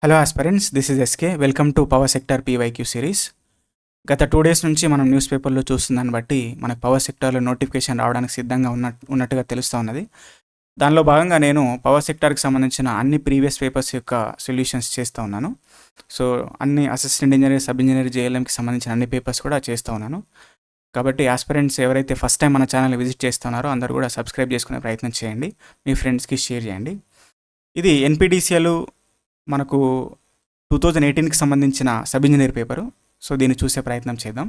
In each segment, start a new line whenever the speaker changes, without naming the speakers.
Hello aspirants, this is SK. Welcome to power sector PYQ series. గత 2 days నుంచి మనం news పేపర్లో చూస్తుందాన్ని బట్టి మనకు పవర్ సెక్టార్లో నోటిఫికేషన్ రావడానికి సిద్ధంగా ఉన్నట్టుగా తెలుస్తూ ఉన్నది. దానిలో భాగంగా నేను పవర్ సెక్టార్కి సంబంధించిన అన్ని ప్రీవియస్ పేపర్స్ యొక్క సొల్యూషన్స్ చేస్తూ ఉన్నాను. సో అన్ని అసిస్టెంట్ ఇంజనీర్, సబ్ ఇంజనీర్, జేఎల్ఎంకి సంబంధించిన అన్ని పేపర్స్ కూడా చేస్తూ ఉన్నాను. కాబట్టి ఆస్పరెంట్స్ ఎవరైతే ఫస్ట్ టైం మన ఛానల్ విజిట్ చేస్తున్నారో అందరూ కూడా సబ్స్క్రైబ్ చేసుకునే ప్రయత్నం చేయండి, మీ ఫ్రెండ్స్కి షేర్ చేయండి. ఇది ఎన్పిడిసిఎల్ మనకు 2018కి సంబంధించిన సబ్ ఇంజనీర్ పేపరు. సో దీన్ని చూసే ప్రయత్నం చేద్దాం.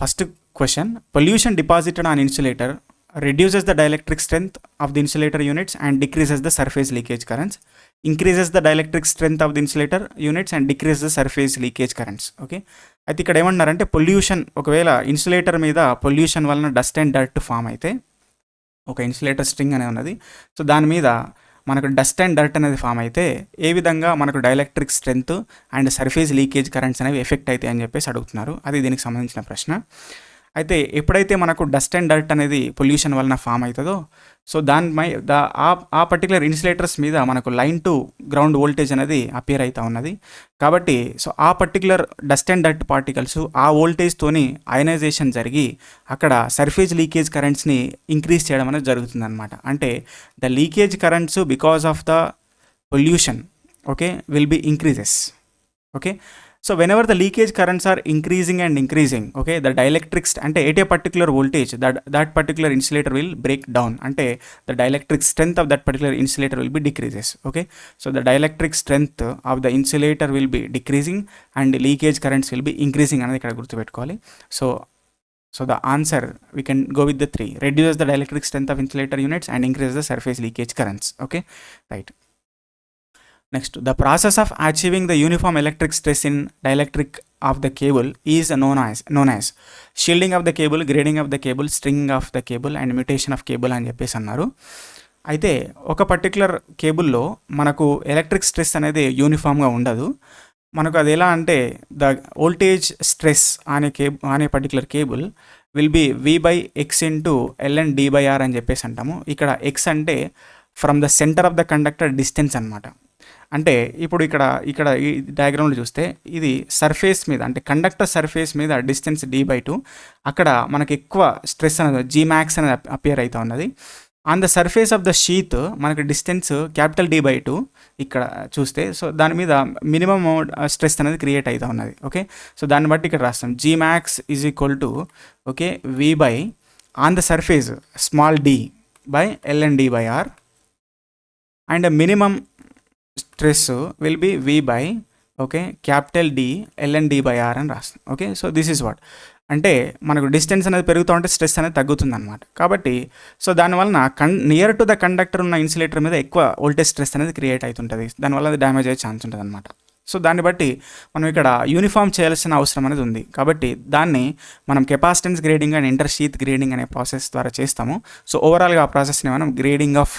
First question: pollution deposited on insulator reduces the dielectric strength of the insulator units and decreases the surface leakage currents, increases the dielectric strength of the insulator units and decreases the surface leakage currents. Okay, అయితే ఇక్కడ ఏమన్నారంటే pollution, ఒకవేళ insulator మీద pollution వలన dust and dirt form అయితే, ఒక insulator string అనేది ఉన్నది, సో దాని మీద మనకు డస్ట్ అండ్ డర్ట్ అనేది ఫామ్ అయితే ఏ విధంగా మనకు dielectric strength and surface leakage currents అనేవి ఎఫెక్ట్ అవుతాయి అని చెప్పేసి అడుగుతున్నారు. అది దీనికి సంబంధించిన ప్రశ్న. అయితే ఎప్పుడైతే మనకు డస్ట్ అండ్ డర్ట్ అనేది పొల్యూషన్ వలన ఫామ్ అవుతుందో, సో దానిపై ఆ పర్టికులర్ ఇన్సులేటర్స్ మీద మనకు లైన్ టు గ్రౌండ్ వోల్టేజ్ అనేది అపియర్ అవుతూ ఉన్నది. కాబట్టి సో ఆ particular dust and dirt particles ఆ వోల్టేజ్తోని అయనైజేషన్ జరిగి అక్కడ సర్ఫేస్ లీకేజ్ కరెంట్స్ని ఇంక్రీజ్ చేయడం అనేది జరుగుతుంది అనమాట. అంటే the leakage currents because of the pollution okay will be increases. Okay, so whenever the leakage currents are increasing, okay, the dielectric అంటే at a particular voltage that particular insulator will break down, అంటే the dielectric strength of that particular insulator will be decreases. Okay, so the dielectric strength of the insulator will be decreasing and leakage currents will be increasing అనేది ఇక్కడ గుర్తుపెట్టుకోవాలి. So the answer we can go with the 3: reduces the dielectric strength of insulator units and increases the surface leakage currents. Okay, right. Next, the process of achieving the uniform electric stress in dielectric of the cable is known as shielding of the cable, grading of the cable, stringing of the cable and mutation of cable అని చెప్పేసి అన్నారు. అయితే ఒక particular కేబుల్లో మనకు electric stress అనేది యూనిఫామ్గా ఉండదు. మనకు అది ఎలా అంటే ద వోల్టేజ్ స్ట్రెస్ అనే particular cable will be V/X into LN/D/R అని చెప్పేసి అంటాము. ఇక్కడ X అంటే from the centre of the conductor distance అనమాట. అంటే ఇప్పుడు ఇక్కడ ఈ డయాగ్రామ్లో చూస్తే ఇది సర్ఫేస్ మీద, అంటే కండక్టర్ సర్ఫేస్ మీద డిస్టెన్స్ D/2, అక్కడ మనకి ఎక్కువ స్ట్రెస్ అనేది Gmax అనేది అపియర్ అవుతూ ఉన్నది. On the surface of the sheath మనకి డిస్టెన్స్ D/2 ఇక్కడ చూస్తే, సో దాని మీద మినిమం స్ట్రెస్ అనేది క్రియేట్ అవుతూ ఉన్నది. ఓకే, సో దాన్ని బట్టి ఇక్కడ రాస్తాం Gmax is equal to okay V by on the surface small d by LN/D/R and minimum stress will be V by okay capital D LN/D/R అని రాస్తాం. Okay, so this is what, అంటే మనకు distance అనేది పెరుగుతూ ఉంటే stress అనేది తగ్గుతుంది అనమాట. కాబట్టి సో దానివలన నియర్ టు ద కండక్టర్ ఉన్న ఇన్సులేటర్ మీద ఎక్కువ వోల్టేజ్ స్ట్రెస్ అనేది క్రియేట్ అవుతుంటుంది, దానివల్ల అది డ్యామేజ్ అయ్యే ఛాన్స్ ఉంటుంది అనమాట. సో దాన్ని బట్టి మనం ఇక్కడ యూనిఫామ్ చేయాల్సిన అవసరం అనేది ఉంది. కాబట్టి దాన్ని మనం capacitance grading and inter sheath grading అనే ప్రాసెస్ ద్వారా చేస్తాము. సో ఓవరాల్గా ఆ ప్రాసెస్ని మనం గ్రేడింగ్ ఆఫ్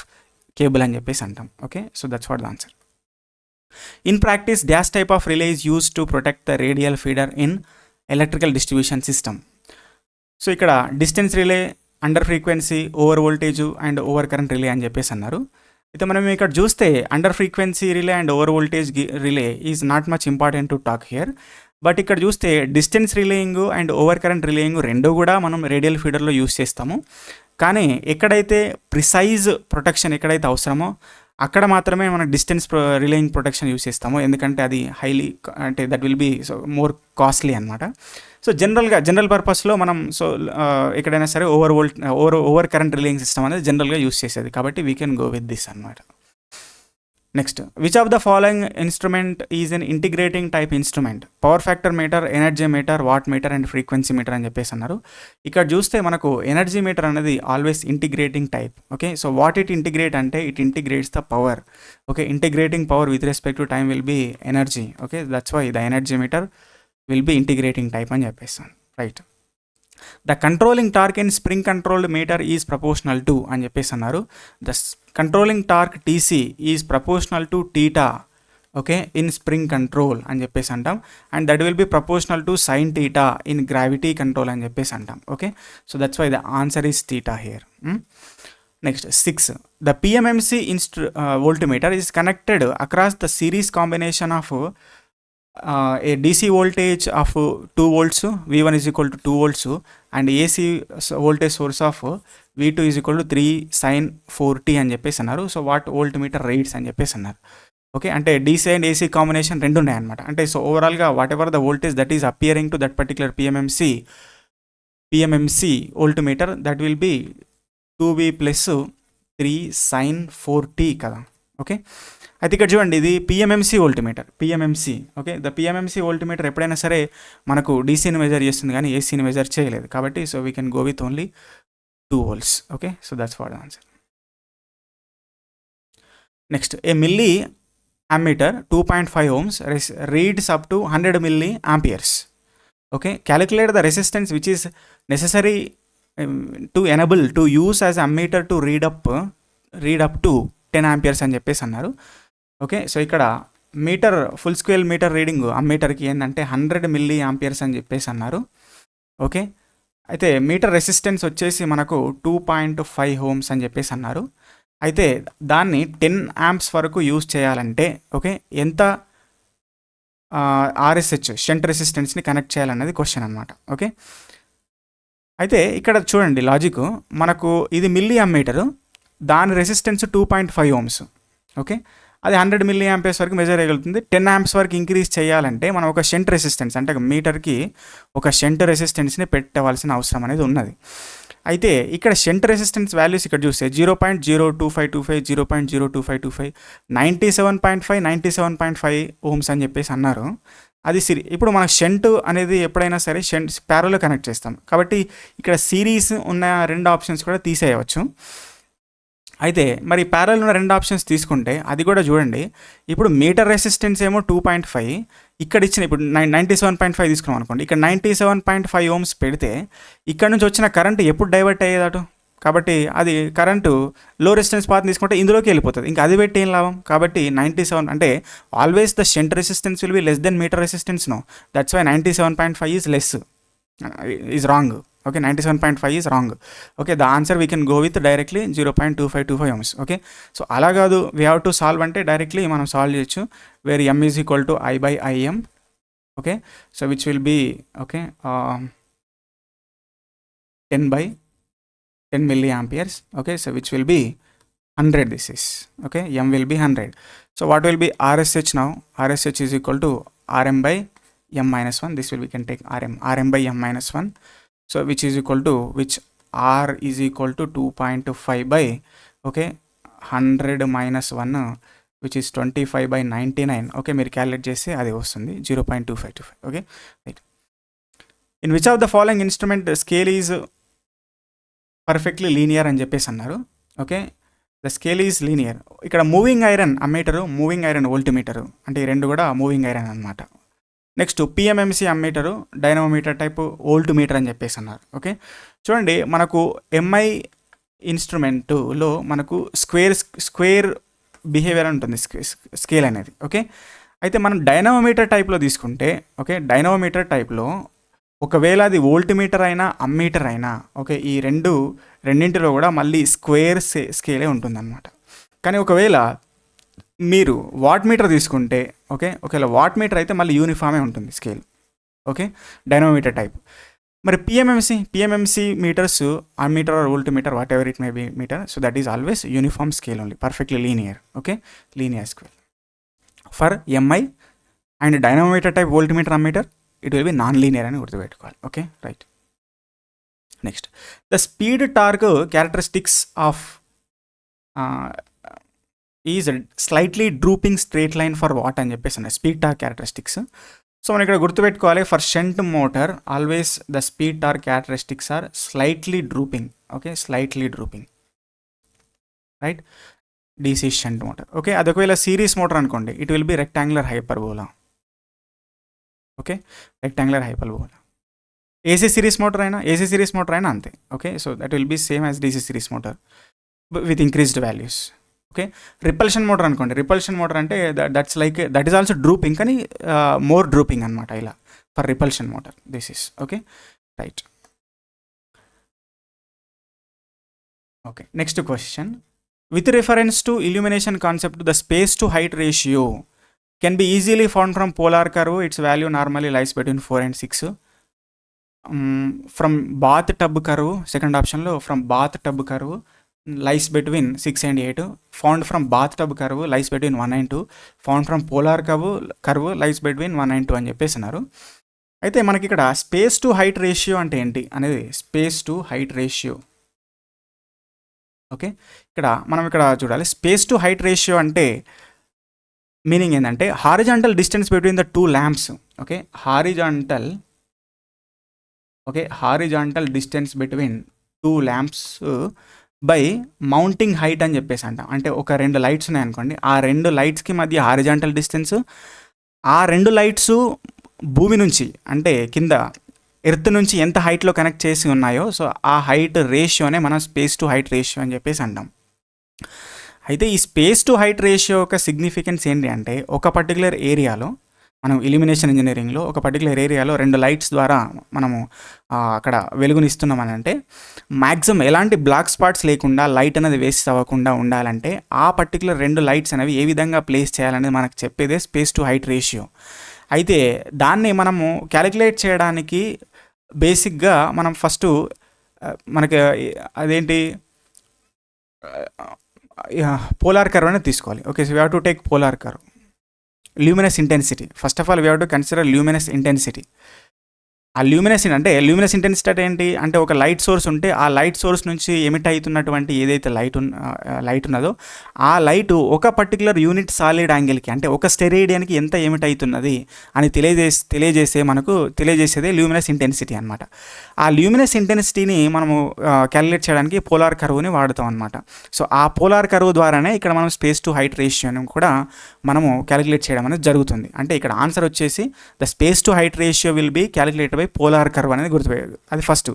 కేబుల్ అని చెప్పేసి అంటాం. Okay, so that's what the answer. In practice, dash type of relay is used to protect the radial feeder in electrical distribution system. So ఇక్కడ distance relay, under frequency, over voltage and over current relay అని చెప్పేసి అన్నారు. అయితే మనం ఇక్కడ చూస్తే under frequency relay and over voltage relay is not much important to talk here. But ఇక్కడ చూస్తే distance relaying and over current relaying రెండు కూడా మనం రేడియల్ ఫీడర్లో యూస్ చేస్తాము. కానీ ఎక్కడైతే ప్రిసైజ్ ప్రొటెక్షన్ ఎక్కడైతే అవసరమో అక్కడ మాత్రమే మనం డిస్టెన్స్ రిలేయింగ్ ప్రొటెక్షన్ యూస్ చేస్తాము. ఎందుకంటే అది హైలీ, అంటే that will be so more costly అనమాట. సో జనరల్ పర్పస్లో మనం సో ఎక్కడైనా సరే ఓవర్ కరెంట్ రిలేయింగ్ సిస్టమ్ అనేది జనరల్గా యూస్ చేసేది. కాబట్టి we can go with this అనమాట. Next, which of the following instrument is an integrating type instrument? Power factor meter, energy meter, watt meter and frequency meter అని చెప్పేసి అన్నారు. ఇక్కడ చూస్తే మనకు ఎనర్జీ మీటర్ అనేది always integrating type. Okay, so what it integrate అంటే it integrates the power. Okay, integrating power with respect to time will be energy. Okay, that's why the energy meter will be integrating type అని చెప్పేస్తాను. Right. The controlling torque in spring controlled meter is proportional to అని చెప్పేసి అన్నారు. The controlling torque TC is proportional to theta. Okay, in spring control అని చెప్పేసి అంటాం. And that will be proportional to sine theta in gravity control అని చెప్పేసి అంటాం. Okay, so that's why the answer is theta here. Next 6, the PMMC voltmeter is connected across the series combination of a DC voltage of 2 volts, V1 is equal to 2 volts, and AC voltage source of V2 is equal to 3 sin 4t అని చెప్పేసి అన్నారు. So what voltmeter reads అని చెప్పేసి అన్నారు. Okay, అంటే DC and AC combination రెండు ఉన్నాయన్నమాట. అంటే సో ఓవరాల్గా what ever the voltage that is appearing to that particular PMMC voltmeter that will B 2V plus 3 sin 4t కదా. ఓకే, అయితే ఇక్కడ చూడండి, ఇది PMMC voltmeter, PMMC. Okay, the PMMC voltmeter ఎప్పుడైనా సరే మనకు డీసీని మెజర్ చేస్తుంది కానీ ఏసీని మెజర్ చేయలేదు. కాబట్టి so we can go with only 2 volts. Okay, so that's for the answer. Next, A milli ammeter 2.5 ohms reads up to 100 milliamperes. Okay, calculate the resistance which is necessary to enable to use as ammeter to read up to 10 amperes అని చెప్పేసి అన్నారు. Okay, so ఇక్కడ meter full scale meter reading అమ్మీటర్కి ఏంటంటే 100 milliamperes అని చెప్పేసి అన్నారు. Okay, అయితే మీటర్ రెసిస్టెన్స్ వచ్చేసి మనకు 2.5 ohms అని చెప్పేసి అన్నారు. అయితే దాన్ని 10 amps వరకు యూజ్ చేయాలంటే ఓకే ఎంత ఆర్ఎస్హెచ్ షంట్ రెసిస్టెన్స్ని కనెక్ట్ చేయాలన్నది క్వశ్చన్ అనమాట. ఓకే, అయితే ఇక్కడ చూడండి లాజిక్, మనకు ఇది మిల్లీ అమ్మీటరు, దాని రెసిస్టెన్స్ 2.5 ohms. ఓకే, అది 100 milliamperes వరకు మెజర్ చేయగలుగుతుంది. 10 amps వరకు ఇంక్రీజ్ చేయాలంటే మనం ఒక షంట్ రెసిస్టెన్స్ అంటే మీటర్కి ఒక షంట్ రెసిస్టెన్స్ని పెట్టవలసిన అవసరం అనేది ఉన్నది. అయితే ఇక్కడ షంట్ రెసిస్టెన్స్ వాల్యూస్ ఇక్కడ చూస్తే 0.02525, 0.02525, 97.5, 97.5 ohms అని చెప్పేసి అన్నారు. అది ఇప్పుడు మన షంట్ అనేది ఎప్పుడైనా సరే షంట్ ప్యారలో కనెక్ట్ చేస్తాం కాబట్టి ఇక్కడ సిరీస్ ఉన్న 2 ఆప్షన్స్ కూడా తీసేయవచ్చు. అయితే మరి ప్యారల్ ఉన్న 2 ఆప్షన్స్ తీసుకుంటే అది కూడా చూడండి, ఇప్పుడు మీటర్ రెసిస్టెన్స్ ఏమో 2.5, ఇక్కడ ఇచ్చిన ఇప్పుడు 97.5 తీసుకున్నాం అనుకోండి, ఇక్కడ 97.5 ohms పెడితే ఇక్కడ నుంచి వచ్చిన కరెంట్ ఎప్పుడు డైవర్ట్ అయ్యేదట. కాబట్టి అది కరెంటు లో రెసిస్టెన్స్ పాత్ తీసుకుంటే ఇందులోకి వెళ్ళిపోతుంది, ఇంకా అది పెట్టి ఏం లాభం. కాబట్టి 97 అంటే always the shunt resistance will be less than meter resistance. No, that's why 97.5 is less, is wrong. Okay, 97.5 is wrong. Okay, the answer we can go with directly 0.2525 ohms. Okay, so అలా కాదు, we have to solve అంటే డైరెక్ట్లీ మనం solve చేయొచ్చు, where m is equal to I/IM. Okay, so which will be okay 10 milliamperes. Okay, so which will be 100 this is. Okay, m will be 100. So what will be RSH now? RSH is equal to Rm by m minus 1. This will we can take Rm by m minus 1. So which is equal to, which R is equal to 2.5 by okay 100 minus 1 which is 25 by 99. Okay, మీరు calculate చేస్తే అది వస్తుంది 0.2525. Okay, right. In which of the following instrument scale is perfectly linear అని చెప్పేసి అన్నారు. Okay, the scale is linear. ఇక్కడ moving iron ammeter, moving iron voltmeter, అంటే ఈ రెండు కూడా మూవింగ్ ఐరన్ అనమాట. Next PMMC ammeter, dynamometer type voltmeter అని చెప్పేసి అన్నారు. ఓకే, చూడండి, మనకు ఎంఐ ఇన్స్ట్రుమెంటులో మనకు స్క్వేర్ బిహేవియర్ ఉంటుంది స్కేల్ అనేది. ఓకే, అయితే మనం డైనమోమీటర్ టైప్లో తీసుకుంటే, ఓకే, డైనమోమీటర్ టైప్లో ఒకవేళ అది వోల్ట్మీటర్ అయినా అమ్మీటర్ అయినా ఓకే ఈ రెండింటిలో కూడా మళ్ళీ స్క్వేర్ స్కేలే ఉంటుందన్నమాట. కానీ ఒకవేళ మీరు వాట్ మీటర్ తీసుకుంటే ఓకే, ఒకవేళ వాట్ మీటర్ అయితే మళ్ళీ యూనిఫామే ఉంటుంది స్కేల్. Okay, dynamometer type. మరి PMMC meters ammeter or voltmeter whatever it may be meter, so that is always uniform scale only, perfectly linear. Okay, linear scale. For MI and dynamometer type voltmeter ammeter it will be nonlinear అని గుర్తుపెట్టుకోవాలి. Okay, right. Next, the speed torque characteristics of is slightly drooping straight line for what అని చెప్పేసి అన్నారు, speed torque characteristics. So మనం ఇక్కడ గుర్తుపెట్టుకోవాలి, for shunt motor always the speed torque characteristics are slightly drooping. Okay, slightly drooping, right, DC shunt motor. Okay, అది ఒకవేళ series motor అనుకోండి, it will be rectangular hyperbola. Okay, rectangular hyperbola. AC series motor అయినా అంతే. Okay, so that will be same as DC series motor with increased values. Okay, repulsion motor అనుకోండి, repulsion motor అంటే that's like that is also drooping, కానీ more drooping అనమాట ఇలా for repulsion motor this is. Okay, right. Okay, next question. With reference to illumination concept the space to height ratio can be easily found from polar curve. Its value normally lies between 4 and 6. From bathtub curve, second ఆప్షన్లో from bathtub curve lies between 6 and 8. Found from bathtub curve lies between 1 and 2. Found from polar curve lies between 1 and 2 అని చెప్పేసినారు. అయితే మనకి ఇక్కడ space to height ratio అంటే ఏంటి అనేది, space to height ratio. Okay, మనం ఇక్కడ చూడాలి. స్పేస్ టు హైట్ రేషియో అంటే మీనింగ్ ఏంటంటే horizontal distance between the 2 lamps. Okay, horizontal distance between 2 lamps by mounting height అని చెప్పేసి అంటాం. అంటే ఒక 2 లైట్స్ ఉన్నాయనుకోండి, ఆ 2 లైట్స్కి మధ్య హారిజాంటల్ డిస్టెన్స్, ఆ 2 లైట్స్ భూమి నుంచి అంటే కింద ఎర్త్ నుంచి ఎంత హైట్లో కనెక్ట్ చేసి ఉన్నాయో, సో ఆ హైట్ రేషియోనే మనం స్పేస్ టు హైట్ రేషియో అని చెప్పేసి అంటాం. అయితే ఈ స్పేస్ టు హైట్ రేషియో యొక్క సిగ్నిఫికెన్స్ ఏంటి అంటే, ఒక పర్టికులర్ ఏరియాలో మనం ఇల్యూమినేషన్ ఇంజనీరింగ్లో ఒక పర్టికులర్ ఏరియాలో 2 లైట్స్ ద్వారా మనము అక్కడ వెలుగునిస్తున్నామని అంటే, మ్యాక్సిమం ఎలాంటి బ్లాక్ స్పాట్స్ లేకుండా లైట్ అనేది వేస్ట్ అవ్వకుండా ఉండాలంటే ఆ పర్టికులర్ 2 లైట్స్ అనేవి ఏ విధంగా ప్లేస్ చేయాలనేది మనకు చెప్పేదే స్పేస్ టు హైట్ రేషియో. అయితే దాన్ని మనము క్యాలిక్యులేట్ చేయడానికి బేసిక్గా మనం ఫస్ట్ మనకి అదేంటి పోలార్ కర్వ్ అనేది తీసుకోవాలి. Okay, so we have to take polar curve. Luminous intensity, first of all we have to consider luminous intensity. ఆ ల్యూమినస్ ఇంటెన్సిటీ ఏంటి అంటే, ఒక లైట్ సోర్స్ ఉంటే ఆ లైట్ సోర్స్ నుంచి ఎమిట్ అవుతున్నటువంటి ఏదైతే లైట్ ఉన్నదో ఆ లైట్ ఒక పర్టికులర్ యూనిట్ సాలిడ్ యాంగిల్కి అంటే ఒక స్టెరేడియన్కి ఎంత ఎమిట్ అవుతున్నది అని తెలియజేసేదే ల్యూమినస్ ఇంటెన్సిటీ అనమాట. ఆ ల్యూమినస్ ఇంటెన్సిటీని మనము క్యాలిక్యులేట్ చేయడానికి పోలార్ కర్వ్ని వాడుతాం అనమాట. సో ఆ పోలార్ కర్వ్ ద్వారానే ఇక్కడ మనం స్పేస్ టు హైట్ రేషియోని కూడా మనము క్యాలిక్యులేట్ చేయడం అనేది జరుగుతుంది. అంటే ఇక్కడ ఆన్సర్ వచ్చేసి the space to height ratio will be calculated polar curve అనేది గుర్తుపెట్టారు, అది ఫస్ట్.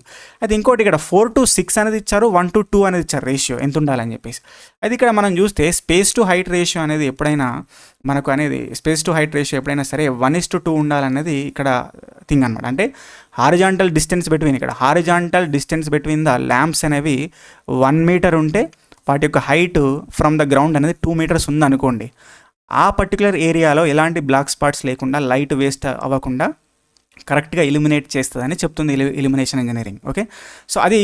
అయితే ఇంకోటి ఇక్కడ 4 to 6 అనేది ఇచ్చారు, 1 to 2 అనేది ఇచ్చారు రేషియో ఎంత ఉండాలని చెప్పేసి. అయితే ఇక్కడ మనం చూస్తే స్పేస్ టు హైట్ రేషియో అనేది ఎప్పుడైనా స్పేస్ టు హైట్ రేషియో ఎప్పుడైనా సరే 1:2 ఉండాలనేది ఇక్కడ థింగ్ అనమాట. అంటే horizontal distance between the lamps అనేవి 1 meter ఉంటే వాటి యొక్క హైట్ ఫ్రమ్ ద గ్రౌండ్ అనేది 2 meters ఉందనుకోండి, ఆ పర్టికులర్ ఏరియాలో ఎలాంటి బ్లాక్ స్పాట్స్ లేకుండా లైట్ వేస్ట్ అవ్వకుండా కరెక్ట్గా ఇల్యూమినేట్ చేస్తుందని చెప్తుంది ఇల్యూమినేషన్ ఇంజనీరింగ్. ఓకే, సో అది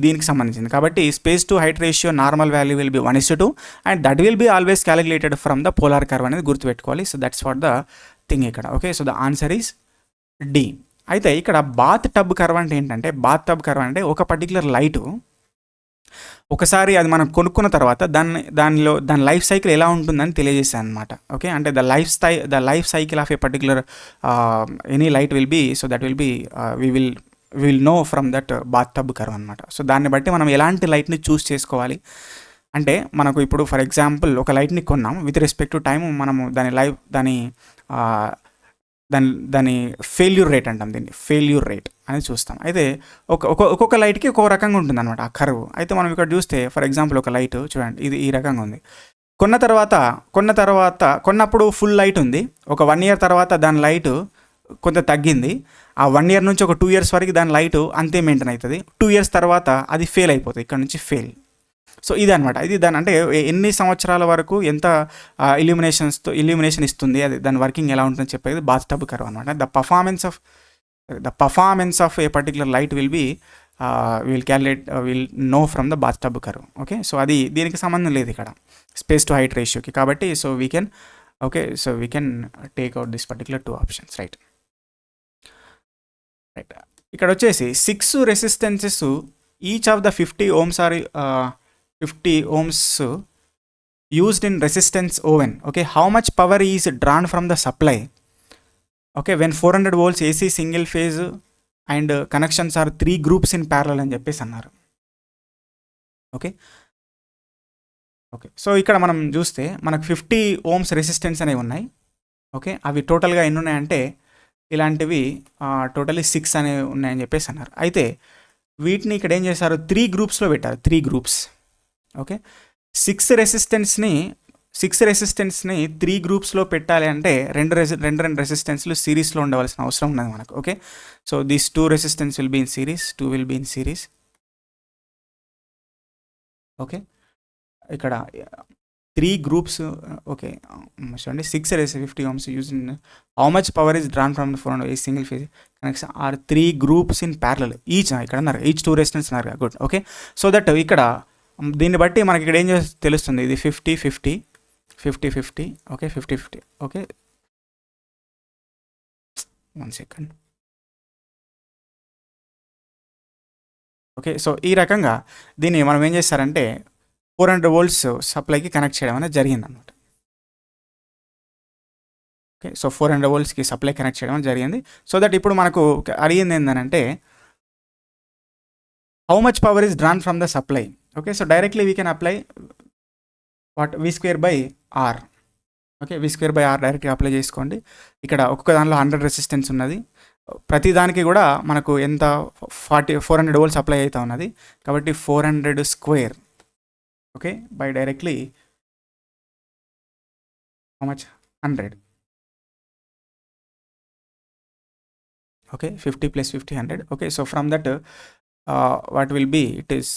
దీనికి సంబంధించింది. కాబట్టి space to height ratio normal value will be 1:2 and that will be always calculated from the polar curve అనేది గుర్తుపెట్టుకోవాలి. So that's what the thing ఇక్కడ. Okay, so the answer is D. అయితే ఇక్కడ bath tub curve అంటే ఏంటంటే, అంటే ఒక particular light ఒకసారి అది మనం కొనుక్కున్న తర్వాత దాని లైఫ్ సైకిల్ ఎలా ఉంటుందని తెలియజేస్తాను అనమాట. ఓకే, అంటే the life cycle of a particular any light will be, so that will be we will know from that bathtub curve అనమాట. సో దాన్ని బట్టి మనం ఎలాంటి లైట్ని చూస్ చేసుకోవాలి అంటే, మనకు ఇప్పుడు ఫర్ ఎగ్జాంపుల్ ఒక లైట్ని కొన్నాం, విత్ రెస్పెక్ట్ టు టైం మనము దాని ఫెయిల్యూర్ రేట్ అంటాం, దీన్ని ఫెయిల్యూర్ రేట్ అని చూస్తాం. అయితే ఒక్కొక్క లైట్కి ఒక్కొక్క రకంగా ఉంటుంది అనమాట ఆ కర్వ్. అయితే మనం ఇక్కడ చూస్తే ఫర్ ఎగ్జాంపుల్ ఒక లైట్ చూడండి, ఇది ఈ రకంగా ఉంది. కొన్నప్పుడు ఫుల్ లైట్ ఉంది, ఒక 1 year తర్వాత దాని లైట్ కొంత తగ్గింది. ఆ 1 year నుంచి ఒక 2 years వరకు దాని లైట్ అంతే మెయింటైన్ అవుతుంది. 2 years తర్వాత అది ఫెయిల్ అయిపోతుంది, ఇక్కడ నుంచి ఫెయిల్. సో ఇది అనమాట, ఇది దాని అంటే ఎన్ని సంవత్సరాల వరకు ఎంత ఇల్యూమినేషన్ ఇస్తుంది, అది దాని వర్కింగ్ ఎలా ఉంటుందని చెప్పేది బాత్ టబ్ కర్వ్ అనమాట. The performance of a particular light will know from the bathtub curve. Okay, so అది దీనికి సంబంధం లేదు ఇక్కడ స్పేస్ టు హైట్ రేషియోకి. కాబట్టి so we can take out this particular 2 options, right. ఇక్కడ వచ్చేసి 6 resistances each of the 50 ohms or 50 ohms used in resistance oven. Okay, how much power is drawn from the supply? Okay, when 400 volts AC single phase and connections are 3 groups in parallel అని చెప్పేసి అన్నారు. Okay, so ఇక్కడ మనం చూస్తే మనకు 50 ohms resistance అనేవి ఉన్నాయి. Okay, అవి టోటల్గా ఎన్ని ఉన్నాయంటే ఇలాంటివి టోటలీ 6 అనేవి ఉన్నాయని చెప్పేసి అన్నారు. అయితే వీటిని ఇక్కడ ఏం చేశారు, 3 గ్రూప్స్లో పెట్టారు, 3 groups. ఓకే, 6 రెసిస్టెన్స్ని 3 గ్రూప్స్లో పెట్టాలి అంటే రెండు రెసిస్టెన్స్లు సిరీస్లో ఉండవలసిన అవసరం ఉన్నది మనకు. Okay, so these 2 resistance will be in series, 2 will be in series. Okay, ఇక్కడ 3 గ్రూప్స్. ఓకే, చూడండి 6 raise 50 ohms using how much power is drawn from the 400 a single phase connection are 3 groups in parallel each ఇక్కడ అన్నారు each 2 resistance అన్నారు. Good. Okay, so that ఇక్కడ దీన్ని బట్టి మనకి ఇక్కడ ఏం తెలుస్తుంది, ఇది 50-50 50-50. Okay, 50-50. Okay, 1 second. Okay, so ఈ రకంగా దీన్ని మనం ఏం చేస్తారంటే 400 volts సప్లైకి కనెక్ట్ చేయడం అనేది జరిగింది అనమాట. ఓకే, సో 400 voltsకి సప్లై కనెక్ట్ చేయడం జరిగింది. సో దట్ ఇప్పుడు మనకు అడిగింది ఏంటంటే how much power is drawn from the supply. Okay, so directly we can apply what V²/R. Okay, V²/R డైరెక్ట్గా అప్లై చేసుకోండి. ఇక్కడ ఒక్కొక్క దానిలో 100 రెసిస్టెన్స్ ఉన్నది. ప్రతి దానికి కూడా మనకు ఎంత 400 volts అప్లై అవుతా ఉన్నది కాబట్టి 400². Okay, by directly how much 100. Okay, 50 + 50 100. Okay, so from that what will be it is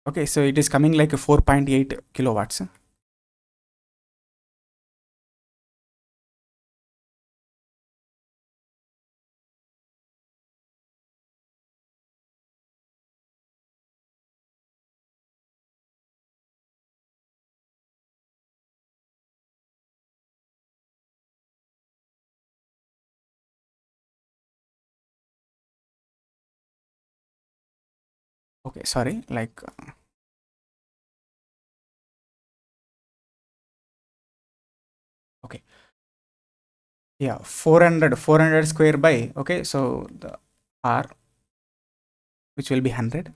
okay, so it is coming like 4.8 kilowatts. Okay, sorry, like okay, yeah, 400² by, okay, so the R which will be 100.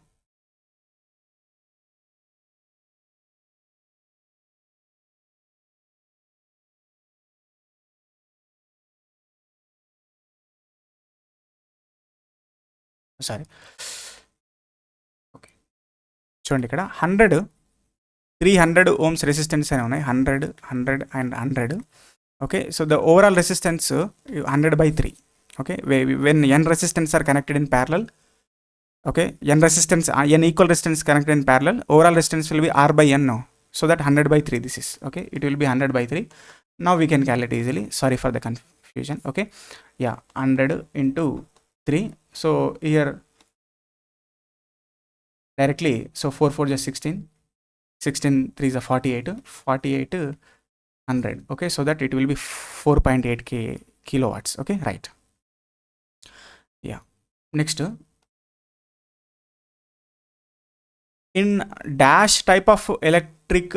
Sorry. Okay, చూడండి ఇక్కడ 100 300 ohms resistance అని ఉన్నాయి. 100 100 and 100. Okay, so the overall resistance 100/3. Okay, when n resistance are connected in parallel, okay, n equal resistance connected in parallel, overall resistance will be R/n now. So that 100/3 this is. Okay, it will be 100/3. Now we can calculate easily. Sorry for the confusion. Okay, yeah, 100 into 3. So here directly, so 4 4 just 16, 16 3 is a 48, 48 100. Okay, so that it will be 4.8 kilowatts. Okay, right. Yeah, next, in dash type of electric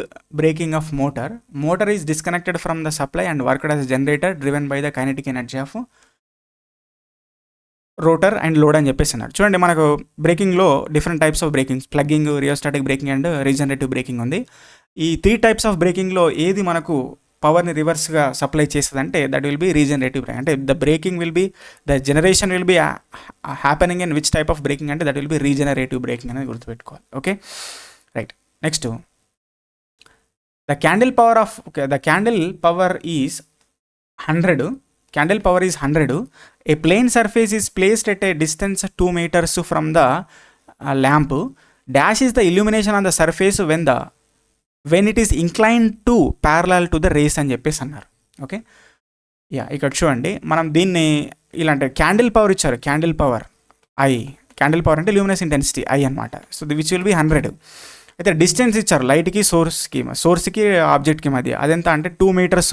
braking of motor is disconnected from the supply and worked as a generator driven by the kinetic energy of rotor and load అని చెప్పేసి అన్నారు. చూడండి, మనకు బ్రేకింగ్లో different types of brakings, plugging, rheostatic braking and regenerative braking ఉంది. ఈ 3 types of బ్రేకింగ్లో ఏది మనకు పవర్ని రివర్స్గా సప్లై చేస్తుందంటే that will be regenerative braking. అంటే the braking will be, the generation will be happening in which type of braking అంటే that will be regenerative braking అనేది గుర్తుపెట్టుకోవాలి. Okay, right. Next, the candle power of, okay, the candle power is 100. Candle power is 100. A plane surface is placed at a distance 2 meters from the lamp. Dash is the illumination on the surface when it is inclined to parallel to the rays అని చెప్పేసి అన్నారు. Okay, yeah, ఇక్కడ చూడండి, మనం దీన్ని ఇలా అంటే candle power ఇచ్చారు. Candle power I, candle power అంటే ల్యూమినస్ ఇంటెన్సిటీ ఐ అనమాట. So which will B 100. అయితే డిస్టెన్స్ ఇచ్చారు లైట్కి సోర్స్కి ఆబ్జెక్ట్కి మధ్య, అదెంత అంటే 2 meters.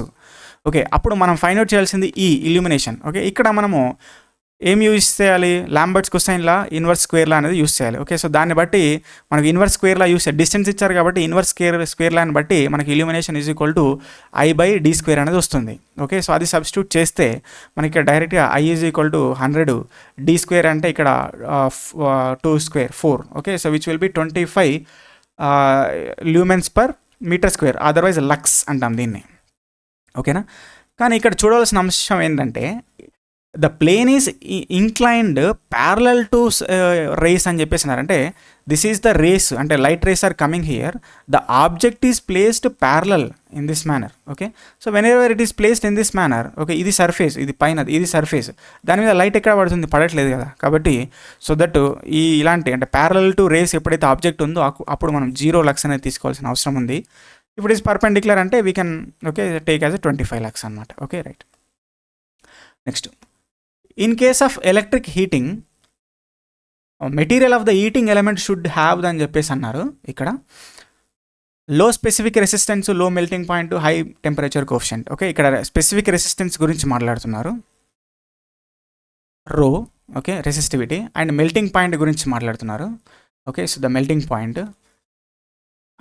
ఓకే, అప్పుడు మనం ఫైండ్ అవుట్ చేయాల్సింది ఈ ఇల్యూమినేషన్. ఓకే, ఇక్కడ మనము ఏం యూజ్ చేయాలి, లాంబర్ట్స్ కొసైన్లా ఇన్వర్స్ స్క్వేర్లా అనేది యూస్ చేయాలి. ఓకే, సో దాన్ని బట్టి మనకి ఇన్వర్స్ స్క్వేర్లా యూస్ చేయాలి. డిస్టెన్స్ ఇచ్చారు కాబట్టి ఇన్వర్స్ స్క్వేర్లాని బట్టి మనకి illumination is equal to I/d² అనేది వస్తుంది. ఓకే, సో అది సబ్స్టిట్యూట్ చేస్తే మనకి ఇక్కడ డైరెక్ట్గా I is equal to 100, d² అంటే ఇక్కడ 2² 4. Okay, so which will be 25 lumens/meter², otherwise lux అంటాం దీన్ని. ఓకేనా, కానీ ఇక్కడ చూడవలసిన అంశం ఏంటంటే the plane is inclined parallel to rays అని చెప్పేసినారు. అంటే దిస్ ఈజ్ ద రేస్, అంటే light rays are coming here, the object is placed parallel in this manner. Okay, so whenever it is placed in this manner, okay, ఇది surface, ఇది పైన, ఇది surface, దాని మీద లైట్ ఎక్కడ పడుతుంది, పడట్లేదు కదా. కాబట్టి సో దట్ ఇలాంటి అంటే ప్యారలల్ టు రేస్ ఎప్పుడైతే ఆబ్జెక్ట్ ఉందో అప్పుడు మనం 0 లక్స్ అనేది తీసుకోవాల్సిన అవసరం ఉంది. ఇప్పుడు ఇస్ పర్పెండిక్యులర్ అంటే we can okay take as 25 lux అనమాట. Okay, right. Next, in case of electric heating, material of the heating element should have అని చెప్పేసి అన్నారు. ఇక్కడ low specific resistance, low melting point, high temperature coefficient. Okay, ఇక్కడ specific resistance గురించి మాట్లాడుతున్నారు, rho, okay, resistivity, and melting point గురించి మాట్లాడుతున్నారు. Okay, so the melting point,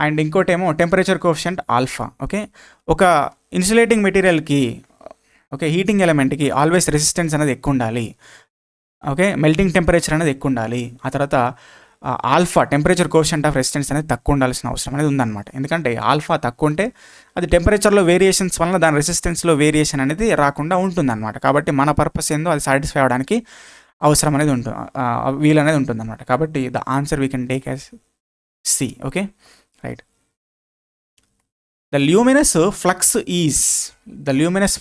and ఇంకోటేమో టెంపరేచర్ కోఎఫిషియంట్ ఆల్ఫా. ఓకే, ఒక insulating మెటీరియల్కి, okay, heating ఎలిమెంట్కి always resistance అనేది ఎక్కువ ఉండాలి. ఓకే, మెల్టింగ్ టెంపరేచర్ అనేది ఎక్కువ ఉండాలి. ఆ తర్వాత alpha temperature coefficient of resistance అనేది తక్కువ ఉండాల్సిన అవసరం అనేది ఉందన్నమాట. ఎందుకంటే ఆల్ఫా తక్కువ ఉంటే అది టెంపరేచర్లో వేరియేషన్స్ వలన దాని రెసిస్టెన్స్లో వేరియేషన్ అనేది రాకుండా ఉంటుందన్నమాట. కాబట్టి మన పర్పస్ ఏందో అది సాటిస్ఫై అవ్వడానికి అవసరం అనేది ఉంటుంది, వీల్ అనేది ఉంటుందన్నమాట. కాబట్టి the answer we can take as C. Okay, right. The luminous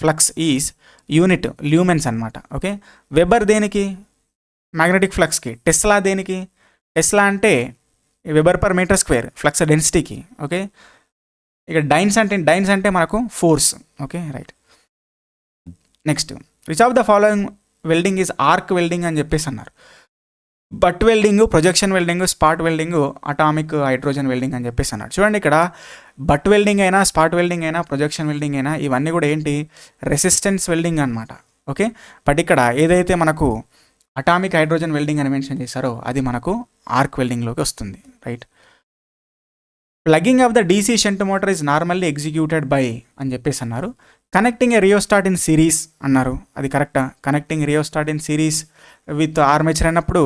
flux is unit lumens అనమాట. ఓకే, వెబర్ దేనికి, మ్యాగ్నెటిక్ ఫ్లక్స్కి. టెస్లా దేనికి, టెస్లా అంటే weber per metre square flux డెన్సిటీకి. ఓకే, ఇక డైన్స్ అంటే మనకు force. Okay, right. Next, which of the following welding is arc welding అని చెప్పేసి అన్నారు. Butt welding, projection welding, spot welding, atomic hydrogen welding అని చెప్పేసి అన్నాడు. చూడండి, ఇక్కడ బట్ వెల్డింగ్ అయినా, స్పాట్ వెల్డింగ్ అయినా, ప్రొజెక్షన్ వెల్డింగ్ అయినా ఇవన్నీ కూడా ఏంటి, రెసిస్టెన్స్ వెల్డింగ్ అనమాట. ఓకే, బట్ ఇక్కడ ఏదైతే మనకు అటామిక్ హైడ్రోజన్ వెల్డింగ్ అని మెన్షన్ చేశారో అది మనకు ఆర్క్ వెల్డింగ్లోకి వస్తుంది. Right. Plugging of the DC shunt motor is normally executed by అని చెప్పేసి అన్నారు. Connecting A rheostat in series అన్నారు. అది కరెక్టా? Connecting rheostat in series with armature అన్నప్పుడు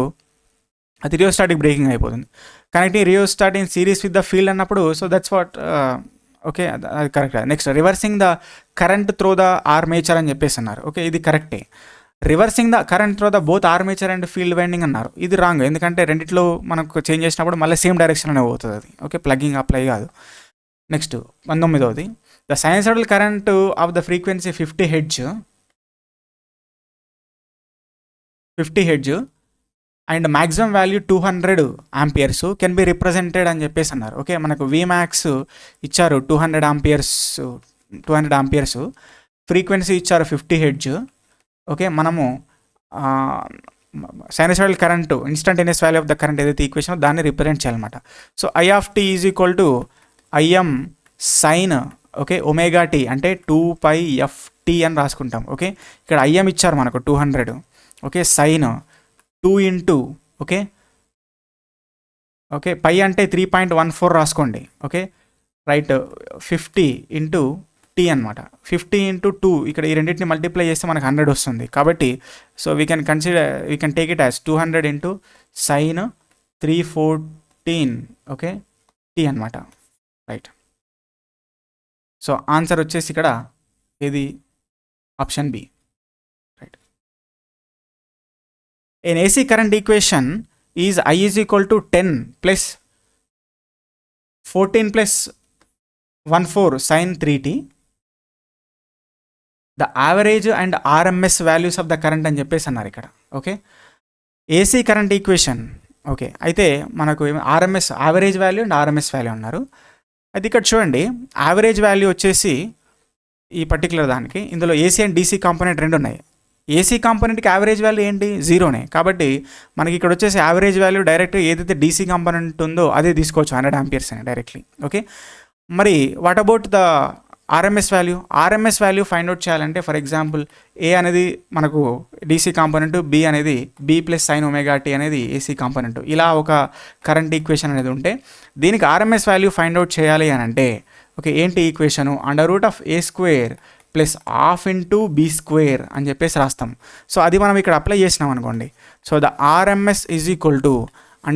అది రియోస్టాటిక్ బ్రేకింగ్ అయిపోతుంది. Connecting rheostat in series with the field అన్నప్పుడు సో దట్స్ వాట్ ఓకే, అది correct. Next, reversing the current through the armature అని చెప్పేసి అన్నారు. ఓకే, ఇది కరెక్టే. Reversing the current through the both armature and field winding అన్నారు. ఇది రాంగ్, ఎందుకంటే రెండిట్లో మనకు చేంజ్ చేసినప్పుడు మళ్ళీ సేమ్ డైరెక్షన్లోనే పోతుంది అది. ఓకే, ప్లగ్గింగ్ అప్లై కాదు. నెక్స్ట్ 19వ, the sinusoidal current of the frequency 50 hertz and maximum value 200 amperes can be represented అని చెప్పేసి అన్నారు. ఓకే, మనకు Vmax ఇచ్చారు 200 ఆంపియర్స్, ఫ్రీక్వెన్సీ ఇచ్చారు 50 హెడ్జ్. ఓకే, మనము sinusoidal current instantaneous value of the current ఏదైతే ఈక్వేషన్ దాన్ని రిప్రజెంట్ చేయాలన్నమాట. So I(t) is equal to Im sin okay omega t అంటే 2πft అని రాసుకుంటాం. ఓకే, ఇక్కడ Im ఇచ్చారు మనకు 200. ఓకే, సైన్ 2 ఇంటూ ఓకే పై అంటే 3.14 రాసుకోండి. Okay, right. 50 ఇంటూ టీ అనమాట. 50 ఇంటూ 2 ఇక్కడ ఈ రెండింటిని మల్టిప్లై చేస్తే మనకు 100 వస్తుంది. కాబట్టి so we can take it as 200 into sine 314 okay t అనమాట. రైట్. సో ఆన్సర్ వచ్చేసి ఇక్కడ ఏది, option B. Right. An AC current equation is I is equal to 10 plus 14 plus 14 sine 3t. The average and RMS values of the current అని చెప్పేసి అన్నారు ఇక్కడ. Okay, AC current equation. Okay, అయితే మనకు RMS average value and RMS value అన్నారు. అయితే ఇక్కడ చూడండి, యావరేజ్ వాల్యూ వచ్చేసి ఈ పర్టికులర్ దానికి ఇందులో ఏసీ అండ్ డీసీ కాంపోనెంట్ రెండు ఉన్నాయి. ఏసీ కాంపోనెంట్కి యావరేజ్ వాల్యూ ఏంటి, 0నే. కాబట్టి మనకి ఇక్కడ వచ్చేసి యావరేజ్ వాల్యూ డైరెక్ట్ ఏదైతే డీసీ కాంపోనెంట్ ఉందో అదే తీసుకోవచ్చు, 100 ఆంపియర్స్ అని డైరెక్ట్లీ. ఓకే, మరి what about the RMS value? RMS value find out చేయాలంటే ఫర్ ఎగ్జాంపుల్ ఏ అనేది మనకు డీసీ కాంపోనెంట్, బి అనేది B plus sine omega tea అనేది ఏసీ కాంపోనెంట్. ఇలా ఒక కరెంట్ ఈక్వేషన్ అనేది ఉంటే దీనికి RMS వాల్యూ ఫైండ్ అవుట్ చేయాలి అని అంటే ఓకే ఏంటి equation, √A² plus ½ into B² అని చెప్పేసి రాస్తాం. సో అది మనం ఇక్కడ అప్లై చేసినాం అనుకోండి. So the RMS is equal to √(=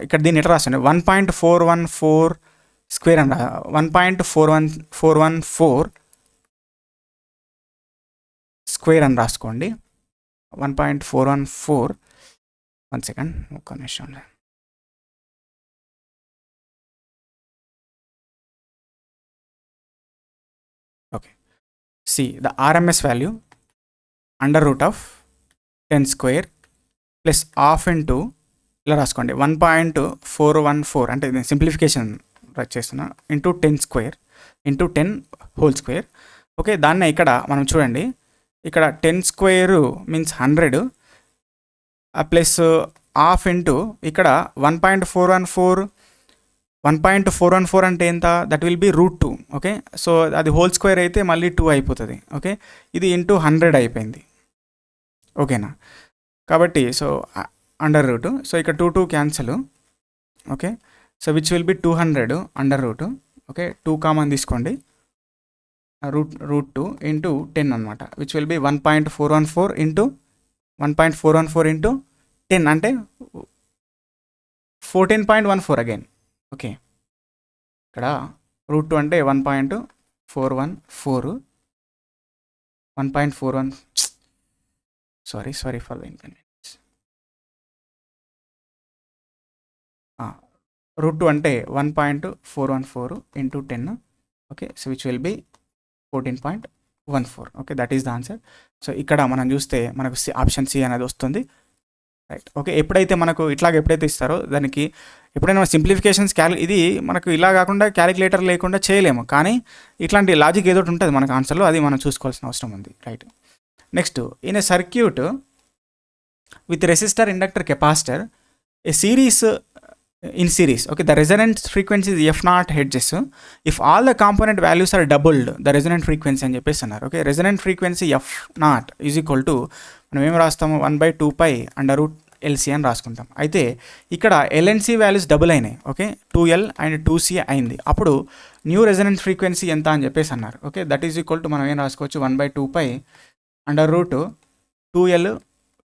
ఇక్కడ దీన్ని ఎట్లా రాస్తాను, 1.414² అని 1.414 స్క్వేర్ అని రాసుకోండి. 1.414 1 సెకండ్ ఒక్క నిమిషం. Okay, see the RMS value under root of 10 square plus half into ఇలా రాసుకోండి 1.414 అంటే నేను సింప్లిఫికేషన్ చేస్తున్నా into 10 square into 10 whole square. Okay, దాన్నే ఇక్కడ మనం చూడండి, ఇక్కడ 10 square means 100 plus half into ఇక్కడ 1.414 అంటే ఎంత, that will B √2. Okay, so అది హోల్ స్క్వేర్ అయితే మళ్ళీ 2 అయిపోతుంది. ఓకే, ఇది ఇంటూ 100 అయిపోయింది. ఓకేనా, కాబట్టి సో అండర్ రూట్, సో ఇక్కడ 2 cancel. Okay, so which will be 200 under root. Okay, 2 common తీసుకోండి, √2 ఇంటూ 10 అనమాట, విచ్ విల్ బి 1.414 ఇంటూ 10 అంటే 14.14 అగైన్. ఓకే, ఇక్కడ √2 అంటే 1.414 1.41 సారీ ఫర్ ద ఇన్కన్వీనియన్స్. √2 అంటే 1.414 into 10. Okay, so which will B 14.14. Okay, that is the answer. So ఇక్కడ మనం చూస్తే మనకు ఆప్షన్ సి అనేది వస్తుంది. రైట్. ఓకే, ఎప్పుడైతే మనకు ఇట్లాగ ఎప్పుడైతే ఇస్తారో దానికి ఎప్పుడైనా సింప్లిఫికేషన్స్ ఇది మనకు ఇలా కాకుండా క్యాలిక్యులేటర్ లేకుండా చేయలేము, కానీ ఇట్లాంటి లాజిక్ ఏదో ఉంటుంది మనకు ఆన్సర్లో, అది మనం చూసుకోవాల్సిన అవసరం ఉంది. Right. Next, in a circuit with resistor, inductor, capacitor, A series in series. Okay, the resonance frequency is f0 hertz. If all the component values are doubled, the resonant frequency అని చెప్పేసి అన్నారు. Okay, resonant frequency f0 is equal to మనం ఏం రాస్తాము 1/2π √LC అని రాసుకుంటాం. అయితే ఇక్కడ LNC వాల్యూస్ డబుల్ అయినాయి. ఓకే, 2L అండ్ 2C అయింది. అప్పుడు న్యూ రెజొనెన్స్ ఫ్రీక్వెన్సీ ఎంత అని చెప్పేసి అన్నారు. Okay, that is equal to మనం ఏం రాసుకోవచ్చు 1/2π √2L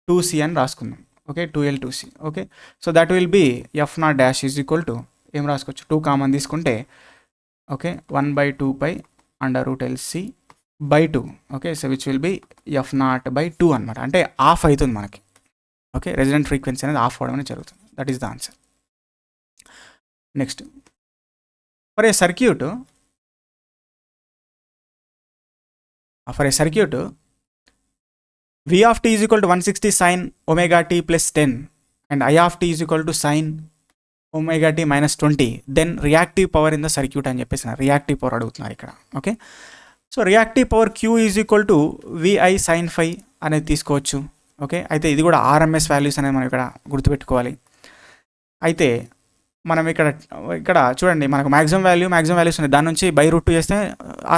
2C అని రాసుకుందాం. Okay, 2L 2C. Okay, so that will be f0 dash is equal to ఏం రాసుకోవచ్చు 2 కామన్ తీసుకుంటే okay 1/2π √LC/2. Okay, so which will be f0/2 అనమాట, అంటే ఆఫ్ అవుతుంది మనకి. ఓకే, రెజొనెంట్ ఫ్రీక్వెన్సీ అనేది ఆఫ్ అవడం అనేది జరుగుతుంది. That is the answer. Next, for a circuit V of t is equal to 160 sin omega t plus 10 and I of t is equal to sin omega t minus 20, then reactive power in the circuit అని చెప్పేసి reactive power అడుగుతున్నారు ఇక్కడ. Okay, so reactive power Q is equal to VI sin phi అనేది తీసుకోవచ్చు. Okay, అయితే ఇది కూడా RMS values అనేది మనం ఇక్కడ గుర్తుపెట్టుకోవాలి. అయితే మనం ఇక్కడ చూడండి, మనకు మ్యాక్సిమం వాల్యూస్ ఉన్నాయి, దాని నుంచి √2 చేస్తే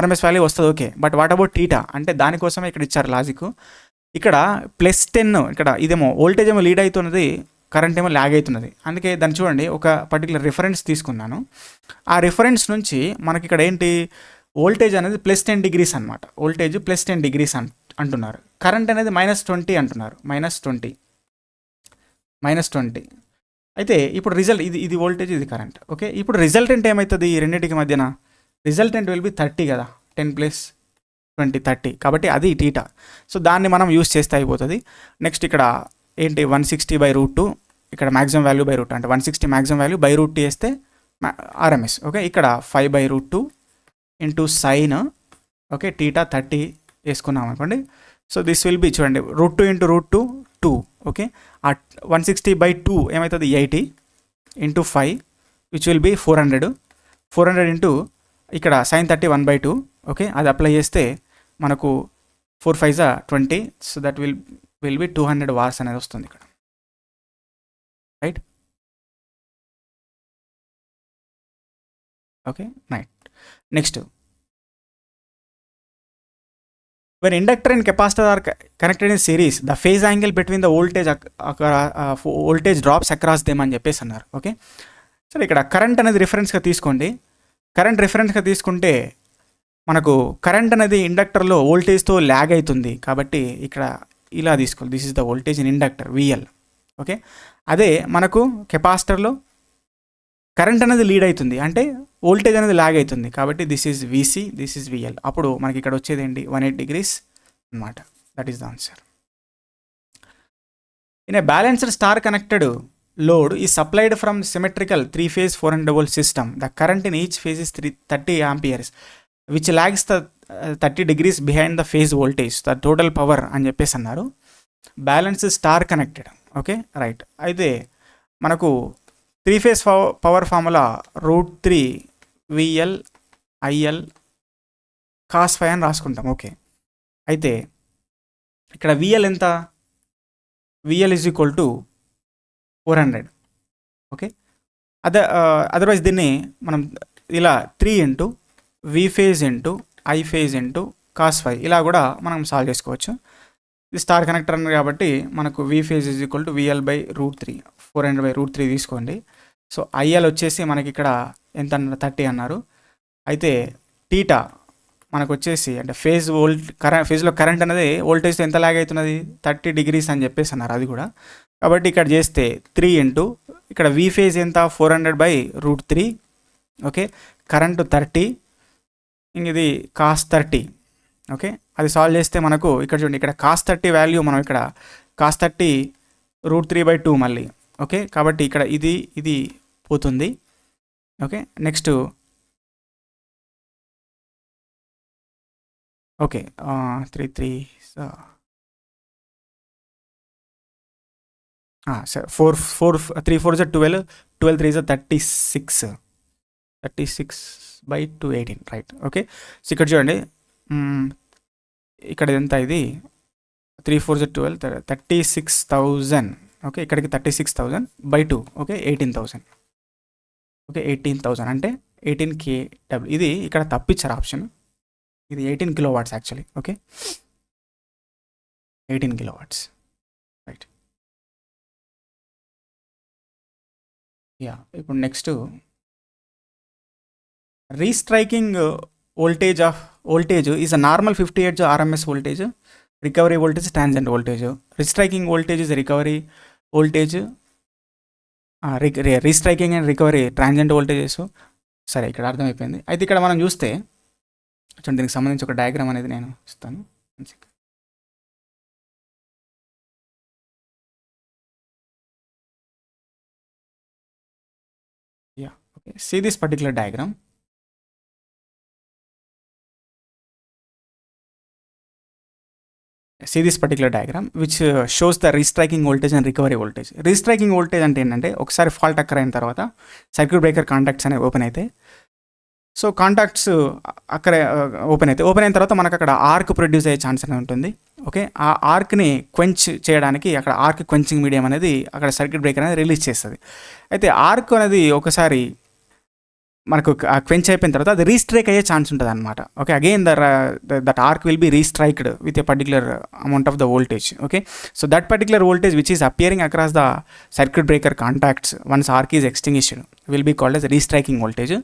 RMS వాల్యూ వస్తుంది. Okay, but what about theta అంటే దానికోసమే ఇక్కడ ఇచ్చారు లాజిక్. ఇక్కడ +10, ఇక్కడ ఇదేమో వోల్టేజ్ ఏమో లీడ్ అవుతున్నది, కరెంట్ ఏమో ల్యాగ్ అవుతున్నది. అందుకే దాన్ని చూడండి, ఒక పర్టికులర్ రిఫరెన్స్ తీసుకున్నాను. ఆ రిఫరెన్స్ నుంచి మనకి ఇక్కడ ఏంటి వోల్టేజ్ అనేది +10 degrees అనమాట. వోల్టేజ్ +10 degrees అంటున్నారు, కరెంట్ అనేది -20 అంటున్నారు. -20. అయితే ఇప్పుడు రిజల్ట్ ఇది వోల్టేజ్, ఇది కరెంట్. ఓకే, ఇప్పుడు రిజల్టెంట్ ఏమవుతుంది ఈ రెండింటికి మధ్యన? రిజల్టెంట్ విల్ బి 30 కదా, 10 + 20 30, కాబట్టి అది టీటా. సో దాన్ని మనం యూస్ చేస్తే అయిపోతుంది. నెక్స్ట్ ఇక్కడ ఏంటి 160/√2, ఇక్కడ మ్యాక్సిమం వాల్యూ √2 అంటే 160 మ్యాక్సిమం వాల్యూ √2 వేస్తే RMS. ఓకే, ఇక్కడ 5/√2 ఇంటూ సైన్ ఓకే టీటా 30 వేసుకున్నాం అనుకోండి. సో దిస్ విల్ బి చూడండి √2 ఇంటూ √2 2. ఓకే, ఆ 160/2 ఏమవుతుంది 80 into 5 which will be 400 into ఇక్కడ సైన్ 30 1/2. ఓకే, అది అప్లై చేస్తే మనకు 4 5 20. So that will be 200 watts అనేది వస్తుంది ఇక్కడ. Right. Okay, right. Next, when inductor and capacitor are connected in series, the phase angle between the voltage drops across them అని చెప్పేసి అన్నారు. ఓకే, సరే ఇక్కడ కరెంట్ అనేది రిఫరెన్స్గా తీసుకోండి. కరెంట్ రిఫరెన్స్గా తీసుకుంటే మనకు కరెంట్ అనేది ఇండక్టర్లో వోల్టేజ్తో ల్యాగ్ అవుతుంది, కాబట్టి ఇక్కడ ఇలా తీసుకోవాలి. This is the voltage in inductor VL. Okay, అదే మనకు కెపాసిటర్లో కరెంట్ అనేది లీడ్ అవుతుంది, అంటే వోల్టేజ్ అనేది ల్యాగ్ అవుతుంది, కాబట్టి this is VC, this is VL. అప్పుడు మనకి ఇక్కడ వచ్చేది ఏంటి 180 degrees అనమాట. That is the answer. In a balanced star connected load is supplied from symmetrical 3-phase 400 volt system. The current in each phase is 30 amperes which lags the 30 degrees behind the phase voltage. The total power అని చెప్పేసి అన్నారు. Balance star connected. Okay right. అయితే మనకు 3-phase power formula √3 VL IL cos phi అని రాసుకుంటాం. Okay అయితే ఇక్కడ VL ఎంత? VL is equal to 400. Okay otherwise దీన్ని మనం ఇలా 3 into V phase into I phase into cos phi ఇలా కూడా మనం సాల్వ్ చేసుకోవచ్చు. ఇది స్టార్ కనెక్టర్ అన్నారు కాబట్టి మనకు V phase is equal to VL by √3, 400 by √3 తీసుకోండి. సో IL వచ్చేసి మనకి ఇక్కడ ఎంత అన్నారు? 30 అన్నారు. అయితే టీటా మనకు వచ్చేసి అంటే ఫేజ్లో కరెంట్ అనేది వోల్టేజ్తో ఎంత లాగ్ అవుతున్నది? 30 degrees అని చెప్పేసి అన్నారు. అది కూడా కాబట్టి ఇక్కడ చేస్తే 3 ఇంటూ ఇక్కడ V phase ఎంత? 400 by √3. ఓకే కరెంటు 30, ఇంక ఇది cos 30. ఓకే అది సాల్వ్ చేస్తే మనకు ఇక్కడ చూడండి, ఇక్కడ cos 30 వాల్యూ మనం ఇక్కడ cos 30 √3/2 మళ్ళీ. ఓకే కాబట్టి ఇక్కడ ఇది పోతుంది. ఓకే నెక్స్ట్ ఓకే 3 3 సరే 3 4 12, 12 3 36, 36/218 రైట్. ఓకే సో ఇక్కడ చూడండి, ఇక్కడ ఎంత? ఇది 3 4 12, 36,000. ఓకే ఇక్కడికి 36,000/2. ఓకే 18,000. ఓకే 18,000 అంటే 18 kW. ఇది ఇక్కడ తప్పించారు ఆప్షన్. ఇది 18 kilowatts actually. Okay 18 kilowatts right. Yeah ఇప్పుడు next restriking voltage is a normal 50 Hz RMS voltage. Recovery voltage transient voltage. Restriking voltage is recovery voltage. Restriking and recovery transient voltages. సరే ఇక్కడ అర్థమైపోయింది. అయితే ఇక్కడ మనం చూస్తే చూడండి, దీనికి సంబంధించి ఒక డయాగ్రామ్ అనేది నేను ఇస్తాను. Yeah okay see this particular diagram. See this particular diagram which shows the restriking voltage and recovery voltage. Restriking voltage అంటే ఏంటంటే ఒకసారి ఫాల్ట్ అక్కర్ అయిన తర్వాత సర్క్యూట్ బ్రేకర్ కాంటాక్ట్స్ అనేవి ఓపెన్ అయితే, సో కాంటాక్ట్స్ అక్కడ ఓపెన్ అయిన తర్వాత మనకు అక్కడ ఆర్క్ ప్రొడ్యూస్ అయ్యే ఛాన్స్ అనేది ఉంటుంది. ఓకే ఆ ఆర్క్ని క్వెంచ్ చేయడానికి అక్కడ ఆర్క్ క్వెంచింగ్ మీడియం అనేది అక్కడ సర్క్యూట్ బ్రేకర్ అనేది రిలీజ్ చేస్తుంది. అయితే ఆర్క్ అనేది ఒకసారి మనకు క్వెంచ్ అయిపోయిన తర్వాత అది రీస్ట్రైక్ అయ్యే ఛాన్స్ ఉంటుంది అనమాట. Okay again that arc will be restriked with a particular amount of the voltage. Okay so that particular voltage which is appearing across the circuit breaker contacts once arc is extinguished will be called as restriking voltage.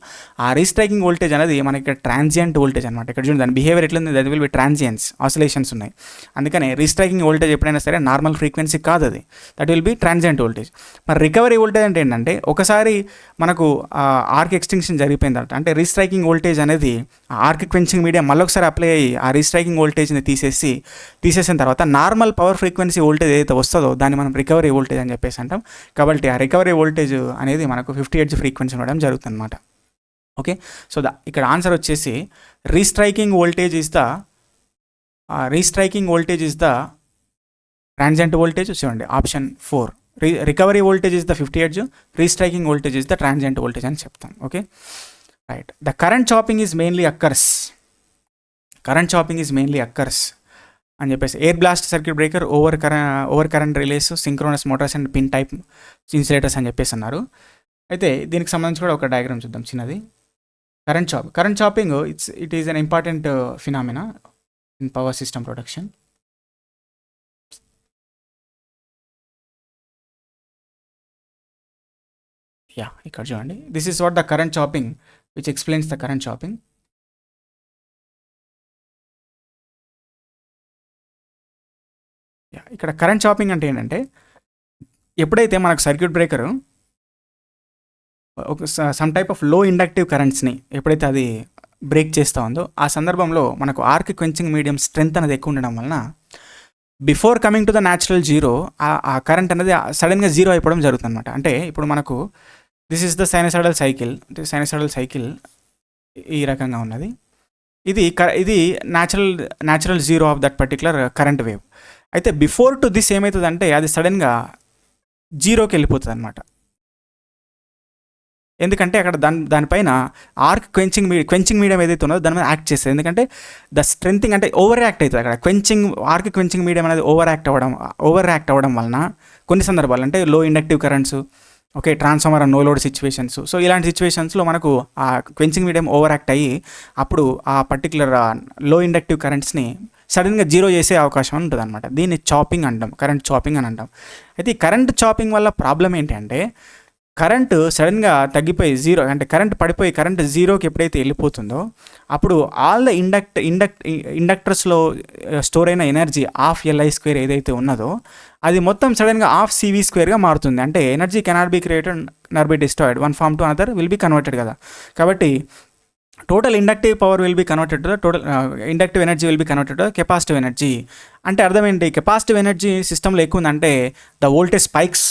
ఆ restriking voltage అనేది మనకి ఇక్కడ transient voltage అనమాట. ఇక్కడ చూడండి దాని behaviour ఎట్లుంది, that will B ట్రాన్సియన్స్, oscillations ఉన్నాయి. అందుకనే రీస్ట్రైకింగ్ వోల్టేజ్ ఎప్పుడైనా సరే నార్మల్ ఫ్రీక్వెన్సీ కాదు, అది that will B transient voltage. మరి రికవరీ వోల్టేజ్ అంటే ఏంటంటే ఒకసారి మనకు ఆర్క్ ఎక్స్టింక్షన్ జరిగిపోయిన తర్వాత అంటే రీస్ట్రైకింగ్ వోల్టేజ్ అనేది ఆర్క్ క్వెంచింగ్ మీడియం మళ్ళీ ఒకసారి అప్లై అయ్యి ఆ రీస్ట్రైకింగ్ వోల్టేజ్ని తీసేసిన తర్వాత నార్మల్ పవర్ ఫ్రీక్వెన్సీ వోల్టేజ్ ఏదైతే వస్తుందో దాన్ని మనం రికవరీ వోల్టేజ్ అని చెప్పేసి అంటాం. కాబట్టి ఆ రికవరీ వోల్టేజ్ అనేది మనకు 50 Hz ఫ్రీక్వెన్సీ ఉండడం జరుగుతుంది అనమాట. ఓకే సో ఇక్కడ ఆన్సర్ వచ్చేసి restriking voltage is the transient voltage. చూడండి option 4. Recovery voltage is the 50 Hz, restriking voltage is the transient voltage అని చెప్తాం. Okay right. The current chopping is mainly occurs అని చెప్పేసి air blast circuit breaker, over current relays, synchronous motors and pin type insulators అని చెప్పేసి అన్నారు. అయితే దీనికి సంబంధించి కూడా ఒక డయాగ్రామ్ చూద్దాం చిన్నది. Current chopping it is an important phenomena in power system production. Yeah ఇక్కడ చూడండి, this is what the current chopping which explains the current chopping. ఇక్కడ కరెంట్ చాపింగ్ అంటే ఏంటంటే ఎప్పుడైతే మనకు సర్క్యూట్ బ్రేకర్ ఒక సమ్ టైప్ ఆఫ్ లో ఇండక్టివ్ కరెంట్స్ని ఎప్పుడైతే అది బ్రేక్ చేస్తూ ఉందో ఆ సందర్భంలో మనకు ఆర్క్ క్వెంచింగ్ మీడియం స్ట్రెంత్ అనేది ఎక్కువ ఉండడం వలన before coming to the natural zero ఆ కరెంట్ అనేది సడన్గా జీరో అయిపోవడం జరుగుతుంది అనమాట. అంటే ఇప్పుడు మనకు this is the sinusoidal cycle. అంటే సైనసాయిడల్ సైకిల్ ఈ రకంగా ఉన్నది. ఇది natural zero of that particular current wave. అయితే బిఫోర్ టు దిస్ ఏమవుతుందంటే అది సడన్గా జీరోకి వెళ్ళిపోతుంది అనమాట. ఎందుకంటే అక్కడ దానిపైన ఆర్క్ క్వెంచింగ్ మీడియం ఏదైతే ఉన్నదో దాని మీద యాక్ట్ చేస్తుంది. ఎందుకంటే ద స్ట్రెంథింగ్ అంటే ఓవర్ యాక్ట్ అవుతుంది అక్కడ. ఆర్క్ క్వెంచింగ్ మీడియం అనేది ఓవర్ యాక్ట్ అవ్వడం వలన కొన్ని సందర్భాలు అంటే low inductive currents, okay, transformer no load situations. So ఇలాంటి సిచ్యువేషన్స్లో మనకు ఆ క్వెంచింగ్ మీడియం ఓవర్ యాక్ట్ అయ్యి అప్పుడు ఆ పర్టికులర్ లో ఇండక్టివ్ కరెంట్స్ని సడన్గా జీరో చేసే అవకాశం ఉంటుంది అనమాట. దీన్ని చాపింగ్ అంటాం, కరెంట్ చాపింగ్ అని అంటాం. అయితే ఈ కరెంట్ చాపింగ్ వల్ల ప్రాబ్లం ఏంటంటే కరెంటు సడన్గా తగ్గిపోయి జీరో అంటే కరెంట్ పడిపోయి కరెంట్ జీరోకి ఎప్పుడైతే వెళ్ళిపోతుందో అప్పుడు ఆల్ ద ఇండక్టర్స్లో స్టోర్ అయిన ఎనర్జీ హాఫ్ LI² ఏదైతే ఉన్నదో అది మొత్తం సడన్గా హాఫ్ CV² మారుతుంది. అంటే energy cannot be created nor be destroyed, one form to another will be converted కదా. కాబట్టి total inductive power will be converted to total inductive energy will be converted to capacitive energy. అంటే అర్థం ఏంటి, capacitive energy సిస్టంలో ఎక్కువ ఉందంటే the voltage spikes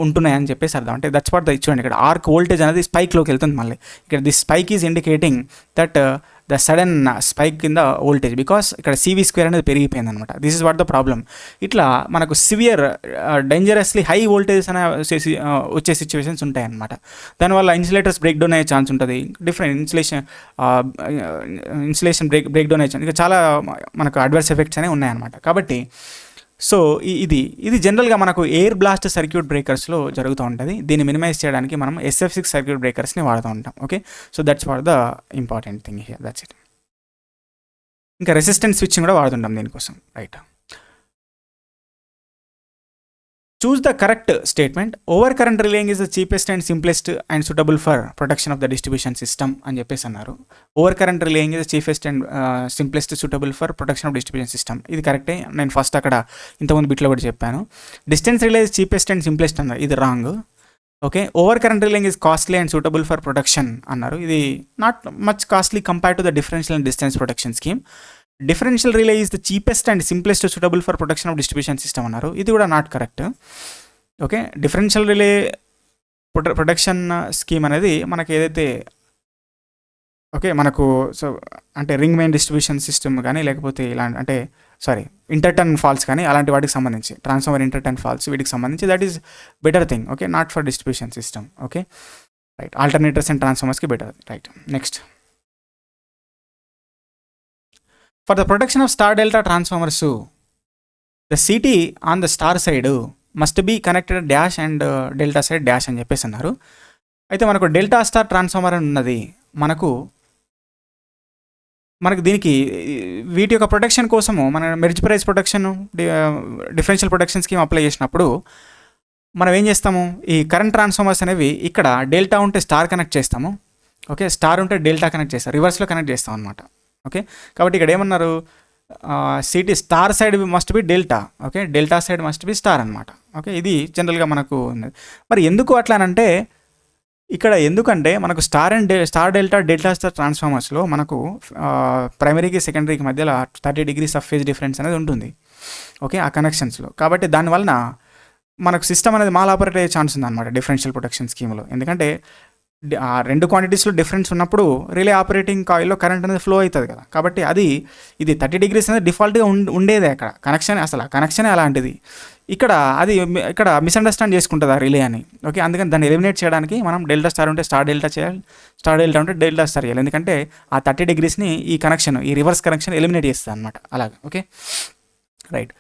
ఉంటున్నాయని చెప్పేసి అర్థం. అంటే దట్స్ వాట్ చూడండి ఇక్కడ ఆర్క్ వోల్టేజ్ అనేది స్పైక్లోకి వెళ్తుంది. మళ్ళీ ఇక్కడ this spike is indicating that the sudden spike in the voltage because ఇక్కడ CV² అనేది పెరిగిపోయింది అనమాట. This is what the problem. ఇట్లా మనకు సివియర్ డేంజరస్లీ హై వోల్టేజ్ అనే వచ్చే సిచ్యువేషన్స్ ఉంటాయి అన్నమాట. దానివల్ల ఇన్సులేటర్స్ బ్రేక్ డౌన్ అయ్యే ఛాన్స్ ఉంటుంది. డిఫరెంట్ ఇన్సులేషన్ బ్రేక్ డౌన్ అయ్యే ఛాన్స్, ఇంకా చాలా మనకు అడ్వర్స్ ఎఫెక్ట్స్ అనేవి ఉన్నాయన్నమాట. కాబట్టి సో ఇది జనరల్గా మనకు ఎయిర్ బ్లాస్ట్ సర్క్యూట్ బ్రేకర్స్లో జరుగుతూ ఉంటుంది. దీన్ని మినిమైజ్ చేయడానికి మనం SF6 సర్క్యూట్ బ్రేకర్స్ని వాడుతూ ఉంటాం. Okay, so that's for the important thing here, that's it. ఇంకా రెసిస్టెన్స్ స్విచ్చింగ్ కూడా వాడుతుంటాం దీనికోసం, right. Choose the correct statement. Over current relaying is the cheapest and simplest and suitable for protection of the distribution system అని చెప్పేసి అన్నారు. Over current relaying is the chiefest and simplest suitable for protection of distribution system. ఇది కరెక్టే. నేను first అక్కడ ఇంతకుముందు బిట్లో కూడా చెప్పాను. Distance relay is cheapest and simplest అన్నారు, ఇది wrong. Okay, over current relaying is costly and suitable for protection అన్నారు, ఇది not much costly compared to the differential and distance protection scheme. Differential relay is the cheapest and simplest suitable for protection of distribution system అన్నారు, ఇది కూడా not correct. Okay, differential relay protection scheme అనేది మనకి ఏదైతే okay మనకు so అంటే ring main distribution system కానీ లేకపోతే ఇలాంటి అంటే ఇంటర్టర్న్ ఫాల్స్ కానీ అలాంటి వాటికి సంబంధించి ట్రాన్స్ఫార్మర్ ఇంటర్టర్న్ ఫాల్స్ వీటికి సంబంధించి that is better thing. Okay, not for distribution system. Okay, right. Alternators and ట్రాన్స్ఫార్మర్స్కి better, right. Next, for the protection of star delta transformers the CT on the star side must be connected dash and delta side dash అని చెప్పేసి అన్నారు. అయితే మనకు delta star transformer అని ఉన్నది. మనకు దీనికి వీటి యొక్క ప్రొటెక్షన్ కోసము మన merge price protection differential protection scheme apply చేసినప్పుడు మనం ఏం చేస్తాము, ఈ కరెంట్ ట్రాన్స్ఫార్మర్స్ అనేవి ఇక్కడ డెల్టా ఉంటే స్టార్ కనెక్ట్ చేస్తాము. ఓకే, స్టార్ ఉంటే డెల్టా కనెక్ట్ చేస్తాం, రివర్స్లో కనెక్ట్ చేస్తాం అనమాట. ఓకే, కాబట్టి ఇక్కడ ఏమన్నారు, CT star side must be delta. Okay, delta side must be star అనమాట. ఓకే, ఇది జనరల్గా మనకు ఉన్నది. మరి ఎందుకు అట్లానంటే ఇక్కడ ఎందుకంటే మనకు స్టార్ డెల్టా స్టార్ ట్రాన్స్ఫార్మర్స్లో మనకు ప్రైమరీకి సెకండరీకి మధ్యలో 30 degrees ఆఫ్ ఫేజ్ డిఫరెన్స్ అనేది ఉంటుంది. ఓకే, ఆ కనెక్షన్స్లో. కాబట్టి దానివలన మనకు సిస్టమ్ అనేది మాల్ ఆపరేట్ అయ్యే ఛాన్స్ ఉంది అనమాట డిఫరెన్షియల్ ప్రొటెక్షన్ స్కీమ్లో. ఎందుకంటే ఆ రెండు క్వాంటిటీస్లో డిఫరెన్స్ ఉన్నప్పుడు రిలే ఆపరేటింగ్ కాయిల్లో కరెంట్ అనేది ఫ్లో అవుతుంది కదా. కాబట్టి ఇది 30 degrees అనేది డిఫాల్ట్గా ఉండేదే అక్కడ కనెక్షన్. అసలు ఆ కనెక్షనే అలాంటిది. ఇక్కడ మిస్అండర్స్టాండ్ చేసుకుంటుంది ఆ రిలే అని. ఓకే, అందుకని దాన్ని ఎలిమినేట్ చేయడానికి మనం డెల్టా స్టార్ ఉంటే స్టార్ డెల్టా చేయాలి, స్టార్ డెల్టా ఉంటే డెల్టా స్టార్ చేయాలి. ఎందుకంటే ఆ 30 degreesని ఈ రివర్స్ కనెక్షన్ ఎలిమినేట్ చేస్తుంది అనమాట అలాగే. Okay, right.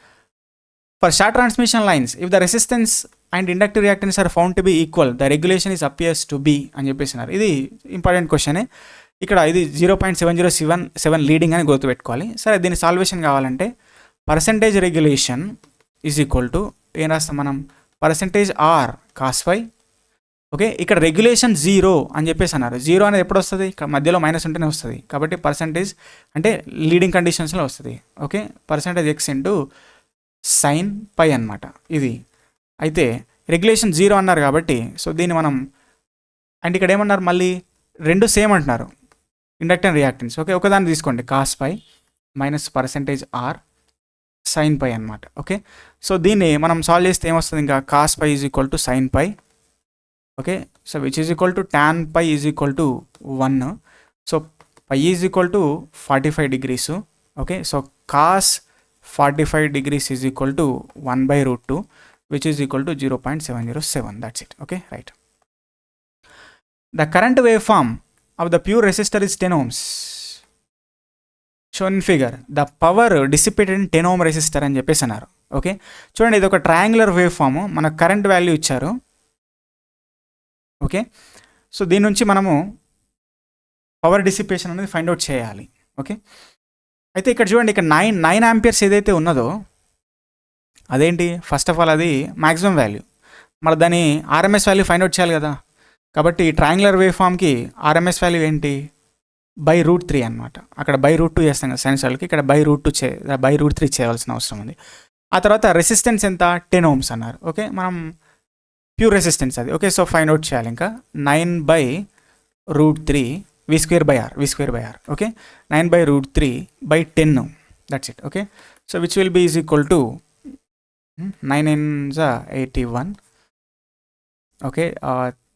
For short transmission lines if the resistance and inductive reactance are found to be equal the regulation is appears to be అని చెప్పేసినారు. ఇది ఇంపార్టెంట్ క్వశ్చనే. ఇక్కడ ఇది 0.7077 లీడింగ్ అని గుర్తుపెట్టుకోవాలి. సరే, దీని సాల్వేషన్ కావాలంటే percentage regulation is equal to ఏం రాస్తాం మనం, %R cos φ. ఓకే, ఇక్కడ రెగ్యులేషన్ 0 అని చెప్పేసి అన్నారు. 0 అనేది ఎప్పుడు వస్తుంది, ఇక్కడ మధ్యలో మైనస్ ఉంటేనే వస్తుంది. కాబట్టి పర్సెంటేజ్ అంటే లీడింగ్ కండిషన్స్లో వస్తుంది. ఓకే, %X sin φ అనమాట ఇది. అయితే రెగ్యులేషన్ 0 అన్నారు కాబట్టి సో దీన్ని మనం అండ్ ఇక్కడ ఏమన్నారు, మళ్ళీ రెండు సేమ్ అంటున్నారు ఇండక్టర్ రియాక్టెన్స్. ఓకే, ఒకదాన్ని తీసుకోండి cos φ minus %R sin pi అనమాట. ఓకే, సో దీన్ని మనం సాల్వ్ చేస్తే ఏమొస్తుంది, ఇంకా cos pi is equal to sin pi. Okay, so which is equal to tan pi is equal to 1. So pi is equal to 45 degrees. Okay, so cos 45 degrees is equal to 1/√2 which is equal to 0.707. That's it. Okay, right. The current waveform of the pure resistor is 10 ohms. Shown in figure. The power dissipated in 10 ohm resistor అని చెప్పేసి అన్నారు. Okay, చూడండి ఇది ఒక triangular wave form, మన current value ఇచ్చారు. Okay, so దీని నుంచి మనము పవర్ డిసిపేషన్ అనేది ఫైండ్ అవుట్ చేయాలి. ఓకే, అయితే ఇక్కడ చూడండి, ఇక్కడ 9 ఆంపియర్స్ ఏదైతే ఉన్నదో అదేంటి, ఫస్ట్ ఆఫ్ ఆల్ అది మ్యాక్సిమం వాల్యూ, మరి దాని ఆర్ఎంఎస్ వాల్యూ ఫైండ్ అవుట్ చేయాలి కదా. కాబట్టి ట్రయాంగులర్ వేవ్ ఫామ్కి ఆర్ఎంఎస్ వాల్యూ ఏంటి, /√3 అనమాట. అక్కడ /√2 చేస్తాం కదా సైనసాయిడ్కి, ఇక్కడ /√3 చేయాల్సిన అవసరం ఉంది. ఆ తర్వాత రెసిస్టెన్స్ ఎంత, 10 ohms అన్నారు. ఓకే, మనం ప్యూర్ రెసిస్టెన్స్ అది. ఓకే, సో ఫైండ్ అవుట్ చేయాలి. ఇంకా 9/√3 v²/r. Okay, 9/√3/10. That's it. Okay, so which will be is equal to 9 × 81. Okay,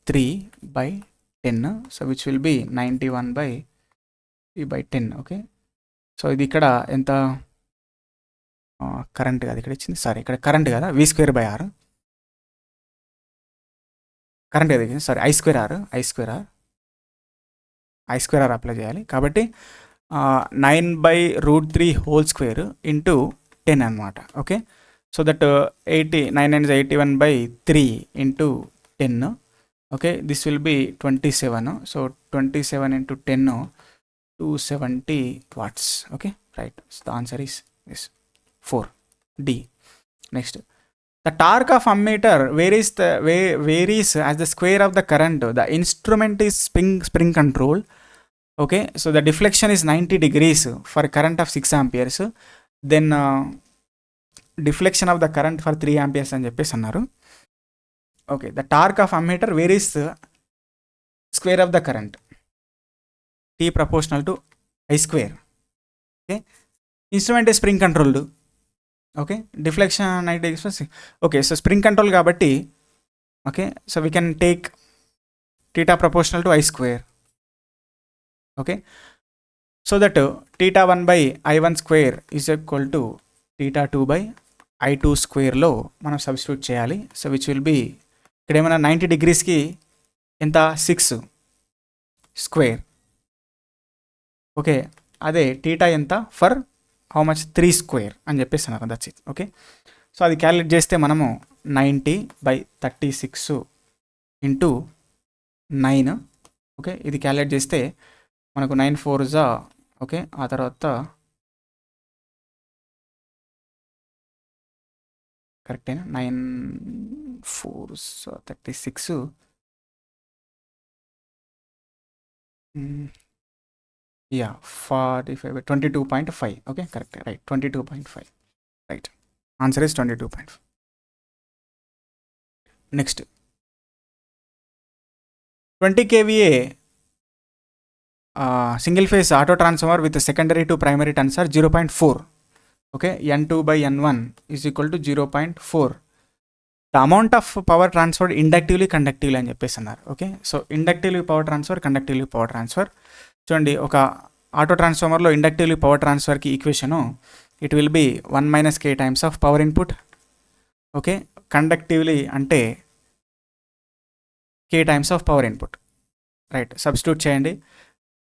3/10. So which will be 91/3/10. Okay, so ఇది ఇక్కడ ఎంత, కరెంట్ కదా ఇక్కడ ఇచ్చింది, సారీ ఇక్కడ కరెంట్ కదా, v²/r కరెంట్ కదా, సారీ I²R అప్లై చేయాలి. కాబట్టి 9/√3 హోల్ స్క్వేర్ ఇంటూ 10 అనమాట. Okay, so that 9 × 81/3 into 10. Okay, this will be 27. So 27 × 10, 270 watts. Okay, right. So the answer is this 4D. Next, the torque of ammeter varies as the square of the current. The instrument is spring control. Okay, so the deflection is 90 degrees for current of 6 amperes. Then deflection of the current for 3 amperes అని చెప్పేసి అన్నారు. Okay, the torque of ammeter varies square of the current, T proportional to I². Okay, instrument is spring controlled. Okay, deflection 90 degrees. Okay, so spring control కాబట్టి, okay, so we can take θ proportional to I². Okay, so that θ1/I1² is equal to θ2/I2² మనం substitute చేయాలి. So which will B, ఇక్కడ ఏమైనా 90 degreesకి ఎంత, 6². Okay, అదే θ ఎంత for how much, 3² అని చెప్పేసి అన్నారు. That's it. ఓకే, సో అది క్యాలిక్యులేట్ చేస్తే మనము 90/36 ఇంటూ 9. ఓకే, ఇది క్యాలిక్యులేట్ చేస్తే మనకు 9 4s. ఓకే, ఆ తర్వాత కరెక్టేనా, 9 4s 36. Yeah, 45, 22.5. Okay, correct. Right, 22.5. Right. Answer is 22.5. Next, 20 kVA single phase auto transformer with a secondary to primary turns are 0.4. Okay, N2/N1 is equal to 0.4. The amount of power transferred inductively, conductively అని చెప్పేసి అన్నారు. Okay, so inductively power transfer, conductively power transfer. చూడండి, ఒక auto ట్రాన్స్ఫార్మర్లో inductively power ట్రాన్స్ఫర్కి equation it will be 1 - k times of power input. Okay, conductively అంటే k times of power input. Right, substitute చేయండి.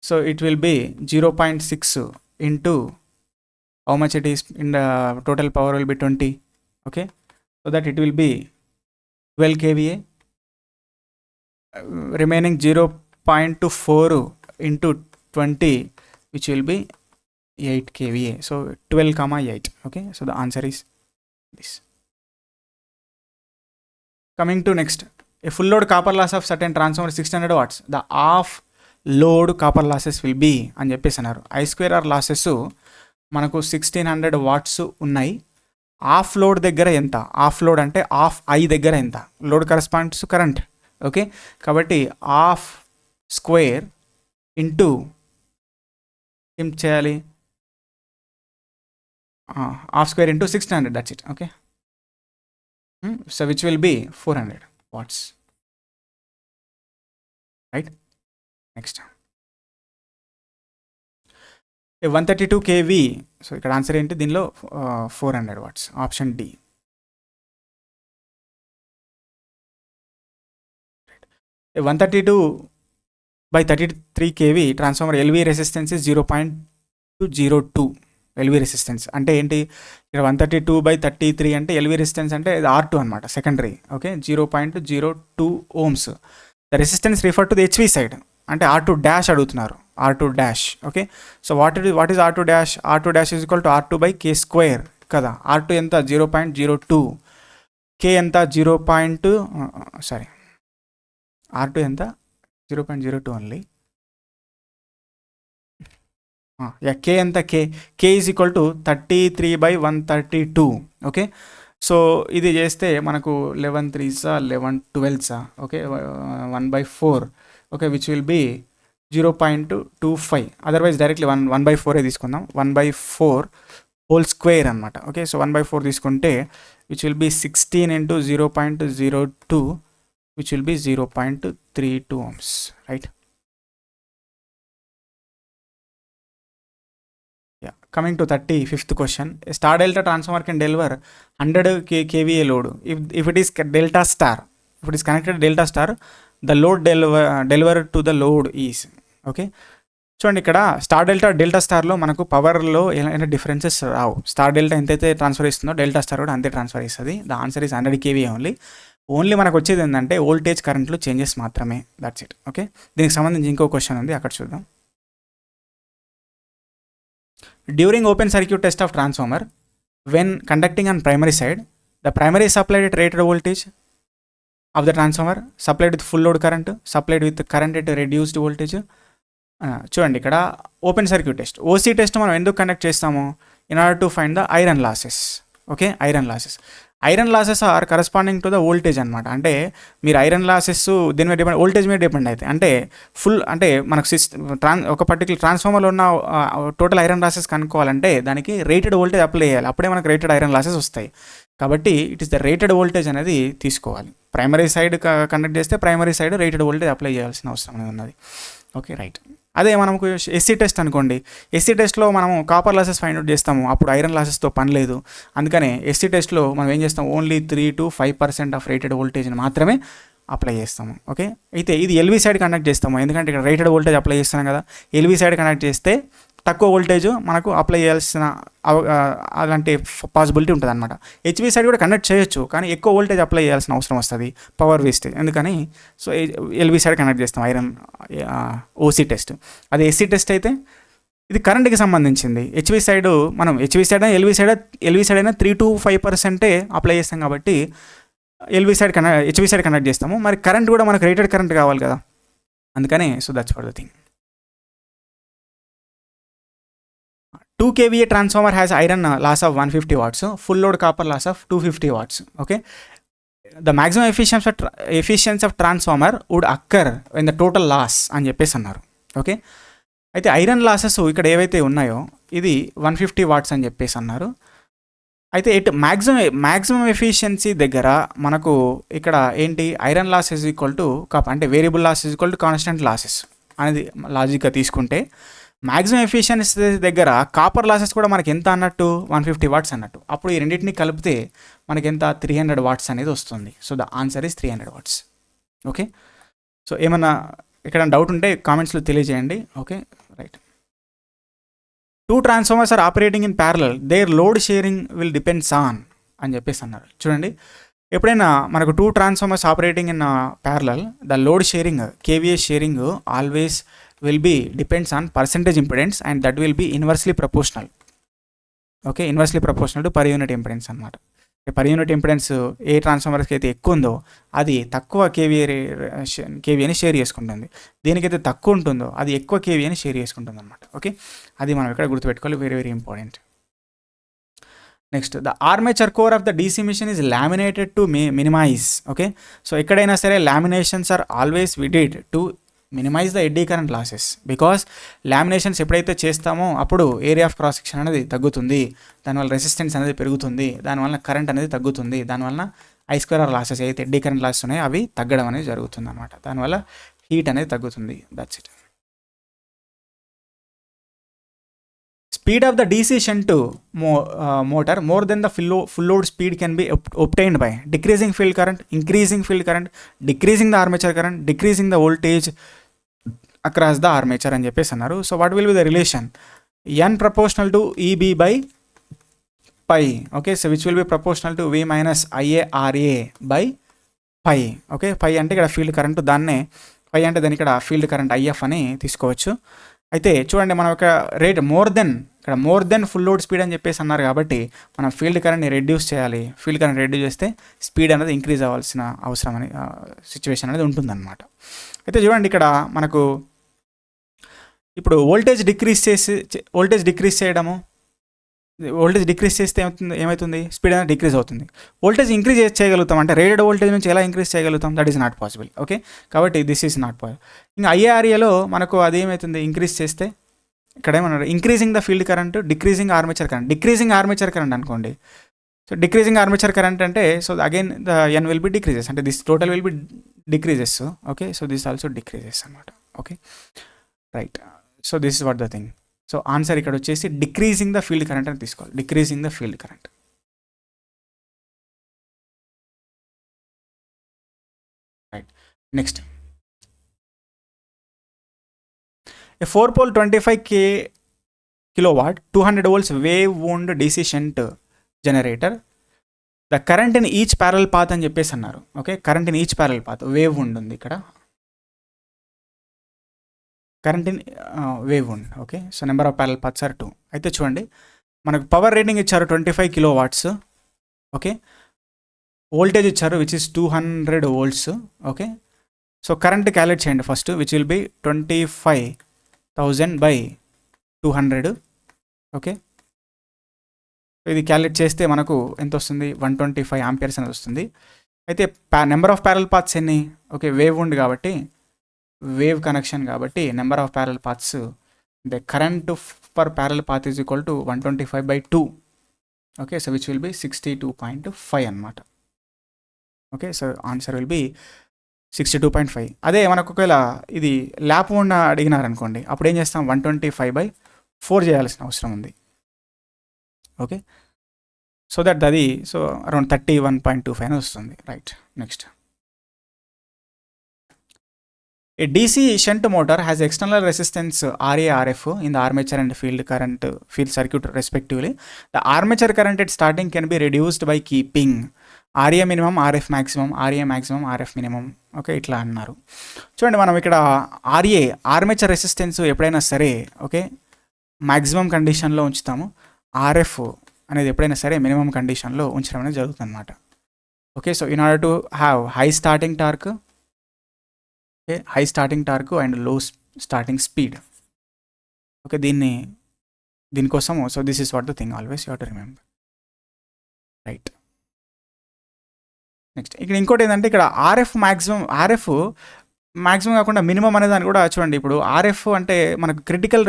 So it will be 0.6 into how much it is in the total power will be 20. Okay, so that it will be 12 kVA. Remaining 0.24 into 20, which will be 8 kVA. So 12,8. Okay, so the answer is this. Coming to next, a full load copper loss of certain transformer 600 watts. The off load copper losses will be అని చెప్పేసి అన్నారు. I²R losses మనకు 1600 watts ఉన్నాయి. Of load దగ్గర ఎంత, of load అంటే of I దగ్గర ఎంత, లోడ్ కరస్పాండ్స్ కరెంట్. ఓకే, కాబట్టి ఆఫ్ స్క్వేర్ ఇంటూ ఏం చేయాలి, half square into 1600, that's it. Okay. So which will be 400 watts, right? Next, a 132 kV. So ఇక్కడ ఆన్సర్ ఏంటి దీనిలో 400 watts, option D. A 132/33 kV transformer LV resistance is 0.202 LV resistance. అంటే ఏంటి ఇక్కడ 132/33 అంటే LV resistance అంటే R2 అనమాట, secondary. Okay, 0.02 ohms. The resistance refer to the HV side, అంటే R2 డాష్ అడుగుతున్నారు, R2 dash. Okay, so what is R2 dash? R2 dash is equal to R2/K² కదా. R2 ఎంత? 0.02, K ఎంత? R2 ఎంత? 0.02 only. K ఎంత? K is equal to 33/132. Okay, so ఇది చేస్తే మనకు 11 3s 11 12s. Okay, 1/4. Okay, which will B 0.25. Otherwise directly 1/4 తీసుకుందాం. 1/4 whole square అనమాట. ఓకే, సో 1/4 తీసుకుంటే which will B 16 into 0.02, which will be 0.32 ohms, right? Yeah, coming to 35th question. A star delta transformer can deliver 100 kVA load if it is delta star. If it is connected to delta star, the load delivered to the load is. Okay, చూడండి ఇక్కడ star delta స్టార్లో మనకు పవర్లో ఏమైనా differences రావు. Star delta ఎంతైతే transfer ఇస్తుందో delta star కూడా అంతే transfer ఇస్తుంది. The answer is 100 kVA only మనకు వచ్చేది ఏంటంటే వోల్టేజ్ కరెంట్లో చేంజెస్ మాత్రమే, దట్స్ ఇట్. ఓకే, దీనికి సంబంధించి ఇంకో క్వశ్చన్ ఉంది, అక్కడ చూద్దాం. During open circuit test of transformer when conducting on primary side, the primary supplied at rated voltage of the transformer, supplied with full load current, supplied with current at reduced voltage. చూడండి ఇక్కడ open circuit test, OC test మనం ఎందుకు conduct చేస్తాము? In order to find the iron losses. Okay, iron losses are corresponding to the voltage అనమాట. అంటే మీరు iron losses దీని మీద డిపెండ్, వోల్టేజ్ మీద డిపెండ్ అవుతాయి. అంటే అంటే మనకు ఒక పర్టికులర్ ట్రాన్స్ఫార్మర్లో ఉన్న టోటల్ ఐరన్ లాసెస్ కనుక్కోవాలంటే దానికి రేటెడ్ వోల్టేజ్ అప్లై చేయాలి, అప్పుడే మనకు రేటెడ్ ఐరన్ లాసెస్ వస్తాయి. కాబట్టి it is the rated voltage అనేది తీసుకోవాలి. ప్రైమరీ సైడ్ కండక్ట్ చేస్తే primary side rated voltage apply చేయాల్సిన అవసరం అనేది ఉన్నది. Okay, right. అదే మనకు ఎస్సీ టెస్ట్ అనుకోండి, ఎస్సీ టెస్ట్లో మనము కాపర్ లాసెస్ ఫైండ్ అవుట్ చేస్తాము, అప్పుడు ఐరన్ లాసెస్తో పని లేదు. అందుకనే ఎస్సీ టెస్ట్లో మనం ఏం చేస్తాం, ఓన్లీ 3 to 5% ఆఫ్ రేటెడ్ వోల్టేజ్ని మాత్రమే అప్లై చేస్తాము. ఓకే, అయితే ఇది ఎల్వీ సైడ్ కండక్ట్ చేస్తాము, ఎందుకంటే ఇక్కడ రేటెడ్ వోల్టేజ్ అప్లై చేస్తున్నాం కదా. ఎల్వీ సైడ్ కండక్ట్ చేస్తే తక్కువ వోల్టేజ్ మనకు అప్లై చేయాల్సిన అలాంటి పాసిబిలిటీ ఉంటుంది అనమాట. హెచ్వీ సైడ్ కూడా కండక్ట్ చేయొచ్చు, కానీ ఎక్కువ వోల్టేజ్ అప్లై చేయాల్సిన అవసరం వస్తుంది, పవర్ వేస్టేజ్. అందుకని సో ఎల్వీ సైడ్ కండక్ట్ చేస్తాం ఐరన్ ఓసీ టెస్ట్. అదే ఎస్సీ టెస్ట్ అయితే ఇది కరెంట్కి సంబంధించింది. హెచ్వీ సైడ్ మనం హెచ్వీ సైడ్ ఎల్వీ సైడ్ అయినా 3 to 5% అప్లై చేస్తాం కాబట్టి హెచ్వీ సైడ్ కండక్ట్ చేస్తాము. మరి కరెంట్ కూడా మనకు రేటెడ్ కరెంట్ కావాలి కదా, అందుకని so that's for the thing. 2 kVA transformer has iron loss of 150 watts, full load copper loss of 250 watts. Okay, the maximum efficiency of transformer would occur when the total loss అని చెప్పేసి అన్నారు. Okay, అయితే iron losses ఇక్కడ ఏవైతే ఉన్నాయో ఇది 150 watts అని చెప్పేసి అన్నారు. అయితే మ్యాక్సిమం ఎఫిషియన్సీ దగ్గర మనకు ఇక్కడ ఏంటి, iron loss is equal to copper, అంటే variable loss is equal to constant losses అనేది లాజిక్గా తీసుకుంటే, మ్యాక్సిమం ఎఫిషియన్సీ దగ్గర కాపర్ లాసెస్ కూడా మనకి ఎంత అన్నట్టు 150 వాట్స్ అన్నట్టు. అప్పుడు ఈ రెండింటిని కలిపితే మనకి ఎంత 300 వాట్స్ అనేది వస్తుంది. So the answer is 300 watts. Okay, so ఏమన్నా ఇక్కడ డౌట్ ఉంటే కామెంట్స్లో తెలియజేయండి. Okay, right. 2 transformers are operating in parallel, their load sharing will depends on అని చెప్పేసి అన్నారు. చూడండి, ఎప్పుడైనా మనకు 2 transformers operating in parallel, the load sharing kVA sharing always will be depends on percentage impedance and that will be inversely proportional. Okay, inversely proportional to per unit impedance అన్నమాట. per unit impedance ఏ ట్రాన్స్ఫార్మర్స్కి అయితే ఎక్కువ ఉందో అది తక్కువ కేవీని share చేసుకుంటుంది, దేనికైతే తక్కువ ఉంటుందో అది ఎక్కువ కేవీని షేర్ చేసుకుంటుంది అనమాట. ఓకే, అది మనం ఇక్కడ గుర్తుపెట్టుకోవాలి, very very important. Next, the armature core of the DC machine is laminated to minimize. Okay, so ఎక్కడైనా సరే లామినేషన్స్ ఆర్ ఆల్వేస్ విడెడ్ to minimize the eddy current losses. Because laminations ఎప్పుడైతే చేస్తామో అప్పుడు ఏరియా ఆఫ్ క్రాస్ సెక్షన్ అనేది తగ్గుతుంది, దానివల్ల resistance అనేది పెరుగుతుంది, దానివల్ల కరెంట్ అనేది తగ్గుతుంది, దానివల్ల I²R లాసెస్ అయితే ఎడ్డీ కరెంట్ లాసెస్ ఉన్నాయో అవి తగ్గడం అనేది జరుగుతుంది అనమాట. దానివల్ల హీట్ అనేది తగ్గుతుంది. That's it. Speed of the DC shunt motor more than the full load speed can be obtained by decreasing field current, increasing field current, decreasing the armature current, decreasing the voltage across the armature అని చెప్పేసి అన్నారు. So what will be the relation? N proportional to EB by pi. Okay, so which will be proportional to V minus IARA by pi. Okay, pi అంటే ఇక్కడ field current, దాన్నే pi అంటే దాని ఇక్కడ field current IF అని తీసుకోవచ్చు. అయితే చూడండి, మనం ఒక rate more than full load speed అని చెప్పేసి అన్నారు కాబట్టి మనం ఫీల్డ్ కరెంట్ని రెడ్యూస్ చేయాలి. ఫీల్డ్ కరెంట్ రెడ్యూస్ చేస్తే స్పీడ్ అనేది ఇంక్రీజ్ అవ్వాల్సిన అవసరం అని సిచ్యువేషన్ అనేది ఉంటుందన్నమాట. అయితే చూడండి, ఇక్కడ మనకు ఇప్పుడు వోల్టేజ్ డిక్రీజ్ చేస్తే ఏమవుతుంది? స్పీడ్ అనేది డిక్రీజ్ అవుతుంది. వోల్టేజ్ ఇంక్రీజ్ చేయగలుగుతాం అంటే రేటెడ్ వోల్టేజ్ నుంచి ఎలా ఇంక్రీజ్ చేయగలుగుతాం? That is not possible. Okay, కాబట్టి దిస్ ఈజ్ నాట్ పాసిబుల్. ఇంకా IARAలో మనకు అది ఏమవుతుంది? ఇంక్రీజ్ చేస్తే ఇక్కడ ఏమన్నారు? Increasing the field current, decreasing armature current. Decreasing armature current అనుకోండి. సో డిక్రీజింగ్ ఆర్మేచర్ కరెంట్ అంటే so again the N will be decreases, అంటే this total will be decreases. Okay, so this also decreases అనమాట. Okay, right. So this is what the thing. So answer ఇక్కడ వచ్చేసి decreasing the field current అని తీసుకోవాలి. Decreasing the field current. Right. Next, a 4-pole 25 kilowatt 200 volts wave wound DC shunt generator, the current in each parallel path అని చెప్పేసి అన్నారు. Okay, current in each parallel path, wave wound ఉంది ఇక్కడ, current in wave wound. Okay, so number of parallel paths are 2. అయితే చూడండి, మనకు power rating ఇచ్చారు 25 kilowatts. Okay, voltage ఇచ్చారు which is 200 volts. Okay, so current calculate చేయండి first, which will be 25,000 by 200. Okay, ఇది calculate చేస్తే మనకు ఎంత వస్తుంది? 125 amperes అనేది వస్తుంది. అయితే నెంబర్ ఆఫ్ ప్యారల్ పాత్స్ ఎన్ని? ఓకే, వేవ్ ఉంది కాబట్టి, వేవ్ కనెక్షన్ కాబట్టి number of parallel paths, the current per parallel path is equal to 125 by 2. Okay, so which will B 62.5 అనమాట. Okay, so answer will be 62.5. అదే మనకు ఒకవేళ ఇది lap ఉన్న అడిగినారనుకోండి, అప్పుడు ఏం చేస్తాం? 125 by 4 చేయాల్సిన అవసరం ఉంది. ఓకే, సో దట్ అది సో అరౌండ్ 31.25 అని వస్తుంది. Right. Next, a DC shunt motor has external resistance RA/RF in the armature and field circuit respectively. The armature current at starting can be reduced by keeping RA minimum, RF maximum, RA maximum, RF minimum. Okay, ఇట్లా అన్నారు. చూడండి, మనం ఇక్కడ armature resistance ఎప్పుడైనా సరే okay maximum కండిషన్లో ఉంచుతాము. RF అనేది ఎప్పుడైనా సరే మినిమం కండిషన్లో ఉంచడం అనేది జరుగుతుంది అనమాట. Okay, so in order to have high starting torque, okay, high starting torque and low starting speed. Okay, దీనికోసము so this is what the thing always you have to remember. Right. Next, ఇక్కడ ఇంకోటి ఏంటంటే ఇక్కడ RF maximum కాకుండా minimum అనే దాన్ని కూడా చూడండి. ఇప్పుడు RF అంటే మనకు క్రిటికల్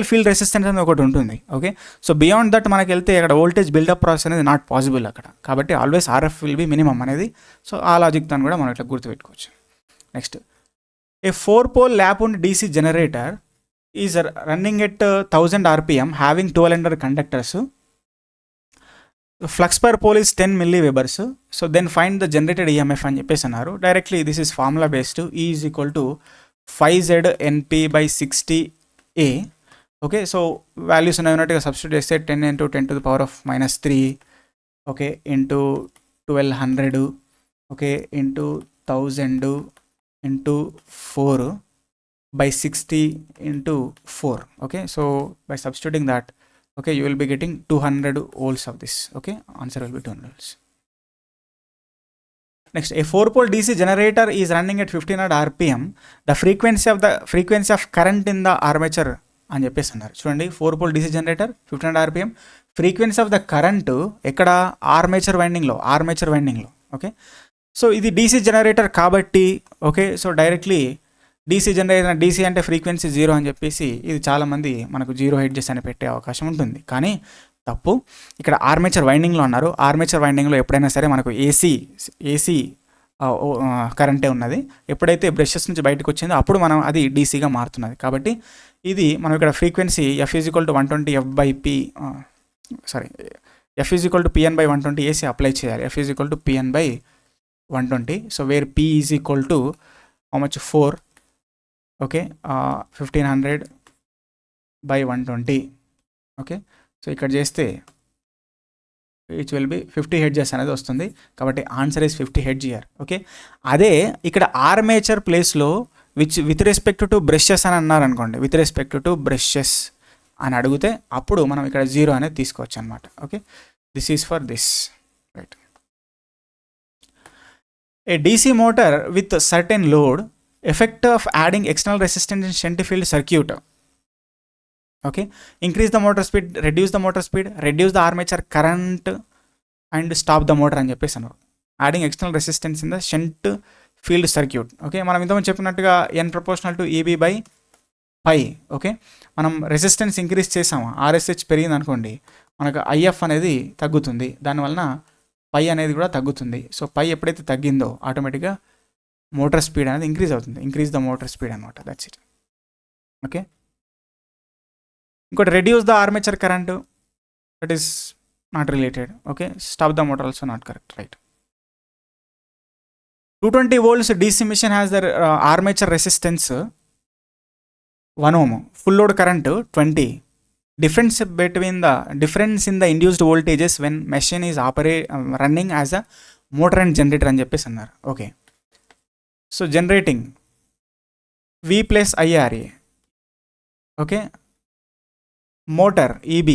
ఫీల్డ్ రెసిస్టెన్స్ అనేది ఒకటి ఉంటుంది. ఓకే, సో బియాండ్ దట్ మనకి వెళ్తే అక్కడ వోల్టేజ్ బిల్డప్ ప్రాసెస్ అనేది నాట్ పాసిబుల్ అక్కడ. కాబట్టి always RF will be minimum అనేది. సో ఆ లాజిక్ దాన్ని కూడా మనం ఇట్లా గుర్తుపెట్టుకోవచ్చు. Next, a 4-pole lap wound DC generator is running at 1000 RPM having 1200 conductors. Flux per pole is 10 milliwebers. So then find the generated EMF అని చెప్పేసి అన్నారు. Directly this is formula based. E is equal to 5ZNP/60A. Okay, so values ఉన్నట్టుగా substitute చేస్తే 10 × 10⁻³ okay into 1200 okay into 1000 into 4/60 into 4. Okay, so by substituting that, okay, you will be getting 200 volts of this. Okay, answer will be 200 volts. Next, a 4-pole DC generator is running at 1500 RPM. The frequency of current in the armature అని చెప్పేసి అన్నారు. చూడండి, 4-pole DC generator 1500 RPM, frequency of the current ఎక్కడ? Armature వైండింగ్లో. Okay, so ఇది DC generator కాబట్టి okay, so directly DC generator, DC అంటే frequency 0 అని చెప్పేసి ఇది చాలామంది మనకు 0 హెడ్జెస్ అని పెట్టే అవకాశం ఉంటుంది, కానీ తప్పు. ఇక్కడ ఆర్మేచర్ వైండింగ్లో అన్నారు. ఆర్మేచర్ వైండింగ్లో ఎప్పుడైనా సరే మనకు ఏసీ కరెంటే ఉన్నది. ఎప్పుడైతే బ్రషెస్ నుంచి బయటకు వచ్చిందో అప్పుడు మనం అది డీసీగా మారుతున్నది. కాబట్టి ఇది మనం ఇక్కడ frequency F = 120 F = PN/120 AC apply చేయాలి. F = PN/120. So where P = how much 4, okay, 1500/120. Okay, so ఇక్కడ చేస్తే ఇట్ విల్ బి 50 హెడ్జెస్ అనేది వస్తుంది. కాబట్టి answer is 50 hedge year. Okay, అదే ఇక్కడ ఆర్మేచర్ ప్లేస్లో విత్ రెస్పెక్ట్ టు బ్రషెస్ అని అన్నారు అనుకోండి, విత్ రెస్పెక్ట్ టు బ్రషెస్ అని అడిగితే అప్పుడు మనం ఇక్కడ 0 అనేది తీసుకోవచ్చు అనమాట. Okay, this is for this, right. A DC motor with certain load, effect of adding external resistance in shunt field circuit. Okay, increase the motor speed, reduce the motor speed, reduce the armature current and stop the motor అని చెప్పేసి అన్నారు. Adding external resistance in the shunt field circuit. Okay, మనం ఇంతకుముందు చెప్పినట్టుగా N/EB/π. Okay, మనం resistance increase చేసాము, RSH పెరిగింది అనుకోండి, మనకు IF అనేది తగ్గుతుంది, దానివలన పై అనేది కూడా తగ్గుతుంది. సో పై ఎప్పుడైతే తగ్గిందో ఆటోమేటిక్గా మోటార్ స్పీడ్ అనేది ఇంక్రీజ్ అవుతుంది. ఇంక్రీజ్ ద మోటార్ స్పీడ్ అనమాట, దట్స్ ఇట్. ఓకే, ఇంకోటి reduce the armature current, that is not related. Okay, stop the motor also not correct, right. 220 volts DC machine has the armature resistance 1 ohm, full load current 20. Difference in the induced voltages when machine is running as a motor and generator అని చెప్పేసి అన్నారు. Okay, so generating V + IRA. Okay, motor EB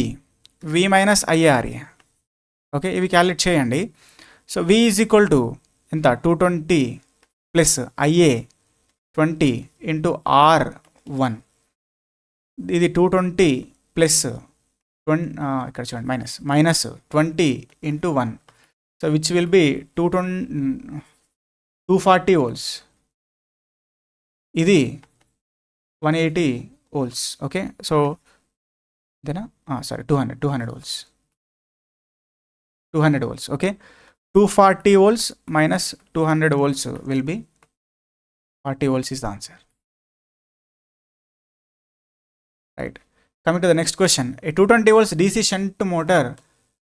V - IRA. Okay, ఇవి calculate చేయండి. So V = ఎంత, 220 + IA 20 × R1. ఇది 220 + 20, ఇక్కడ చూడండి, -20 × 1. So which will B 240 volts. ఇది 180 volts. ఓకే, సో ఇదేనా, 200 volts. 200 volts. Okay, 240 volts minus 200 volts will be 40 volts is the answer. Right. Coming to the next question. A 220 volts DC shunt motor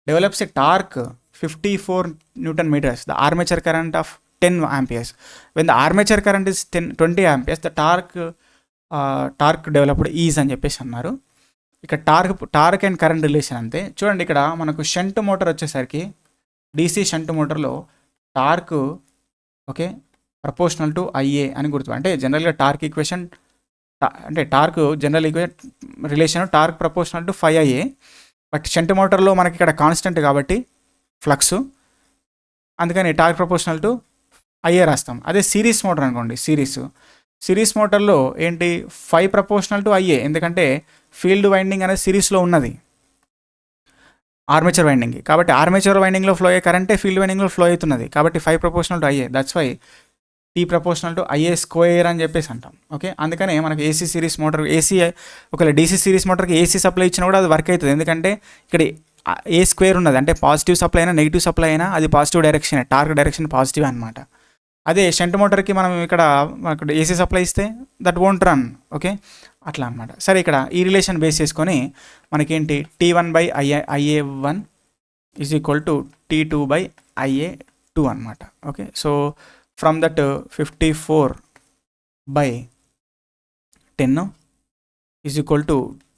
develops a torque 54 Newton meters. The armature current of 10 amperes. When the armature current is 20 amperes, the torque developed is అని చెప్పేసి అన్నారు. ఇక్కడ torque and current relation అంతే. చూడండి, ఇక్కడ మనకు shunt motor వచ్చేసరికి DC shunt మోటార్లో torque, okay, proportional to IA అని గుర్తు. అంటే జనరల్గా టార్క్ ఈక్వేషన్, అంటే torque general relation torque proportional to 5IA. But shunt మోటార్లో మనకి ఇక్కడ కాన్స్టెంట్ కాబట్టి ఫ్లక్స్, అందుకని టార్క్ ప్రపోర్షనల్ టు IA రాస్తాం. అదే సిరీస్ మోటార్ అనుకోండి, సిరీస్ మోటార్లో ఏంటి, 5 ప్రపోర్షనల్ టు IA, ఎందుకంటే ఫీల్డ్ వైండింగ్ అనేది సిరీస్లో ఉన్నది ఆర్మేచర్ వైండింగ్. కాబట్టి ఆర్మేచర్ వైండింగ్లో ఫ్లో అయ్యే కరెంటే ఫీల్డ్ వైండింగ్లో ఫ్లో అవుతున్నది. కాబట్టి 5 proportional to IA, that's why T proportional to IA² అని చెప్పేసి అంటాం. ఓకే, అందుకనే మనకి AC సిరీస్ మోటార్, ఒకవేళ DC సిరీస్ మోటార్కి AC సప్లై ఇచ్చినా కూడా అది వర్క్ అవుతుంది. ఎందుకంటే ఇక్కడ A² ఉన్నది, అంటే పాజిటివ్ సప్లై అయినా నెగిటివ్ సప్లై అయినా అది positive direction, torque direction positive అనమాట. అదే షంట్ మోటార్కి మనం ఇక్కడ AC సప్లై ఇస్తే దట్ వోంట్ రన్. ఓకే, అట్లా అనమాట. సరే, ఇక్కడ ఈ రిలేషన్ బేస్ చేసుకొని మనకేంటి, T1/IA1 = T2/IA2 అనమాట. Okay, so from that 54/10 =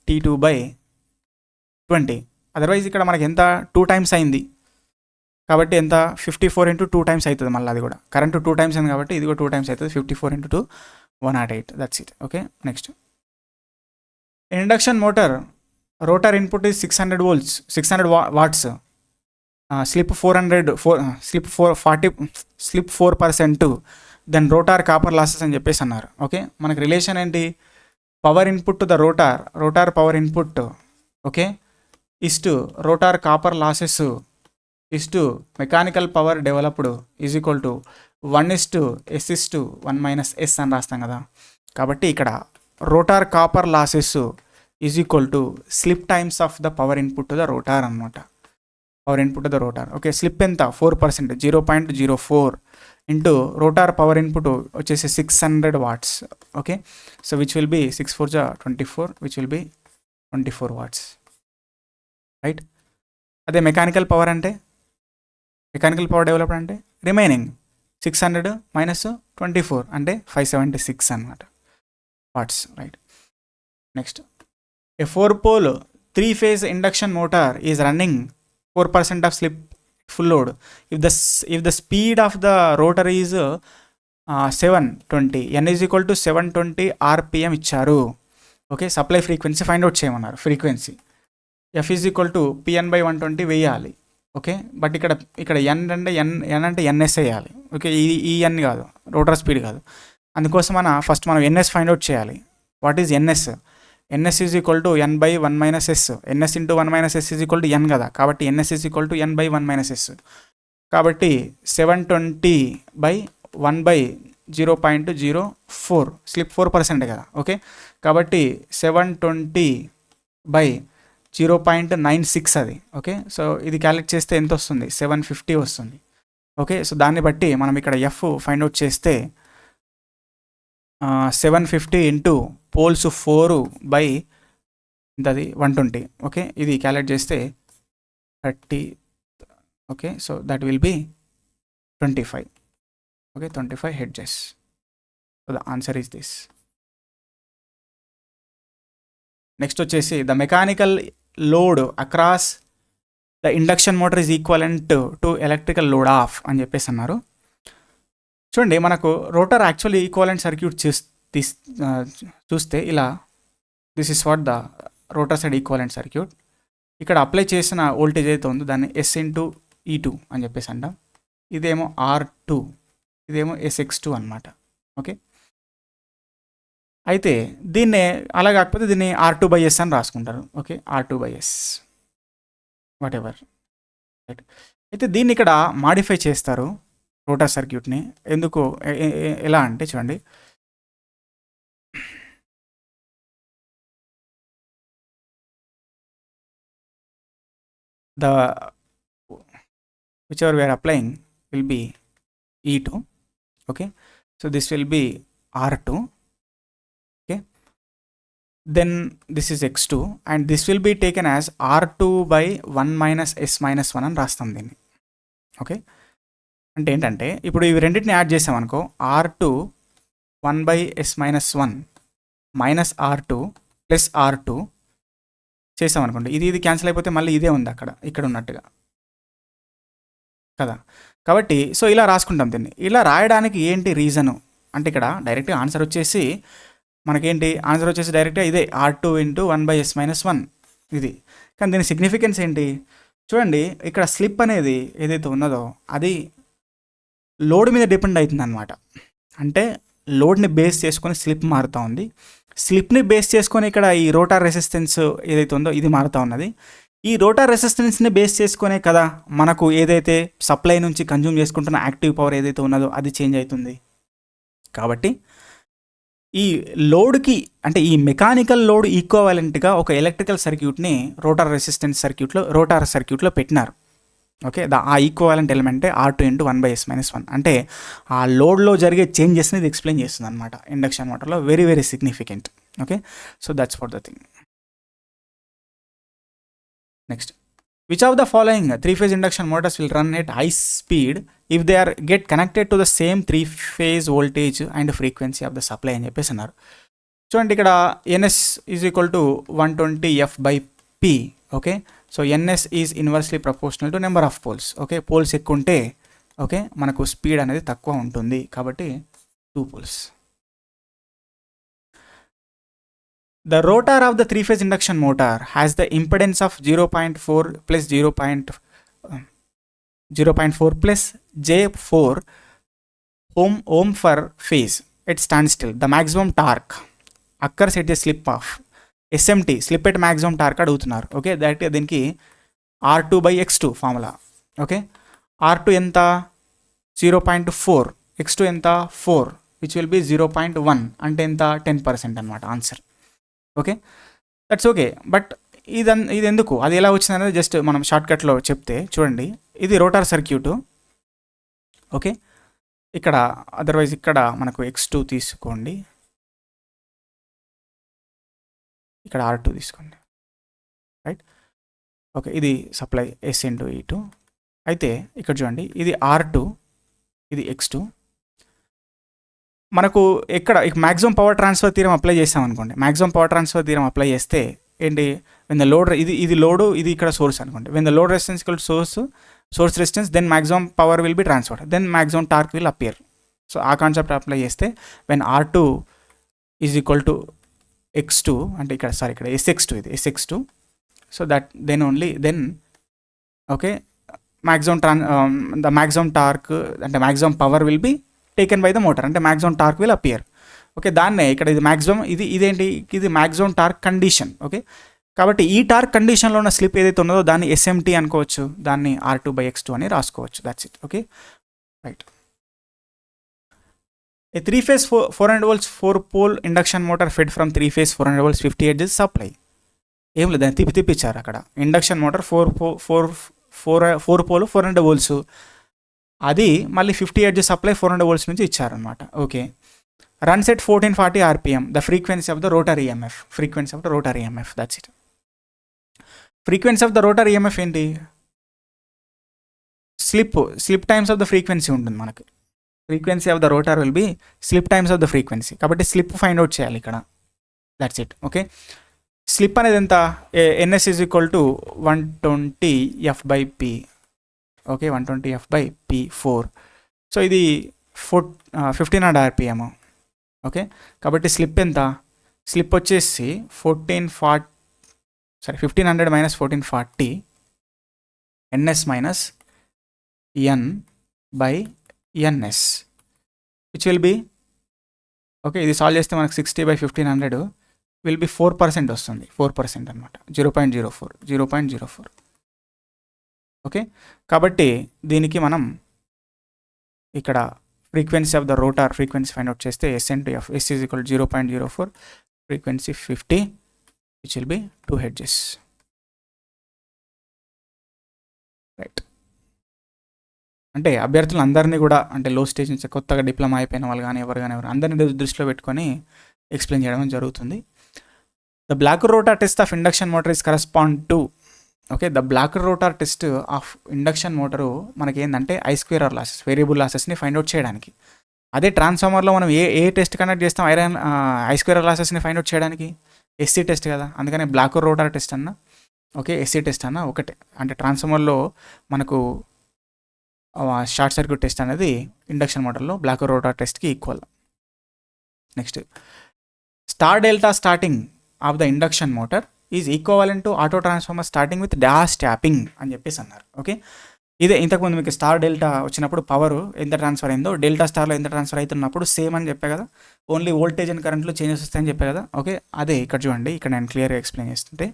T2/20. Otherwise ఇక్కడ మనకి ఎంత, 2 times అయింది కాబట్టి ఎంత, 54 × 2 times అవుతుంది. మళ్ళీ అది కూడా కరెంట్ 2 times అయింది కాబట్టి ఇది కూడా 2 times అవుతుంది. 54 × 2 108, that's it. Okay, next. Induction motor rotor input is 600 volts, 600 watts. Slip 4%, then rotor copper losses అని చెప్పేసి అన్నారు. ఓకే, మనకి రిలేషన్ ఏంటి, power input to the rotor power input, okay, is to rotor copper losses is to mechanical power developed is equal to 1:S/1 - S అని రాస్తాం కదా. కాబట్టి ఇక్కడ rotor copper losses is equal to slip times of the power input to the rotor అనమాట. Power input to the rotor. Okay, slip ఎంత 4%, 0.04 into rotor power input వచ్చేసి 600 watts. Okay, so which will be 6 4 24, which will be 24 watts, right. అదే mechanical power అంటే, mechanical power developed అంటే remaining 600 minus 24 అంటే 576 అనమాట watts, right. Next, a 4-pole 3-phase induction motor is running 4% of slip full load. If the speed of the rotor is 720, n is equal to 720 rpm ఇచ్చారు. Okay, supply frequency find out చేయమన్నారు. Frequency f is equal to pn/120 వేయాలి. Okay, but ఇక్కడ n అంటే ns వేయాలి. Okay, ఈ n కాదు, rotor speed కాదు. అందుకోసం ఫస్ట్ మనం ns ఫైండ్ అవుట్ చేయాలి. What is ns? ns is equal to n/1 minus s. ns into 1 minus s is equal to n కదా, కాబట్టి ns is equal to n/1 minus s. కాబట్టి 720/1/0.04, slip 4% కదా. Okay, కాబట్టి 720/0.96 అది. Okay, so ఇది calculate చేస్తే ఎంత వస్తుంది? 750 వస్తుంది. ఓకే, సో దాన్ని బట్టి మనం ఇక్కడ f ఫైండ్ అవుట్ చేస్తే 750 ఇంటూ పోల్స్ 4 ఇంతది 120. ఓకే, ఇది క్యాలిక్యులేట్ చేస్తే 30. Okay, so that will be 25. Okay, 25 hertz. So the answer is this. Next వచ్చేసి the mechanical load across the induction motor is equivalent to electrical load of అని చెప్పేసి అన్నారు. చూడండి, మనకు రోటర్ యాక్చువల్లీ ఈక్వలెంట్ సర్క్యూట్ చూస్తే ఇలా, this is what the rotor side equivalent circuit. ఇక్కడ apply చేసిన వోల్టేజ్ అయితే ఉందో దాన్ని S/E2 అని చెప్పేసి అంటాం. ఇదేమో R2, ఇదేమో SX2 అనమాట. ఓకే, అయితే దీన్నే అలా కాకపోతే దీన్ని R2/S అని రాసుకుంటారు. Okay, R2/S what ever, right. అయితే దీన్ని ఇక్కడ మాడిఫై చేస్తారు రోటర్ సర్క్యూట్ని. ఎందుకు, ఎలా అంటే చూడండి, the whichever we are applying will be E2. Okay, so this will be R2. Okay, then this is X2 and this will be taken as R2/1 minus S minus 1 అని రాస్తాం దీన్ని. Okay, అంటే ఏంటంటే ఇప్పుడు ఇవి రెండింటిని యాడ్ చేసామనుకో, R2 1/S minus 1 minus R2 plus R2 చేసామనుకోండి, ఇది క్యాన్సిల్ అయిపోతే మళ్ళీ ఇదే ఉంది ఇక్కడ ఉన్నట్టుగా కదా. కాబట్టి సో ఇలా రాసుకుంటాం దీన్ని. ఇలా రాయడానికి ఏంటి రీజను అంటే, ఇక్కడ డైరెక్ట్గా ఆన్సర్ వచ్చేసి మనకేంటి, ఆన్సర్ వచ్చేసి డైరెక్ట్గా ఇదే R2 ఇంటూ 1/S minus 1 ఇది. కానీ దీని సిగ్నిఫికెన్స్ ఏంటి చూడండి, ఇక్కడ స్లిప్ అనేది ఏదైతే ఉన్నదో అది లోడ్ మీద డిపెండ్ అవుతుంది అనమాట. అంటే లోడ్ని బేస్ చేసుకొని స్లిప్ మారుతూ ఉంది. స్లిప్ని బేస్ చేసుకొని ఇక్కడ ఈ రోటార్ రెసిస్టెన్స్ ఏదైతే ఉందో ఇది మారుతూ ఉన్నది. ఈ రోటార్ రెసిస్టెన్స్ని బేస్ చేసుకునే కదా మనకు ఏదైతే సప్లై నుంచి కన్జ్యూమ్ చేసుకుంటున్న యాక్టివ్ పవర్ ఏదైతే ఉన్నదో అది చేంజ్ అవుతుంది. కాబట్టి ఈ లోడ్కి అంటే ఈ మెకానికల్ లోడ్ ఈక్వలెంట్గా ఒక ఎలక్ట్రికల్ సర్క్యూట్ని రోటార్ సర్క్యూట్లో పెట్టినారు. ఓకే, ఆ equivalent ఎలిమెంటే R2 into 1/S minus 1. అంటే ఆ లోడ్లో జరిగే చేంజెస్ని ఇది ఎక్స్ప్లెయిన్ చేస్తుంది అనమాట ఇండక్షన్ మోటార్లో. Very very significant. Okay, so that's for the thing. Next, which of the following 3-phase induction motors will run at high speed if they are get connected to the same 3-phase voltage and frequency of the supply అని చెప్పేసి అన్నారు. చూడండి, ఇక్కడ NS is equal to 120F/P. Okay, so NS is inversely proportional to number of poles. ఓకే, poles ఎక్కువ ఉంటే okay మనకు speed అనేది తక్కువ ఉంటుంది. కాబట్టి 2 poles. The rotor of the 3-phase induction motor has the impedance of 0.4 plus 0.4 plus J4 ohm per phase at standstill. The maximum torque occurs at a slip of SMT, slip at maximum torque అడుగుతున్నారు. Okay, డైరెక్ట్గా దీనికి R2/X2 formula. Okay, R2 ఎంత 0.4, X2 ఎంత 4, which will B 0.1 అంటే ఎంత 10% అనమాట answer. Okay, that's okay. But ఇది ఎందుకు, అది ఎలా వచ్చింది అనేది జస్ట్ మనం షార్ట్కట్లో చెప్తే చూడండి. ఇది రోటార్ సర్క్యూటు. ఓకే, ఇక్కడ అదర్వైజ్ ఇక్కడ మనకు x2 తీసుకోండి, ఇక్కడ R2 తీసుకోండి, రైట్. ఓకే, ఇది సప్లై S ఇంటూ E2. అయితే ఇక్కడ చూడండి, ఇది R2, ఇది x2. మనకు ఎక్కడ maximum power transfer theorem apply చేస్తాం అనుకోండి. Maximum power transfer theorem apply చేస్తే ఏంటి, వెన్ ద లోడ్, ఇది లోడు, ఇది ఇక్కడ సోర్స్ అనుకోండి. When the load resistance equal to source resistance, then maximum power will be transferred, then maximum torque will appear. So ఆ concept apply చేస్తే when R2 is equal to x2 అంటే ఇక్కడ SX2, ఇది SX2. So that then okay the maximum torque అంటే maximum power will be taken by the motor, అంటే maximum torque will appear. Okay, దాన్నే ఇక్కడ ఇది మ్యాక్సిమం, ఇదేంటి, ఇది మ్యాక్సిమం టార్క్ కండిషన్. ఓకే, కాబట్టి ఈ టార్క్ కండిషన్లో ఉన్న స్లిప్ ఏదైతే ఉన్నదో దాన్ని SMT అనుకోవచ్చు, దాన్ని R2/X2 అని రాసుకోవచ్చు. That's it. Okay, right. A 3-phase 400 volts 4-pole induction motor fed from 3-phase 400 volts 50 Hz supply. ఏం లేదు, దాన్ని తిప్పిచ్చారు అక్కడ. ఇండక్షన్ మోటార్ 4 పోల్ 400 volts, అది మళ్ళీ 50 Hz సప్లై 400 volts నుంచి ఇచ్చారనమాట. Okay, runs at 1440 RPM, the frequency of the rotor EMF, frequency of the rotor EMF, that's it. Frequency of the rotor EMF ఏంటి, slip times of the frequency ఉంటుంది మనకి. Frequency of the rotor will be slip times of the frequency, కాబట్టి slip find out చేయాలి ఇక్కడ. That's it. Okay, slip అనేది ఎంత, NS is equal to 120 F/P. Okay, 120 F/P4. So ఇది 1500 RPM. Okay, కాబట్టి slip ఎంత, స్లిప్ వచ్చేసి 1500 minus 1440 NS minus N/NS, which will B okay, ఇది సాల్వ్ చేస్తే మనకు 60/1500 విల్ బి 4% వస్తుంది. 4% అనమాట, 0.04. ఓకే, కాబట్టి దీనికి మనం ఇక్కడ frequency of the rotor frequency find out చేస్తే S into F, S is equal 0.04, frequency 50, which will B 2 Hz. Right. అంటే అభ్యర్థులు అందరినీ కూడా, అంటే లో స్టేజ్ నుంచి కొత్తగా డిప్లొమా అయిపోయిన వాళ్ళు కానీ ఎవరు అందరినీ దృష్టిలో పెట్టుకొని ఎక్స్ప్లెయిన్ చేయడం జరుగుతుంది. The block rotor test of induction motor is correspond to, okay, the block rotor test of induction motor మనకి ఏంటంటే I2R లాసెస్, వేరియబుల్ లాసెస్ని ఫైండ్ అవుట్ చేయడానికి. అదే ట్రాన్స్ఫార్మర్లో మనం ఏ టెస్ట్ కండక్ట్ చేస్తాం, I2R లాసెస్ని ఫైండ్ అవుట్ చేయడానికి, SC టెస్ట్ కదా, అందుకని బ్లాక్ రోటార్ టెస్ట్ అన్న, ఓకే, SC టెస్ట్ అన్న ఒకటే. అంటే ట్రాన్స్ఫార్మర్లో మనకు షార్ట్ సర్క్యూట్ టెస్ట్ అనేది ఇండక్షన్ మోటార్లో బ్లాక్ రోటార్ టెస్ట్కి equal. Next, star delta starting of the induction motor is equivalent to auto transformer starting with dash tapping అని చెప్పేసి అన్నారు. ఓకే, ఇదే ఇంతకుముందు మీకు స్టార్ డెల్టా వచ్చినప్పుడు పవర్ ఎంత ట్రాన్స్ఫర్ అయిందో డెల్టా స్టార్లో ఎంత ట్రాన్స్ఫర్ అవుతున్నప్పుడు సేమ్ అని చెప్పే కదా, ఓన్లీ వోల్టేజ్ అండ్ కరెంట్లో చేంజెస్ వస్తాయని చెప్పే కదా. ఓకే, అదే ఇక్కడ చూడండి, ఇక్కడ నేను క్లియర్గా ఎక్స్ప్లెయిన్ చేస్తుంటే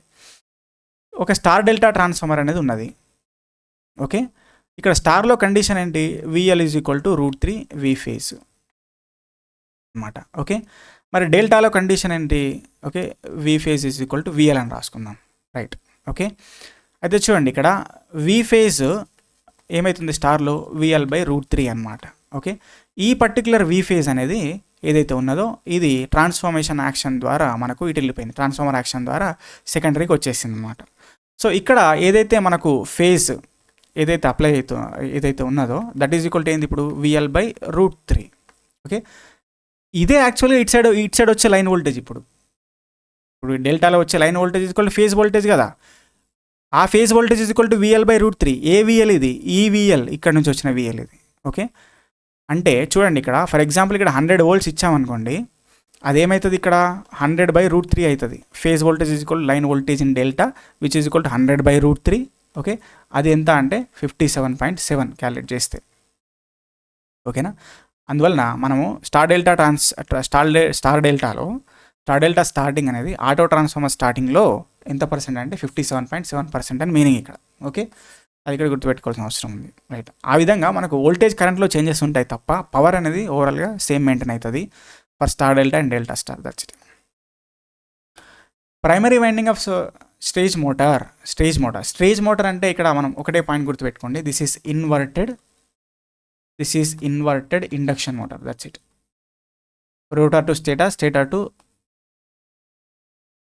ఒక స్టార్ డెల్టా ట్రాన్స్ఫార్మర్ అనేది ఉన్నది. ఓకే, ఇక్కడ స్టార్లో కండిషన్ ఏంటి, VL is equal to √3 V phase అనమాట. ఓకే, మరి డెల్టాలో కండిషన్ ఏంటి, okay, V phase is equal to VL అని రాసుకుందాం. రైట్. ఓకే, అయితే చూడండి ఇక్కడ V ఫేజ్ ఏమవుతుంది స్టార్లో, VL/√3 అనమాట. ఓకే, ఈ పర్టికులర్ V ఫేజ్ అనేది ఏదైతే ఉన్నదో ఇది ట్రాన్స్ఫార్మేషన్ యాక్షన్ ద్వారా మనకు ఇటు వెళ్ళిపోయింది, ట్రాన్స్ఫార్మర్ యాక్షన్ ద్వారా సెకండరీకి వచ్చేసింది అనమాట. సో ఇక్కడ ఏదైతే మనకు ఫేజ్ ఏదైతే అప్లై ఏదైతే ఉన్నదో దట్ ఈజ్ ఈక్వల్ టు ఏంది ఇప్పుడు VL/√3. ఓకే, ఇదే యాక్చువల్గా ఇట్ సైడ్ వచ్చే లైన్ వోల్టేజ్. ఇప్పుడు డెల్టాలో వచ్చే line voltage is equal to phase voltage కదా, ఆ phase voltage is equal to VL/√3. A VL ఇది, ఈ VL ఇక్కడ నుంచి వచ్చిన VL ఇది. ఓకే, అంటే చూడండి ఇక్కడ ఫర్ ఎగ్జాంపుల్ ఇక్కడ 100 volts ఇచ్చామనుకోండి, అదేమవుతుంది ఇక్కడ 100/√3 అవుతుంది. Phase voltage is equal line voltage in delta which is equal to 100/√3. Okay, అది ఎంత అంటే 57.7 క్యాలిక్యులేట్ చేస్తే. ఓకేనా, అందువలన మనము స్టార్ డెల్టా స్టార్టింగ్ అనేది ఆటో ట్రాన్స్ఫార్మర్ స్టార్టింగ్లో ఎంత పర్సెంట్ అంటే 57.7% అని మీనింగ్ ఇక్కడ. ఓకే, అది ఇక్కడ గుర్తుపెట్టుకోవాల్సిన అవసరం ఉంది. రైట్, ఆ విధంగా మనకు వోల్టేజ్ కరెంట్లో చేంజెస్ ఉంటాయి తప్ప పవర్ అనేది ఓవరాల్గా సేమ్ మెయింటైన్ అవుతుంది for star delta and delta star. That's it. Primary winding of stage motor అంటే ఇక్కడ మనం ఒకటే పాయింట్ గుర్తుపెట్టుకోండి, this is inverted induction motor. That's it. Rotor to stator to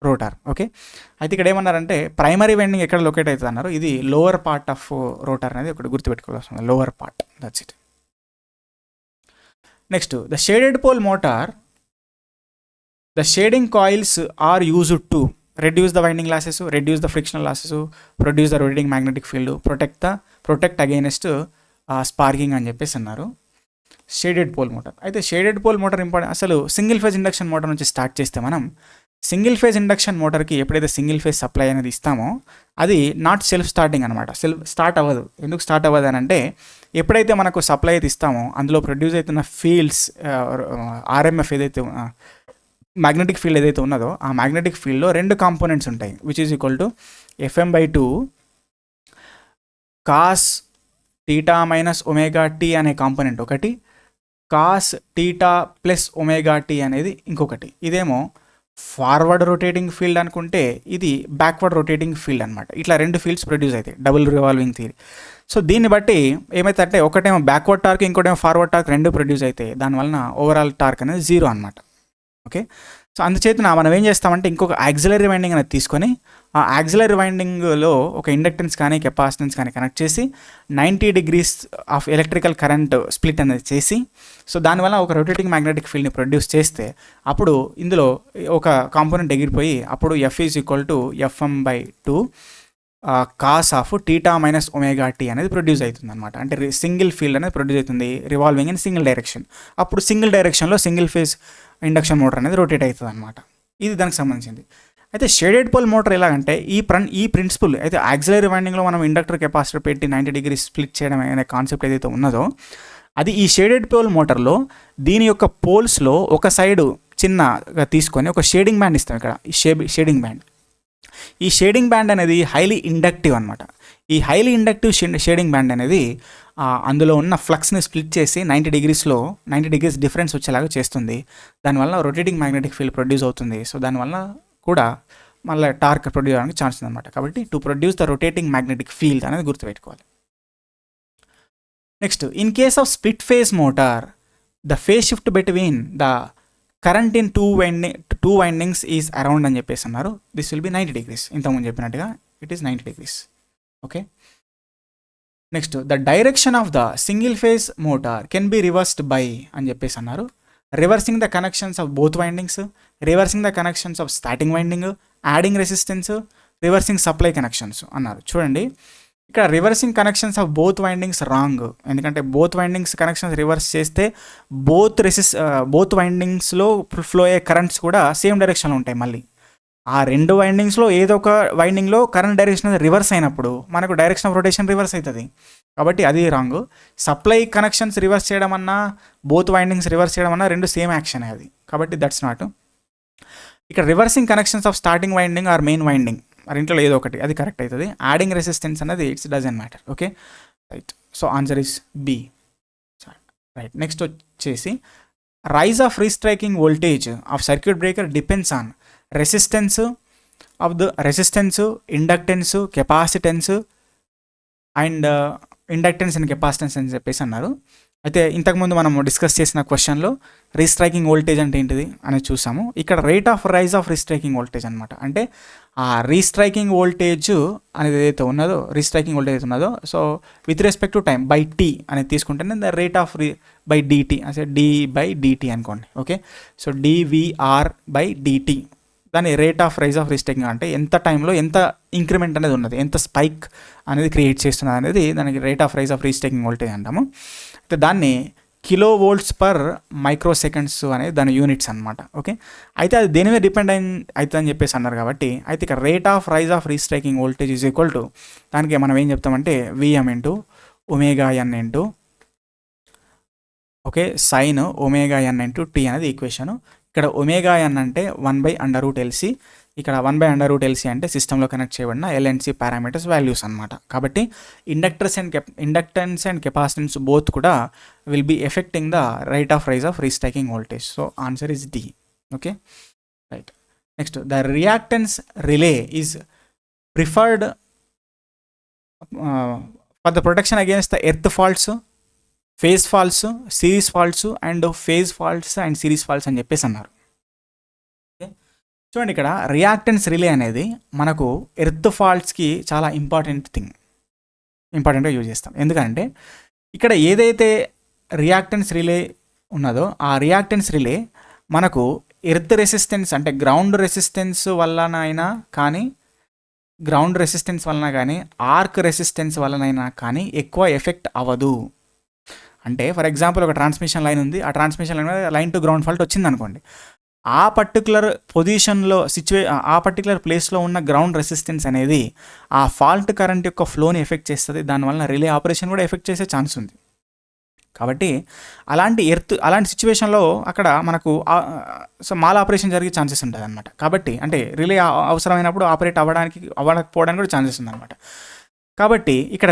rotor. Okay, అయితే ఇక్కడ ఏమన్నారంటే ప్రైమరీ వైండింగ్ ఎక్కడ లొకేట్ అవుతుంది అన్నారు, ఇది లోవర్ పార్ట్ ఆఫ్ రోటార్ అనేది ఒకటి గుర్తుపెట్టుకోవాల్సింది, lower part. That's it. Next the shaded pole motor, the shading coils are used to reduce the winding losses, reduce the frictional losses, produce the rotating magnetic field, protect against sparking అని చెప్పేసి అన్నారు. Shaded pole motor. అయితే shaded pole motor important. అసలు single phase induction motor నుంచి start చేస్తే మనం single phase induction మోటార్కి ఎప్పుడైతే single phase supply అనేది ఇస్తామో అది నాట్ సెల్ఫ్ స్టార్టింగ్ అనమాట. స్టార్ట్ అవ్వదు. ఎందుకు స్టార్ట్ అవ్వదు అని అంటే ఎప్పుడైతే మనకు సప్లై అయితే ఇస్తామో అందులో ప్రొడ్యూస్ అవుతున్న ఫీల్డ్స్ ఆర్ఎంఎఫ్ ఏదైతే మ్యాగ్నెటిక్ ఫీల్డ్ ఏదైతే ఉన్నదో ఆ మ్యాగ్నెటిక్ ఫీల్డ్లో రెండు కాంపోనెంట్స్ ఉంటాయి, which is equal to FM/2 cos θ minus omega t అనే కాంపోనెంట్ ఒకటి, cos θ ప్లస్ ఒమేగా టీ అనేది ఇంకొకటి. ఇదేమో ఫార్వర్డ్ రొటేటింగ్ ఫీల్డ్ అనుకుంటే ఇది బ్యాక్వర్డ్ రొటేటింగ్ ఫీల్డ్ అనమాట. ఇట్లా రెండు ఫీల్డ్స్ ప్రొడ్యూస్ అవుతాయి, డబుల్ రివాల్వింగ్ థియరీ. సో దీన్ని బట్టి ఏమైతే ఒకటేమో బ్యాక్వర్డ్ టార్క్ ఇంకోటేమో ఫార్వర్డ్ టార్క్ రెండు ప్రొడ్యూస్ అవుతాయి, దానివలన ఓవరాల్ టార్క్ అనేది 0 అనమాట. ఓకే, సో అందుచేతన మనం ఏం చేస్తామంటే ఇంకొక యాక్సిలరీ వైండింగ్ అనేది తీసుకొని ఆ యాక్సిలరీ వైండింగ్లో ఒక ఇండక్టెన్స్ కానీ కెపాసిటెన్స్ కానీ కనెక్ట్ చేసి 90 degrees of electrical current split అనేది చేసి సో దానివల్ల ఒక రొటేటింగ్ మ్యాగ్నెటిక్ ఫీల్డ్ని ప్రొడ్యూస్ చేస్తే అప్పుడు ఇందులో ఒక కాంపోనెంట్ ఎగిరిపోయి అప్పుడు F is equal to FM/2 cos of θ minus omega tea అనేది ప్రొడ్యూస్ అవుతుంది అనమాట. అంటే సింగిల్ ఫీల్డ్ అనేది ప్రొడ్యూస్ అవుతుంది రివాల్వింగ్ ఇన్ సింగిల్ డైరెక్షన్. అప్పుడు సింగిల్ డైరెక్షన్లో సింగిల్ ఫేజ్ ఇండక్షన్ మోటార్ అనేది రొటేట్ అవుతుంది అనమాట. ఇది దానికి సంబంధించింది. అయితే షేడెడ్ పోల్ మోటార్ ఎలాగంటే ఈ ప్రిన్సిపల్ అయితే యాక్సిలరీ వైండింగ్లో మనం ఇండక్టర్ కెపాసిటర్ పెట్టి 90 degrees స్ప్లిట్ చేయడం అనే కాన్సెప్ట్ ఏదైతే ఉన్నదో అది ఈ షేడెడ్ పోల్ మోటార్లో దీని యొక్క పోల్స్లో ఒక సైడు చిన్నగా తీసుకొని ఒక షేడింగ్ బ్యాండ్ ఇస్తాం. ఇక్కడ ఈ షేడింగ్ బ్యాండ్ అనేది హైలీ ఇండక్టివ్ అనమాట. ఈ హైలీ ఇండక్టివ్ షేడింగ్ బ్యాండ్ అనేది అందులో ఉన్న ఫ్లక్స్ని స్ప్లిట్ చేసి 90 degrees డిఫరెన్స్ వచ్చేలాగా చేస్తుంది. దానివల్ల రొటేటింగ్ మ్యాగ్నెటిక్ ఫీల్డ్ ప్రొడ్యూస్ అవుతుంది. సో దానివల్ల కూడా మళ్ళీ టార్క్ ప్రొడ్యూస్ అవడానికి ఛాన్స్ ఉందన్నమాట. కాబట్టి to produce the rotating magnetic field అనేది గుర్తుపెట్టుకోవాలి. Next, in case of split phase motor the phase shift between the current in two windings is around అని చెప్పేసి అన్నారు. This will be 90 degrees. ఇంతకుముందు చెప్పినట్టుగా it is 90 degrees. Okay, next the direction of the single phase motor can be reversed by అని చెప్పేసి అన్నారు. Reversing the connections of both windings, reversing the connections of starting winding, adding resistance, reversing supply connections అన్నారు. చూడండి ఇక్కడ reversing connections of both windings wrong. ఎందుకంటే both windings connections reverse చేస్తే both వైండింగ్స్లో flow అయ్యే currents కూడా సేమ్ డైరెక్షన్లో ఉంటాయి. మళ్ళీ ఆ రెండు వైండింగ్స్లో ఏదో ఒక వైండింగ్లో కరెంట్ డైరెక్షన్ రివర్స్ అయినప్పుడు మనకు డైరెక్షన్ ఆఫ్ రొటేషన్ రివర్స్ అవుతుంది. కాబట్టి అది రాంగ్. సప్లై కనెక్షన్స్ రివర్స్ చేయడం అన్నా బోత్ వైండింగ్స్ రివర్స్ చేయడం అన్నా రెండు సేమ్ యాక్షన్ అది. కాబట్టి దట్స్ నాట్. ఇక్కడ reversing connections of starting winding or main winding రెంట్లో ఏదో ఒకటి అది కరెక్ట్ అవుతుంది. యాడింగ్ రెసిస్టెన్స్ అనేది it's doesn't matter. Okay, right. So answer is b. Right, next వచ్చేసి rise of restriking voltage of circuit breaker depends on resistance, inductance, capacitance and inductance and capacitance అని చెప్పేసి అన్నారు. అయితే ఇంతకుముందు మనం డిస్కస్ చేసిన క్వశ్చన్లో రీస్ట్రైకింగ్ వోల్టేజ్ అంటే ఏంటిది అనేది చూసాము. ఇక్కడ rate of rise of restriking voltage అనమాట. అంటే ఆ రీస్ట్రైకింగ్ వోల్టేజ్ అనేది ఏదైతే ఉన్నదో so with respect to time by t అనేది తీసుకుంటేనే the rate of by dt అంటే d/dt అనుకోండి. ఓకే, సో dVR/dt దాని rate of rise of restriking అంటే ఎంత టైంలో ఎంత ఇంక్రిమెంట్ అనేది ఉన్నది, ఎంత స్పైక్ అనేది క్రియేట్ చేస్తున్నది అనేది దానికి rate of rise of restriking voltage అంటాము. అయితే దాన్ని kV/μs అనేది దాని యూనిట్స్ అనమాట. ఓకే, అయితే అది దేని మీద డిపెండ్ అవుతుంది అని చెప్పేసి అన్నారు. కాబట్టి అయితే ఇక్కడ rate of rise of restriking voltage is equal to దానికి మనం ఏం చెప్తామంటే Vm × ωn okay sin ωn × t అనేది ఈక్వేషన్. ఇక్కడ ωn అంటే 1/√LC, ఇక్కడ 1/√LC అంటే సిస్టంలో కనెక్ట్ చేయబడిన LNC పారామీటర్స్ వాల్యూస్ అనమాట. కాబట్టి ఇండక్టెన్స్ అండ్ కెపాసిటెన్స్ బోత్ కూడా will be affecting the rate of rise of restriking voltage. So answer is D. Okay, right. Next, the reactance relay is preferred for the protection against the earth faults, phase faults, series faults and phase faults and series faults అని చెప్పేసి అన్నారు. చూడండి, ఇక్కడ reactance relay అనేది మనకు earth ఫాల్ట్స్కి చాలా ఇంపార్టెంట్గా use చేస్తాం. ఎందుకంటే ఇక్కడ ఏదైతే రియాక్టెన్స్ రిలే ఉన్నదో ఆ రియాక్టెన్స్ రిలే మనకు ఎర్త్ రెసిస్టెన్స్ అంటే గ్రౌండ్ రెసిస్టెన్స్ వలనైనా కానీ ఆర్క్ రెసిస్టెన్స్ వలనైనా కానీ ఎక్కువ ఎఫెక్ట్ అవ్వదు. అంటే ఫర్ ఎగ్జాంపుల్ ఒక ట్రాన్స్మిషన్ లైన్ ఉంది, ఆ ట్రాన్స్మిషన్ లైన్ మీద లైన్ టు గ్రౌండ్ ఫాల్ట్ వచ్చింది అనుకోండి. ఆ పర్టికులర్ పొజిషన్లో ఆ పర్టికులర్ ప్లేస్లో ఉన్న గ్రౌండ్ రెసిస్టెన్స్ అనేది ఆ ఫాల్ట్ కరెంట్ యొక్క ఫ్లోని ఎఫెక్ట్ చేస్తుంది. దానివల్ల రిలే ఆపరేషన్ కూడా ఎఫెక్ట్ చేసే ఛాన్స్ ఉంది. కాబట్టి అలాంటి సిచ్యువేషన్లో అక్కడ మనకు మాల్ ఆపరేషన్ జరిగే ఛాన్సెస్ ఉంటుంది అనమాట. కాబట్టి అంటే రిలే అవసరమైనప్పుడు అవ్వకపోవడానికి కూడా ఛాన్సెస్ ఉందన్నమాట. కాబట్టి ఇక్కడ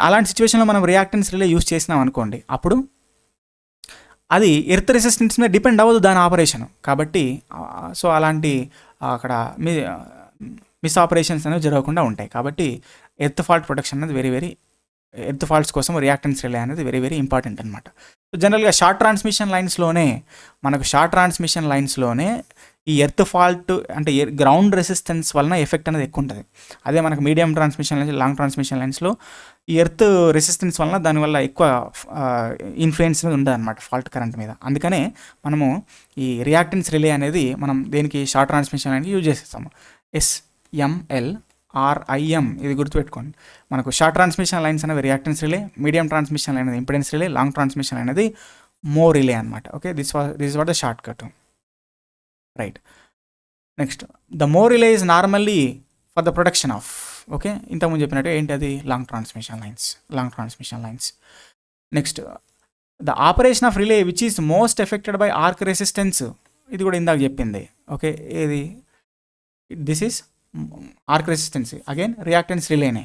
అలాంటి సిచ్యువేషన్లో మనం రియాక్టెన్స్ రిలే యూజ్ చేసినాం అనుకోండి, అప్పుడు అది ఎర్త్ రెసిస్టెన్స్ మీద డిపెండ్ అవ్వదు దాని ఆపరేషన్. కాబట్టి సో అలాంటి అక్కడ మిస్ ఆపరేషన్స్ అనేవి జరగకుండా ఉంటాయి. కాబట్టి ఎర్త్ ఫాల్ట్ ప్రొటెక్షన్ అనేది ఎర్త్ ఫాల్ట్స్ కోసం రియాక్టెన్స్ రిలే అనేది వెరీ ఇంపార్టెంట్ అనమాట. సో జనరల్గా షార్ట్ ట్రాన్స్మిషన్ లైన్స్లోనే ఈ ఎర్త్ ఫాల్ట్ అంటే గ్రౌండ్ రెసిస్టెన్స్ వలన ఎఫెక్ట్ అనేది ఎక్కువ ఉంటుంది. అదే మనకు medium transmission lines, long transmission లైన్స్లో ఈ ఎర్త్ రెసిస్టెన్స్ వలన దానివల్ల ఎక్కువ ఇన్ఫ్లుయెన్స్ అనేది ఉండదు అనమాట ఫాల్ట్ కరెంట్ మీద. అందుకనే మనము ఈ రియాక్టెన్స్ రిలే అనేది మనం దేనికి షార్ట్ ట్రాన్స్మిషన్ లైన్కి యూజ్ చేసేస్తాము. SMLRIM ఇది గుర్తుపెట్టుకోండి. మనకు షార్ట్ ట్రాన్స్మిషన్ లైన్స్ అనేవి reactance relay, medium transmission line అనేది ఇంపెడెన్స్ రిలే, లాంగ్ ట్రాన్స్మిషన్ అనేది మో రిలే అనమాట. Okay, this what the short cut. Right. Next, the mho relay is normally for the protection of, okay, ఇంతకుముందు చెప్పినట్టు ఏంటి అది long transmission lines. Next, the operation of relay which is most affected by arc resistance, ఇది కూడా ఇందాక చెప్పింది. Okay, ఏది this is arc resistance, again reactance రిలేనే.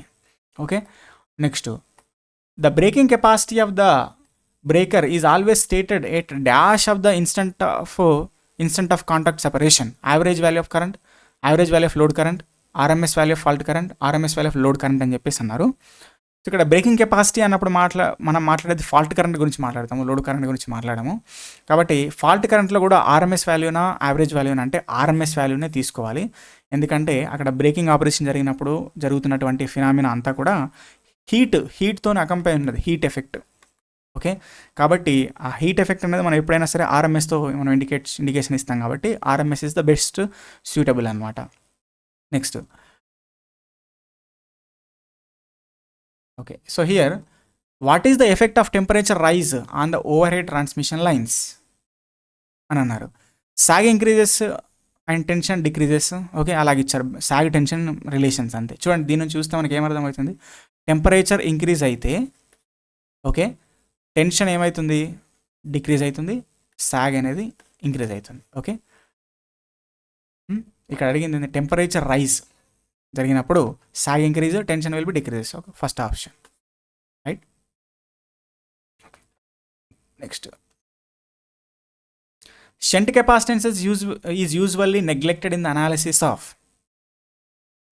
Okay, next, the breaking capacity of the breaker is always stated at dash of the instant of contact separation, average value of current, average value of load current, RMS value of fault current, RMS value of load current అని చెప్పేసి అన్నారు. ఇక్కడ breaking capacity అన్నప్పుడు మనం మాట్లాడేది fault current గురించి మాట్లాడతాము, load current గురించి మాట్లాడము. కాబట్టి ఫాల్ట్ కరెంట్లో కూడా RMS వాల్యూనా యావరేజ్ వాల్యూనా అంటే RMS వాల్యూనే తీసుకోవాలి. ఎందుకంటే అక్కడ బ్రేకింగ్ ఆపరేషన్ జరిగినప్పుడు జరుగుతున్నటువంటి ఫినామినా అంతా కూడా హీట్తోనే అకంపై ఉన్నది, హీట్ ఎఫెక్ట్. ఓకే, కాబట్టి ఆ హీట్ ఎఫెక్ట్ అనేది మనం ఎప్పుడైనా సరే RMSతో మనం ఇండికేషన్ ఇస్తాం. కాబట్టి RMS is the best suitable అనమాట. Next, okay, so here what is the effect of temperature rise on the over head transmission lines అని అన్నారు. Sag increases and tension decreases. Okay, అలాగే ఇచ్చారు సాగ్ టెన్షన్ రిలేషన్స్ అంతే. చూడండి, దీని నుంచి చూస్తే మనకి ఏమర్థమవుతుంది, టెంపరేచర్ ఇంక్రీజ్ అయితే ఓకే టెన్షన్ ఏమవుతుంది, డిక్రీజ్ అవుతుంది, సాగ్ అనేది ఇంక్రీజ్ అవుతుంది. ఓకే, ఇక్కడ అడిగింది టెంపరేచర్ రైజ్ జరిగినప్పుడు sag increase, tension will be decreases. Okay, first option right. Next, shunt capacitance is usually neglected in the analysis of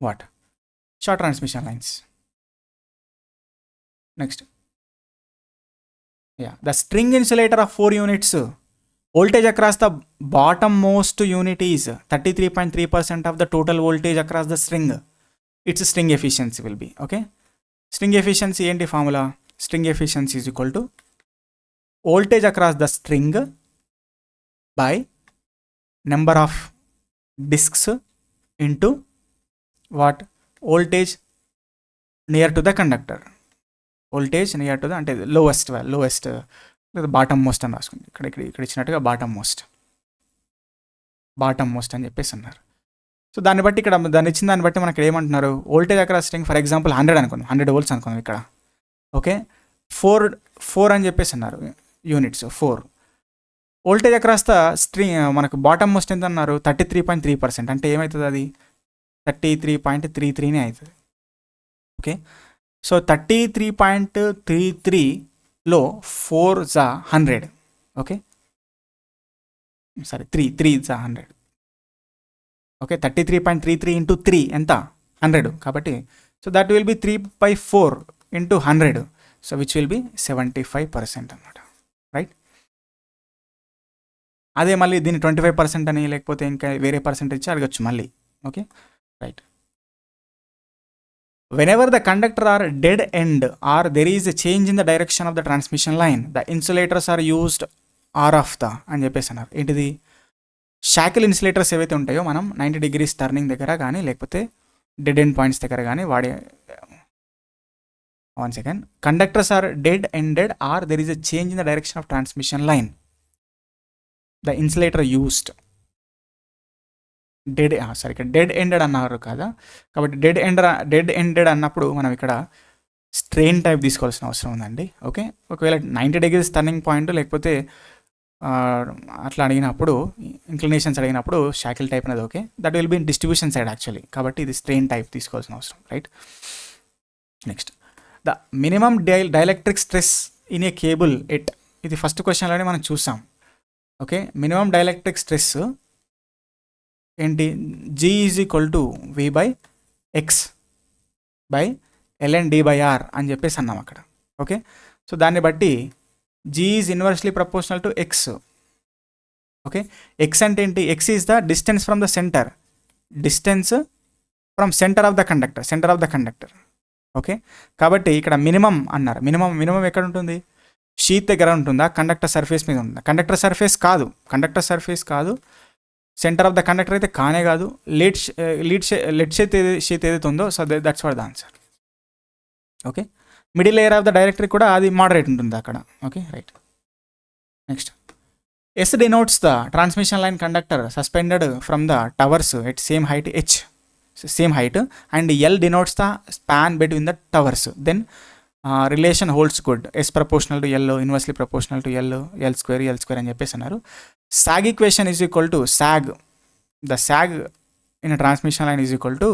what, short transmission lines. Next, the string insulator of 4 units, voltage across the bottom most unit is 33.3% of the total voltage across the string. Its string efficiency will be, okay, string efficiency enti formula, string efficiency is equal to voltage across the string by number of discs into what, voltage near to the conductor. Voltage near to the అంటే lowest లేదా bottom most అని రాసుకుంది. ఇక్కడ ఇచ్చినట్టుగా bottom most అని చెప్పేసి అన్నారు. So దాన్ని బట్టి దాన్ని ఇచ్చిన దాన్ని బట్టి మనకి ఏమంటున్నారు, వోల్టేజ్ అక్కడ స్ట్రింగ్ ఫర్ ఎగ్జాంపుల్ 100 అనుకుందాం, 100 volts అనుకుందాం ఇక్కడ. ఓకే, 4 అని చెప్పేసి అన్నారు units, 4 voltage across the string మనకు బాటమ్ మోస్ట్ ఎంత అన్నారు 33.3%. అంటే ఏమవుతుంది, అది 33.33నే అవుతుంది. ఓకే, సో 33.33లో 4 జా 100. ఓకే, సారీ 3 జా 100. ఓకే, 33.33 ఇంటూ 3 ఎంత 100 కాబట్టి so that will B 3/4 into 100, so which will B 75% అనమాట. రైట్, అదే మళ్ళీ దీన్ని 25% అని లేకపోతే ఇంకా వేరే పర్సెంటేజ్ అడగచ్చు మళ్ళీ. Okay, right. Whenever the conductor are dead end or there is a change in the direction of the transmission line, the insulators are used R of the అని చెప్పేసి అన్నారు. ఏంటిది, షాకిల్ ఇన్సులేటర్స్ ఏవైతే ఉంటాయో మనం 90 degrees టర్నింగ్ దగ్గర కానీ లేకపోతే డెడ్ ఎండ్ పాయింట్స్ దగ్గర కానీ వాడే. 1 second, conductors are dead ended or there is a change in the direction of transmission line, the insulator used. Dead ended అన్నారు కదా, కాబట్టి డెడ్ ఎండెడ్ అన్నప్పుడు మనం ఇక్కడ స్ట్రెయిన్ టైప్ తీసుకోవాల్సిన అవసరం ఉందండి. ఓకే, ఒకవేళ 90 degrees టర్నింగ్ పాయింట్ లేకపోతే అట్లా అడిగినప్పుడు, ఇంక్లినేషన్స్ అడిగినప్పుడు షాకిల్ టైప్ అనేది okay, that will B distribution side actually, కాబట్టి ఇది స్ట్రెయిన్ టైప్ తీసుకోవాల్సిన అవసరం. Right, next, the minimum dielectric stress in a cable at, ఇది ఫస్ట్ క్వశ్చన్లోనే మనం చూసాం. ఓకే, మినిమం డైఎలక్ట్రిక్ స్ట్రెస్ ఏంటి, G is equal to V/X by ln/d/r అని చెప్పేసి అన్నాం అక్కడ. ఓకే, సో దాన్ని బట్టి G is inversely proportional to X. Okay, X అంటే ఏంటి, X is the distance from the centre, distance from centre of the conductor. Okay, కాబట్టి ఇక్కడ మినిమం అన్నారు. మినిమం ఎక్కడ ఉంటుంది, షీత్ దగ్గర ఉంటుందా, కండక్టర్ సర్ఫేస్ మీద ఉంటుందా? కండక్టర్ సర్ఫేస్ కాదు, సెంటర్ ఆఫ్ ద కండక్టర్ అయితే కానే కాదు, లెడ్ షీత్ ఏదైతే ఉందో, so that's for the answer. Okay, middle layer of the directory కూడా అది మోడరేట్ ఉంటుంది అక్కడ. Okay, right. Next, S denotes the transmission line conductor suspended from the towers at same height and L denotes the span between the towers. Then relation holds good, S proportional to L, inversely proportional to L square అని చెప్పేసి అన్నారు. Sag equation is equal to the sag in a transmission line is equal to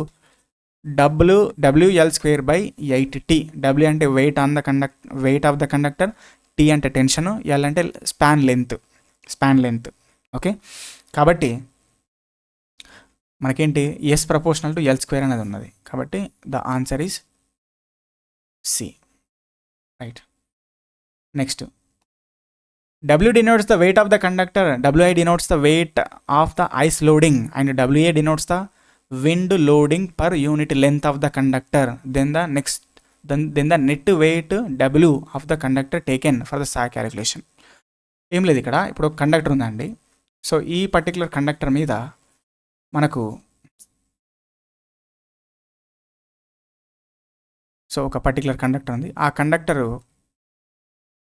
WL square by 8T. W అంటే weight of the conductor, T అంటే tension, L అంటే span length. Okay, కాబట్టి మనకేంటి, S proportional to L square అనేది ఉన్నది, కాబట్టి the answer is C. Right, next, W denotes the weight of the conductor, WI denotes the weight of the ice loading and WA denotes the wind loading per unit length of the conductor. Then the net weight W of the conductor taken for the sag calculation. ఏం లేదు, ఇక్కడ ఇప్పుడు ఒక conductor ఉందండి. So ఈ particular conductor మీద మనకు ఒక పర్టికులర్ కండక్టర్ ఉంది. ఆ కండక్టర్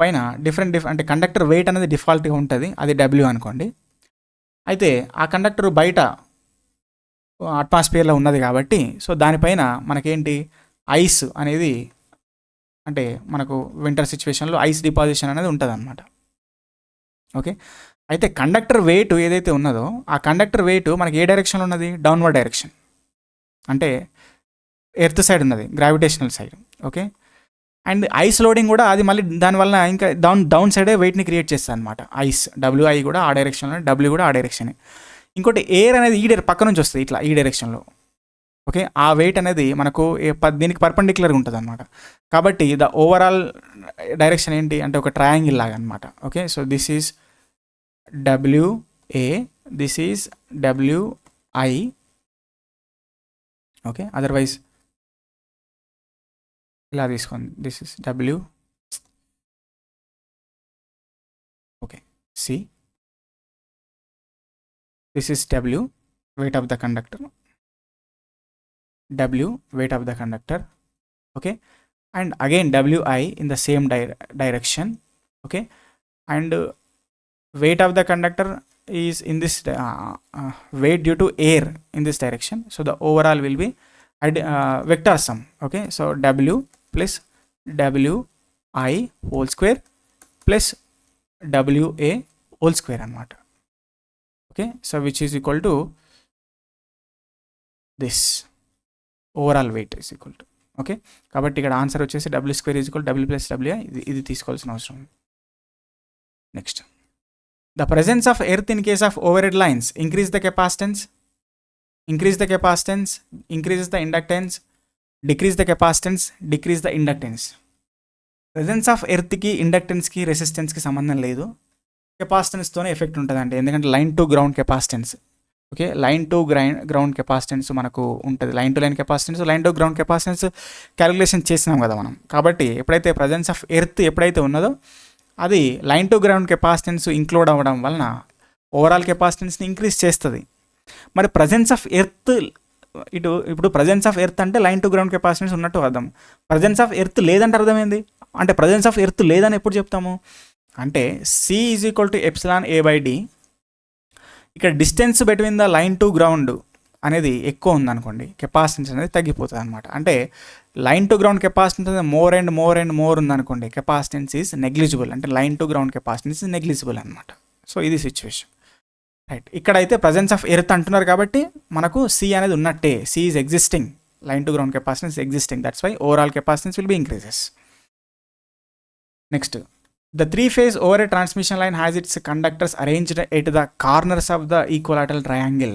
పైన డిఫరెంట్ అంటే కండక్టర్ వెయిట్ అనేది డిఫాల్ట్గా ఉంటుంది, అది W అనుకోండి. అయితే ఆ కండక్టర్ బయట అట్మాస్ఫియర్లో ఉన్నది కాబట్టి సో దానిపైన మనకేంటి, ఐస్ అనేది, అంటే మనకు వింటర్ సిచ్యువేషన్లో ఐస్ డిపాజిషన్ అనేది ఉంటుంది అనమాట. ఓకే, అయితే కండక్టర్ వెయిట్ ఏదైతే ఉన్నదో ఆ కండక్టర్ వెయిట్ మనకి ఏ డైరెక్షన్లో ఉన్నది, డౌన్వర్డ్ డైరెక్షన్, అంటే ఎర్త్ సైడ్ ఉన్నది, gravitational side. Okay, and ice loading కూడా అది మళ్ళీ దానివల్ల ఇంకా డౌన్ సైడే వెయిట్ని క్రియేట్ చేస్తుంది అనమాట. ఐస్ WI కూడా ఆ డైరెక్షన్లో, W కూడా ఆ డైరెక్షనే. ఇంకోటి ఎయిర్ అనేది ఈ పక్క నుంచి వస్తుంది, ఇట్లా ఈ డైరెక్షన్లో. ఓకే, ఆ వెయిట్ అనేది మనకు దీనికి పర్పెండిక్యులర్గా ఉంటుంది అనమాట. కాబట్టి ద ఓవరాల్ డైరెక్షన్ ఏంటి అంటే ఒక ట్రయాంగిల్ లాగా అనమాట. Okay, so this is WA, this is WI. Okay, otherwise ఇలా తీసుకోండి, this is W. Okay, C, this is W, weight of the conductor, W, weight of the conductor. Okay, and again WI in the same direction. Okay, and weight of the conductor is in this weight due to air in this direction, so the overall will be vector sum. Okay, so W plus WI whole square plus WA whole square anamata. Okay, so which is equal to this overall wait is equal to. Okay, కాబట్టి ఇక్కడ answer వచ్చేసి W² is equal W + WI. ఇది తీసుకోవాల్సిన అవసరం ఉంది. Next, the presence of earth in case of overhead lines increase the capacitance, increases the inductance, decrease the capacitance, decrease the inductance. Presence of ఎర్త్కి, ఇండక్టెన్స్కి, రెసిస్టెన్స్కి సంబంధం లేదు, కెపాసిటెన్స్తోనే ఎఫెక్ట్ ఉంటుందండి. ఎందుకంటే line to ground capacitance. Okay, line to ground capacitance మనకు ఉంటుంది. Line to line capacitance, line to ground capacitance calculation చేసినాం కదా మనం. కాబట్టి ఎప్పుడైతే ప్రెజెన్స్ ఆఫ్ ఎర్త్ ఎప్పుడైతే ఉన్నదో అది line to ground capacitance include అవ్వడం వలన ఓవరాల్ కెపాసిటెన్స్ని ఇంక్రీజ్ చేస్తుంది. మరి ప్రెజెన్స్ ఆఫ్ ఎర్త్ ఇప్పుడు ప్రెజెన్స్ ఆఫ్ ఎర్త్ అంటే లైన్ టు గ్రౌండ్ కెపాసిటెన్స్ ఉన్నట్టు అర్థం. ప్రెజెన్స్ ఆఫ్ ఎర్త్ లేదంటే అర్థమైంది. అంటే ప్రెజెన్స్ ఆఫ్ ఎర్త్ లేదని ఎప్పుడు చెప్తాము అంటే C is equal to εA/d. ఇక్కడ distance between the line to ground అనేది ఎక్కువ ఉందనుకోండి, కెపాసిటెన్స్ అనేది తగ్గిపోతుంది అనమాట. అంటే లైన్ టు గ్రౌండ్ కెపాసిటెన్స్ అనేది మోర్ అండ్ మోర్ ఉందనుకోండి, కెపాసిటెన్స్ ఈజ్ నెగ్లిజిబుల్. అంటే line to ground capacitance is negligible అనమాట. సో ఇది సిచ్యువేషన్, రైట్. ఇక్కడైతే ప్రెజెన్స్ ఆఫ్ ఎర్త్ అంటున్నారు కాబట్టి మనకు C అనేది ఉన్నట్టే. C is existing, line to ground capacitance existing, that's why overall capacitance will be increases. Next, the three-phase overhead transmission line has its conductors arranged at the corners of the equilateral triangle,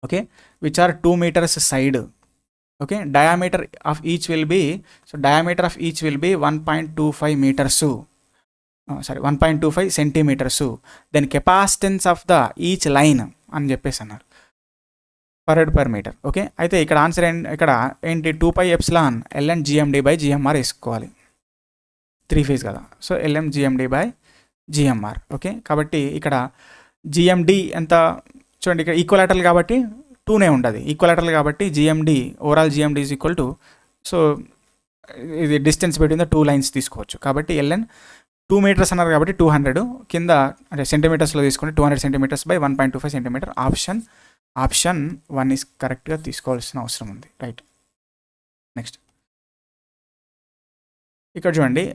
okay, which are 2 meters side. Okay, diameter of each will be 1.25 meters. 1.25 centimeters. Then capacitance of the each line అని చెప్పేసి అన్నారు per meter. Okay, అయితే ఇక్కడ answer ఇక్కడ ఏంటి 2πε ln GMD/GMR వేసుకోవాలి. 3 phase కదా, so ln GMD/GMR. Okay, కాబట్టి ఇక్కడ GMD ఎంత చూడండి, ఇక్కడ ఈక్వలాటరల్ కాబట్టి 2నే ఉంటుంది. ఈక్వలాటరల్ కాబట్టి GMD overall GMD is equal to, so ఇది డిస్టెన్స్ బిట్వీన్ ద 2 లైన్స్ తీసుకోవచ్చు. కాబట్టి ln 2 meters అన్నారు కాబట్టి 200 కింద అంటే సెంటీమీటర్స్లో తీసుకుంటే 200 centimeters by 1.25 centimeter. Option 1 is కరెక్ట్గా తీసుకోవాల్సిన అవసరం ఉంది, రైట్. నెక్స్ట్, ఇక్కడ చూడండి,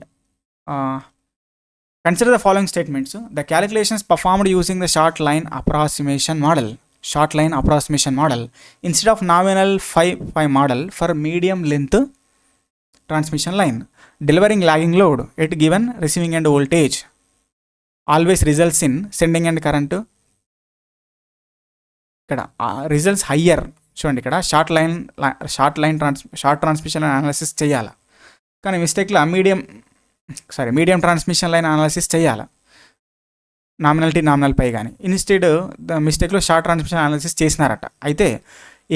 consider the following statements. The calculations performed using the short line approximation model instead of nominal 5 model for medium length transmission line delivering lagging load at given receiving end voltage always results in sending end current. ఇక్కడ results higher. చూడండి, ఇక్కడ short transmission analysis చేయాలి, కానీ మిస్టేక్లో medium transmission line analysis చేయాలి, nominal pi కానీ. Instead మిస్టేక్లో short transmission analysis చేసినారట. అయితే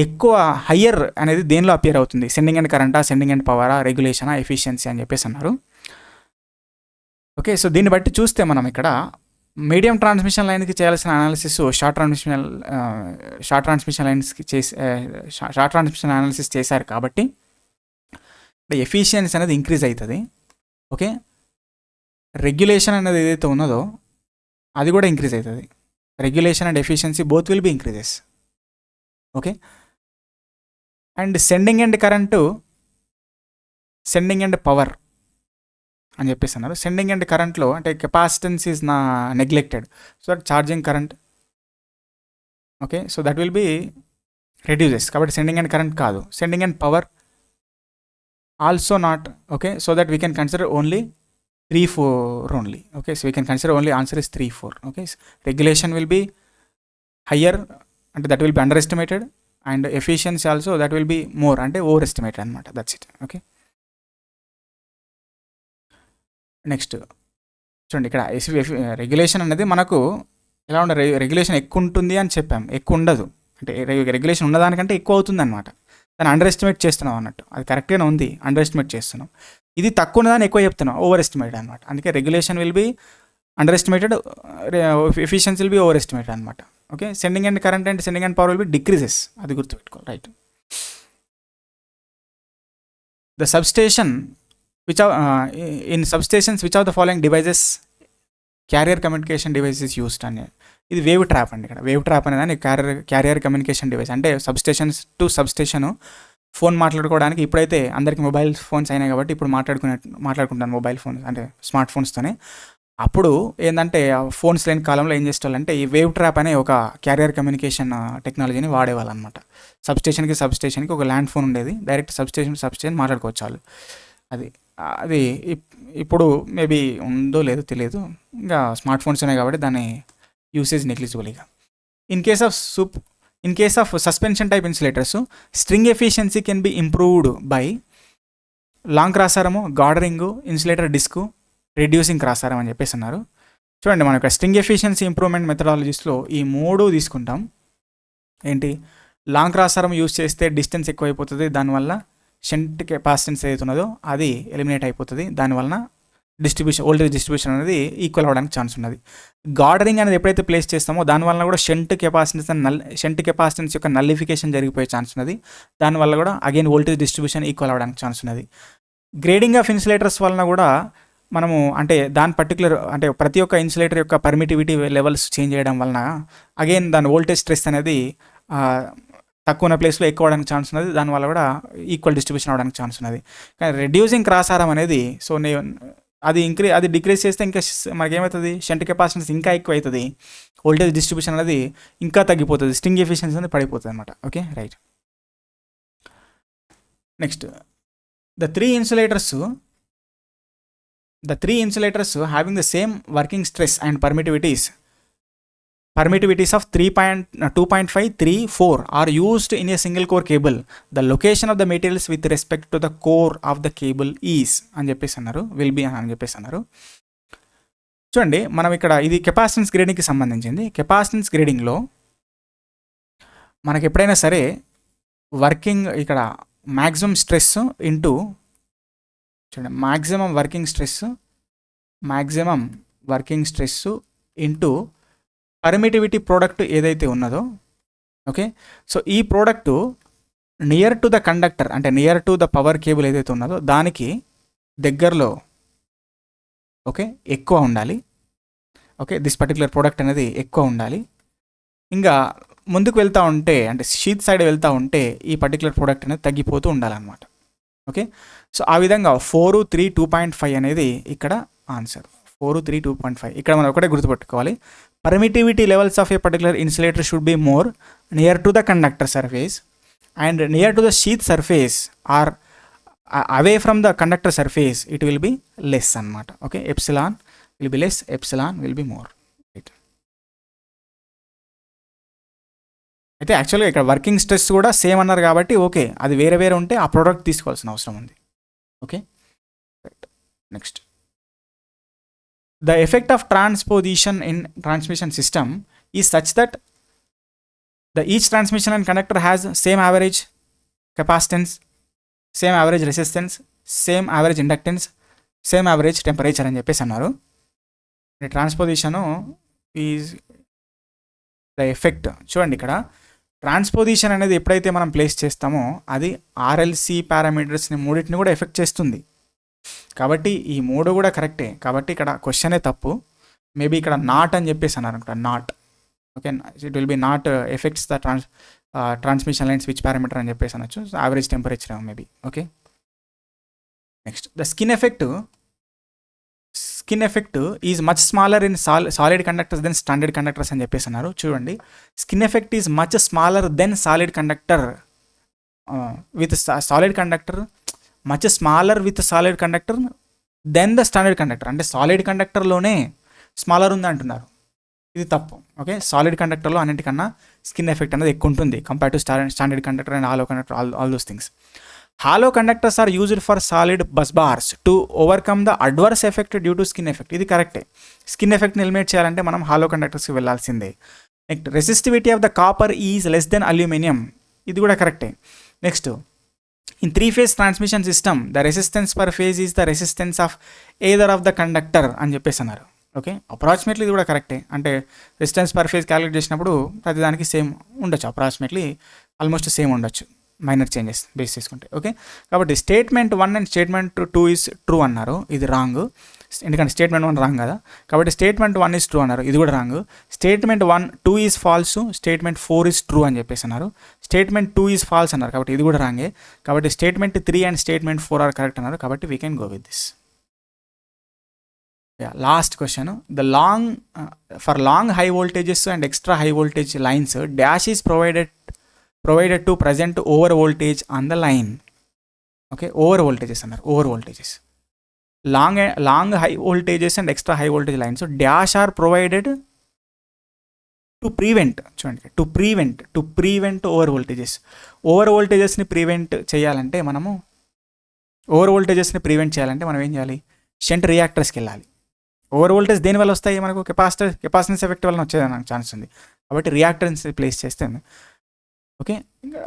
ఎక్కువ హయ్యర్ అనేది దేనిలో అపియర్ అవుతుంది, సెండింగ్ అండ్ కరెంటా, సెండింగ్ అండ్ పవరా, రెగ్యులేషనా, ఎఫిషియన్సీ అని చెప్పేసి అన్నారు. ఓకే, సో దీన్ని బట్టి చూస్తే మనం ఇక్కడ మీడియం ట్రాన్స్మిషన్ లైన్కి చేయాల్సిన అనాలిసిస్ షార్ట్ ట్రాన్స్మిషన్ అనాలిసిస్ చేశారు కాబట్టి ఎఫిషియన్సీ అనేది ఇంక్రీజ్ అవుతుంది. ఓకే, రెగ్యులేషన్ అనేది ఏదైతే ఉన్నదో అది కూడా ఇంక్రీజ్ అవుతుంది. Regulation and efficiency both will be increases. Okay, and sending and current, sending end power అని చెప్పేసి అన్నారు. సెండింగ్ అండ్ కరెంట్లో అంటే capacitance is neglected, so that charging current. Okay, so that will B reduces, కాబట్టి sending end current కాదు. Sending end power also not. Okay, so that we can consider only 3-4 only. Okay, so we can consider only answer is 3-4. Okay, regulation will be higher అంటే that will be under estimated, and efficiency also that will be more అంటే over estimated అనమాట. That's it. Okay, next చూడండి, ఇక్కడ regulation అనేది మనకు ఎలా ఉండే, regulation ఎక్కువ ఉంటుంది అని చెప్పాం, ఎక్కువ ఉండదు. అంటే రెగ్యులేషన్ ఉన్నదానికంటే ఎక్కువ అవుతుంది అనమాట. దాన్ని అండర్ ఎస్టిమేట్ చేస్తున్నాం అన్నట్టు. అది కరెక్ట్గానే ఉంది, అండర్ ఎస్టిమేట్ చేస్తున్నాం. ఇది తక్కువ ఉన్నదాన్ని ఎక్కువ చెప్తున్నాం, ఓవర్ ఎస్టిమేటెడ్ అనమాట. అందుకే regulation will be under estimated, efficiency will be over estimated అనమాట. Okay, sending end current and sending end power will be decreases, అది గుర్తుపెట్టుకోవాలి, right. The substation in substations which of the following devices carrier communication device is used అని. ఇది wave trap అండి. ఇక్కడ wave trap అనేది carrier communication device. అంటే substations to substation phone మాట్లాడుకోవడానికి. ఇప్పుడైతే అందరికి మొబైల్ ఫోన్స్ అయినాయి కాబట్టి ఇప్పుడు మాట్లాడుకుంటాను మొబైల్ ఫోన్స్ అంటే స్మార్ట్ ఫోన్స్తోనే. అప్పుడు ఏందంటే ఫోన్స్ లేని కాలంలో ఏం చేసేవాళ్ళంటే ఈ వేవ్ ట్రాప్ అనే ఒక క్యారియర్ కమ్యూనికేషన్ టెక్నాలజీని వాడేవాళ్ళు అనమాట. సబ్స్టేషన్కి ఒక ల్యాండ్ ఫోన్ ఉండేది, డైరెక్ట్ సబ్స్టేషన్ మాట్లాడుకోవచ్చు వాళ్ళు. అది అది ఇప్పుడు మేబీ ఉందో లేదో తెలియదు, ఇంకా స్మార్ట్ ఫోన్స్ ఉన్నాయి కాబట్టి దాని యూసేజ్ నెగ్లిజిబుల్. ఇక in case of suspension type insulators string efficiency can be improved by long crossarm, guard ring, insulator disc, reducing crossarm అని చెప్పేసి అన్నారు. చూడండి, మన యొక్క స్ట్రింగ్ ఎఫిషియన్సీ ఇంప్రూవ్మెంట్ మెథడాలజీస్లో ఈ 3 తీసుకుంటాం. ఏంటి, లాంగ్ క్రాసారం యూస్ చేస్తే డిస్టెన్స్ ఎక్కువైపోతుంది, దానివల్ల షంట్ కెపాసిటెన్స్ ఏదైతే ఉన్నదో అది ఎలిమినేట్ అయిపోతుంది, దానివల్ల వోల్టేజ్ డిస్ట్రిబ్యూషన్ అనేది ఈక్వల్ అవ్వడానికి ఛాన్స్ ఉన్నది. గార్డరింగ్ అనేది ఎప్పుడైతే ప్లేస్ చేస్తామో దానివల్ల కూడా షంట్ కెపాసిటెన్స్ యొక్క నల్లిఫికేషన్ జరిగిపోయే ఛాన్స్ ఉన్నది, దానివల్ల కూడా అగైన్ వోల్టేజ్ డిస్ట్రిబ్యూషన్ ఈక్వల్ అవ్వడానికి ఛాన్స్ ఉన్నది. గ్రేడింగ్ ఆఫ్ ఇన్సులేటర్స్ వలన కూడా మనము అంటే దాని పర్టికులర్ అంటే ప్రతి ఒక్క ఇన్సులేటర్ యొక్క పర్మిటివిటీ లెవెల్స్ చేంజ్ చేయడం వలన అగైన్ దాని వోల్టేజ్ స్ట్రెస్ అనేది తక్కువ ఉన్న ప్లేస్లో ఎక్కువ అవడానికి ఛాన్స్ ఉన్నది, దానివల్ల కూడా ఈక్వల్ డిస్ట్రిబ్యూషన్ అవడానికి ఛాన్స్ ఉన్నది. కానీ రెడ్యూసింగ్ క్రాసారం అనేది అది డిక్రీజ్ చేస్తే ఇంకా మనకేమవుతుంది, షంట్ కెపాసిటెన్స్ ఇంకా ఎక్కువ అవుతుంది, వోల్టేజ్ డిస్ట్రిబ్యూషన్ అనేది ఇంకా తగ్గిపోతుంది, స్ట్రింగ్ ఎఫిషియన్సీ అనేది పడిపోతుంది అనమాట. Okay, right. Next, the three insulators having the same working stress and permittivities of 2.5, 3, 4 are used in a single core cable. The location of the materials with respect to the core of the cable is అని చెప్పేసి అన్నారు, will be అని చెప్పేసి అన్నారు. చూడండి, మనం ఇక్కడ ఇది కెపాసిటెన్స్ గ్రేడింగ్కి సంబంధించింది. కెపాసిటెన్స్ గ్రేడింగ్లో మనకి ఎప్పుడైనా సరే వర్కింగ్ ఇక్కడ మ్యాక్సిమం స్ట్రెస్ ఇంటూ చూడండి maximum working stress into permittivity product ఏదైతే ఉన్నదో, ఓకే, సో ఈ product near to the conductor అంటే near to the power cable ఏదైతే ఉన్నదో దానికి దగ్గరలో ఓకే ఎక్కువ ఉండాలి. ఓకే, దిస్ పర్టికులర్ ప్రోడక్ట్ అనేది ఎక్కువ ఉండాలి. ఇంకా ముందుకు వెళ్తూ ఉంటే అంటే షీత్ సైడ్ వెళ్తూ ఉంటే ఈ పర్టికులర్ ప్రోడక్ట్ అనేది తగ్గిపోతూ ఉండాలన్నమాట. ఓకే, సో ఆ విధంగా 4, 3, 2.5 అనేది ఇక్కడ ఆన్సర్. 4, 3, 2.5 ఇక్కడ మనం ఒకటే గుర్తుపెట్టుకోవాలి. Permittivity levels of a particular insulator should be more near to the conductor surface and near to the sheath surface or away from the conductor surface it will be less annamata. Okay, epsilon will be less, epsilon will be more. Right. అయితే యాక్చువల్గా ఇక్కడ working stress కూడా same అన్నారు కాబట్టి okay, అది వేరే వేరే ఉంటే ఆ ప్రోడక్ట్ తీసుకోవాల్సిన అవసరం ఉంది. Okay, right. Next, the effect of transposition in transmission system is such that each transmission and conductor has same average capacitance, same average resistance, same average inductance, same average temperature అని చెప్పేసి అన్నారు. Transposition is the effect. చూడండి, ఇక్కడ transposition అనేది ఎప్పుడైతే మనం place చేస్తామో అది ఆర్ఎల్సి పారామీటర్స్ని మూడింటిని కూడా ఎఫెక్ట్ చేస్తుంది. కాబట్టి ఈ 3 కూడా కరెక్టే. కాబట్టి ఇక్కడ క్వశ్చనే తప్పు. మేబీ ఇక్కడ నాట్ అని చెప్పేసి అన్నారు అనుకుంటా, not. Okay, it will be not effects the transmission line switch parameter అని చెప్పేసి అనొచ్చు. Average temperature maybe. Okay, next, the skin effect is much smaller in solid conductors than standard conductors అని చెప్పేసి అన్నారు. చూడండి, skin effect is much smaller than solid conductor with solid conductor much smaller with solid conductor than the standard conductor. అంటే solid కండక్టర్లోనే smaller ఉంది అంటున్నారు, ఇది తప్పు. ఓకే, సాలిడ్ కండక్టర్లో అన్నిటికన్నా స్కిన్ ఎఫెక్ట్ అనేది ఎక్కువ ఉంటుంది compare to standard conductor and hollow conductor, all those things. Hollow conductors are used for solid bus bars to overcome the adverse effect due to skin effect. ఇది కరెక్టే. Skin ఎఫెక్ట్ని eliminate చేయాలంటే మనం hollow కండక్టర్స్కి వెళ్ళాల్సిందే. Next, resistivity of the copper is less than aluminium. ఇది కూడా కరెక్టే. Next, in 3-phase transmission system the resistance per phase is the resistance of either of the conductor అని చెప్పేసి అన్నారు. ఓకే, అప్రాక్సిమేట్లీ ఇది కూడా కరెక్టే. అంటే రెసిస్టెన్స్ పర్ ఫేజ్ క్యాలిక్యులేట్ చేసినప్పుడు ప్రతిదానికి సేమ్ ఉండొచ్చు, అప్రాక్సిమేట్లీ ఆల్మోస్ట్ సేమ్ ఉండొచ్చు, మైనర్ చేంజెస్ బేస్ చేసుకుంటే. ఓకే, కాబట్టి statement 1 and statement 2 is true అన్నారు, ఇది రాంగ్. ఎందుకంటే స్టేట్మెంట్ 1 రాంగ్ కదా, కాబట్టి స్టేట్మెంట్ 1 ఈజ్ ట్రూ అన్నారు, ఇది కూడా wrong. Statement 2 is false, statement 4 is true అని చెప్పేసి అన్నారు. స్టేట్మెంట్ 2 ఈజ్ ఫాల్స్ అన్నారు, కాబట్టి ఇది కూడా రాంగే. కాబట్టి statement 3 and statement 4 are correct అన్నారు, కాబట్టి we can go with this. Last question. For long high voltages and extra high voltage lines dash is provided to present over voltage on the line. Okay, over voltages అన్నారు, over voltages. Long high voltages and extra high voltage lines dash are provided to prevent, చూడండి, to prevent over voltages. Over వోల్టేజెస్ని prevent చేయాలంటే మనం ఏం చేయాలి? Shunt రియాక్టర్స్కి వెళ్ళాలి. Over voltage దేని వల్ల వస్తాయి? మనకు కెపాసిటెన్స్ ఎఫెక్ట్ వల్ల వచ్చేదానికి ఛాన్స్ ఉంది. కాబట్టి రియాక్టర్స్ ప్లేస్ చేస్తే, ఓకే, ఇంకా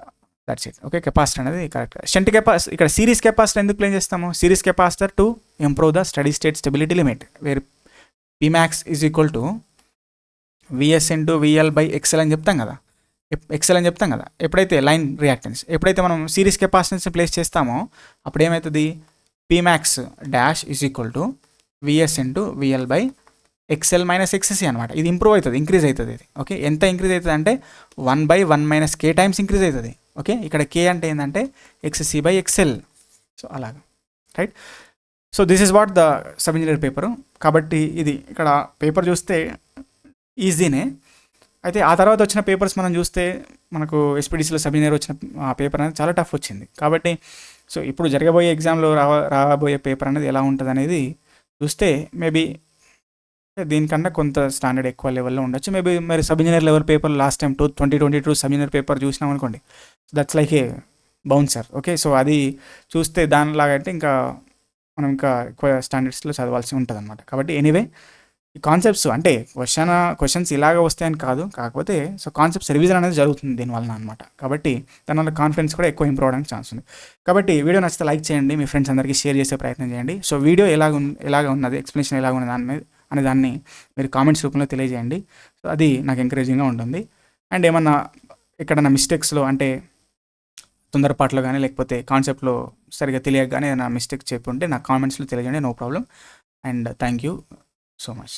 దట్స్ ఇట్. ఓకే, కెపాసిటర్ అనేది కరెక్ట్. షంట్ కెపాసిటర్, ఇక్కడ సిరీస్ కెపాసిటర్ ఎందుకు ప్లేస్ చేస్తాము? Series capacitor to improve the steady state stability limit, where p max is equal to VS into VL by XL అని చెప్తాం కదా. ఎప్పుడైతే లైన్ రియాక్టెన్స్, ఎప్పుడైతే మనం సిరీస్ కెపాసిటెన్స్ని ప్లేస్ చేస్తామో అప్పుడు ఏమవుతుంది? P max dash is equal to VS into VL by XL minus XC అనమాట. ఇది ఇంప్రూవ్ అవుతుంది, ఇంక్రీజ్ అవుతుంది ఇది. ఓకే, ఎంత ఇంక్రీజ్ అవుతుంది అంటే 1/1 - k టైమ్స్ ఇంక్రీజ్ అవుతుంది. ఓకే, ఇక్కడ k అంటే ఏంటంటే ఎక్స్సి బై ఎక్స్ఎల్. సో అలాగా, right. So this is what the sub engineer paper. కాబట్టి ఇది ఇక్కడ పేపర్ చూస్తే ఈజీనే. అయితే ఆ తర్వాత వచ్చిన పేపర్స్ మనం చూస్తే మనకు ఎస్పీడీసీలో సబ్ ఇంజనీర్ వచ్చిన పేపర్ అనేది చాలా టఫ్ వచ్చింది. కాబట్టి సో ఇప్పుడు జరగబోయే ఎగ్జామ్లో రాబోయే పేపర్ అనేది ఎలా ఉంటుంది అనేది చూస్తే మేబీ దీనికన్నా కొంత స్టాండర్డ్ ఎక్కువ లెవెల్లో ఉండొచ్చు. మేబీ మరి sub engineer level paper last time 2022 sub engineer paper చూసినాం అనుకోండి, that's like A bouncer. Okay, so అది చూస్తే దానిలాగా అంటే ఇంకా మనం ఇంకా ఎక్కువ స్టాండర్డ్స్లో చదవాల్సి ఉంటుంది అనమాట. కాబట్టి ఎనీవే ఈ కాన్సెప్ట్స్ అంటే క్వశ్చన్స్ ఇలాగ వస్తాయని కాదు, కాకపోతే సో కాన్సెప్ట్స్ రివిజన్ అనేది జరుగుతుంది దీనివల్ల అనమాట. కాబట్టి దానివల్ల కాన్ఫిడెన్స్ కూడా ఎక్కువ ఇంప్రూవ్ అవడానికి ఛాన్స్ ఉంది. కాబట్టి వీడియో నచ్చితే లైక్ చేయండి, మీ ఫ్రెండ్స్ అందరికీ షేర్ చేసే ప్రయత్నం చేయండి. సో వీడియో ఎలాగ ఉన్నది, ఎక్స్ప్లెనేషన్ ఎలాగ ఉన్నది అనే దాన్ని మీరు కామెంట్స్ రూపంలో తెలియజేయండి. సో అది నాకు ఎంకరేజింగ్గా ఉంటుంది. అండ్ ఏమన్నా ఎక్కడన్నా మిస్టేక్స్లో అంటే తొందరపాట్లో కానీ లేకపోతే కాన్సెప్ట్లో సరిగ్గా తెలియక కానీ ఏదైనా మిస్టేక్ చెప్పి ఉంటే నాకు కామెంట్స్లో తెలియజేయండి, no problem. And thank you so much.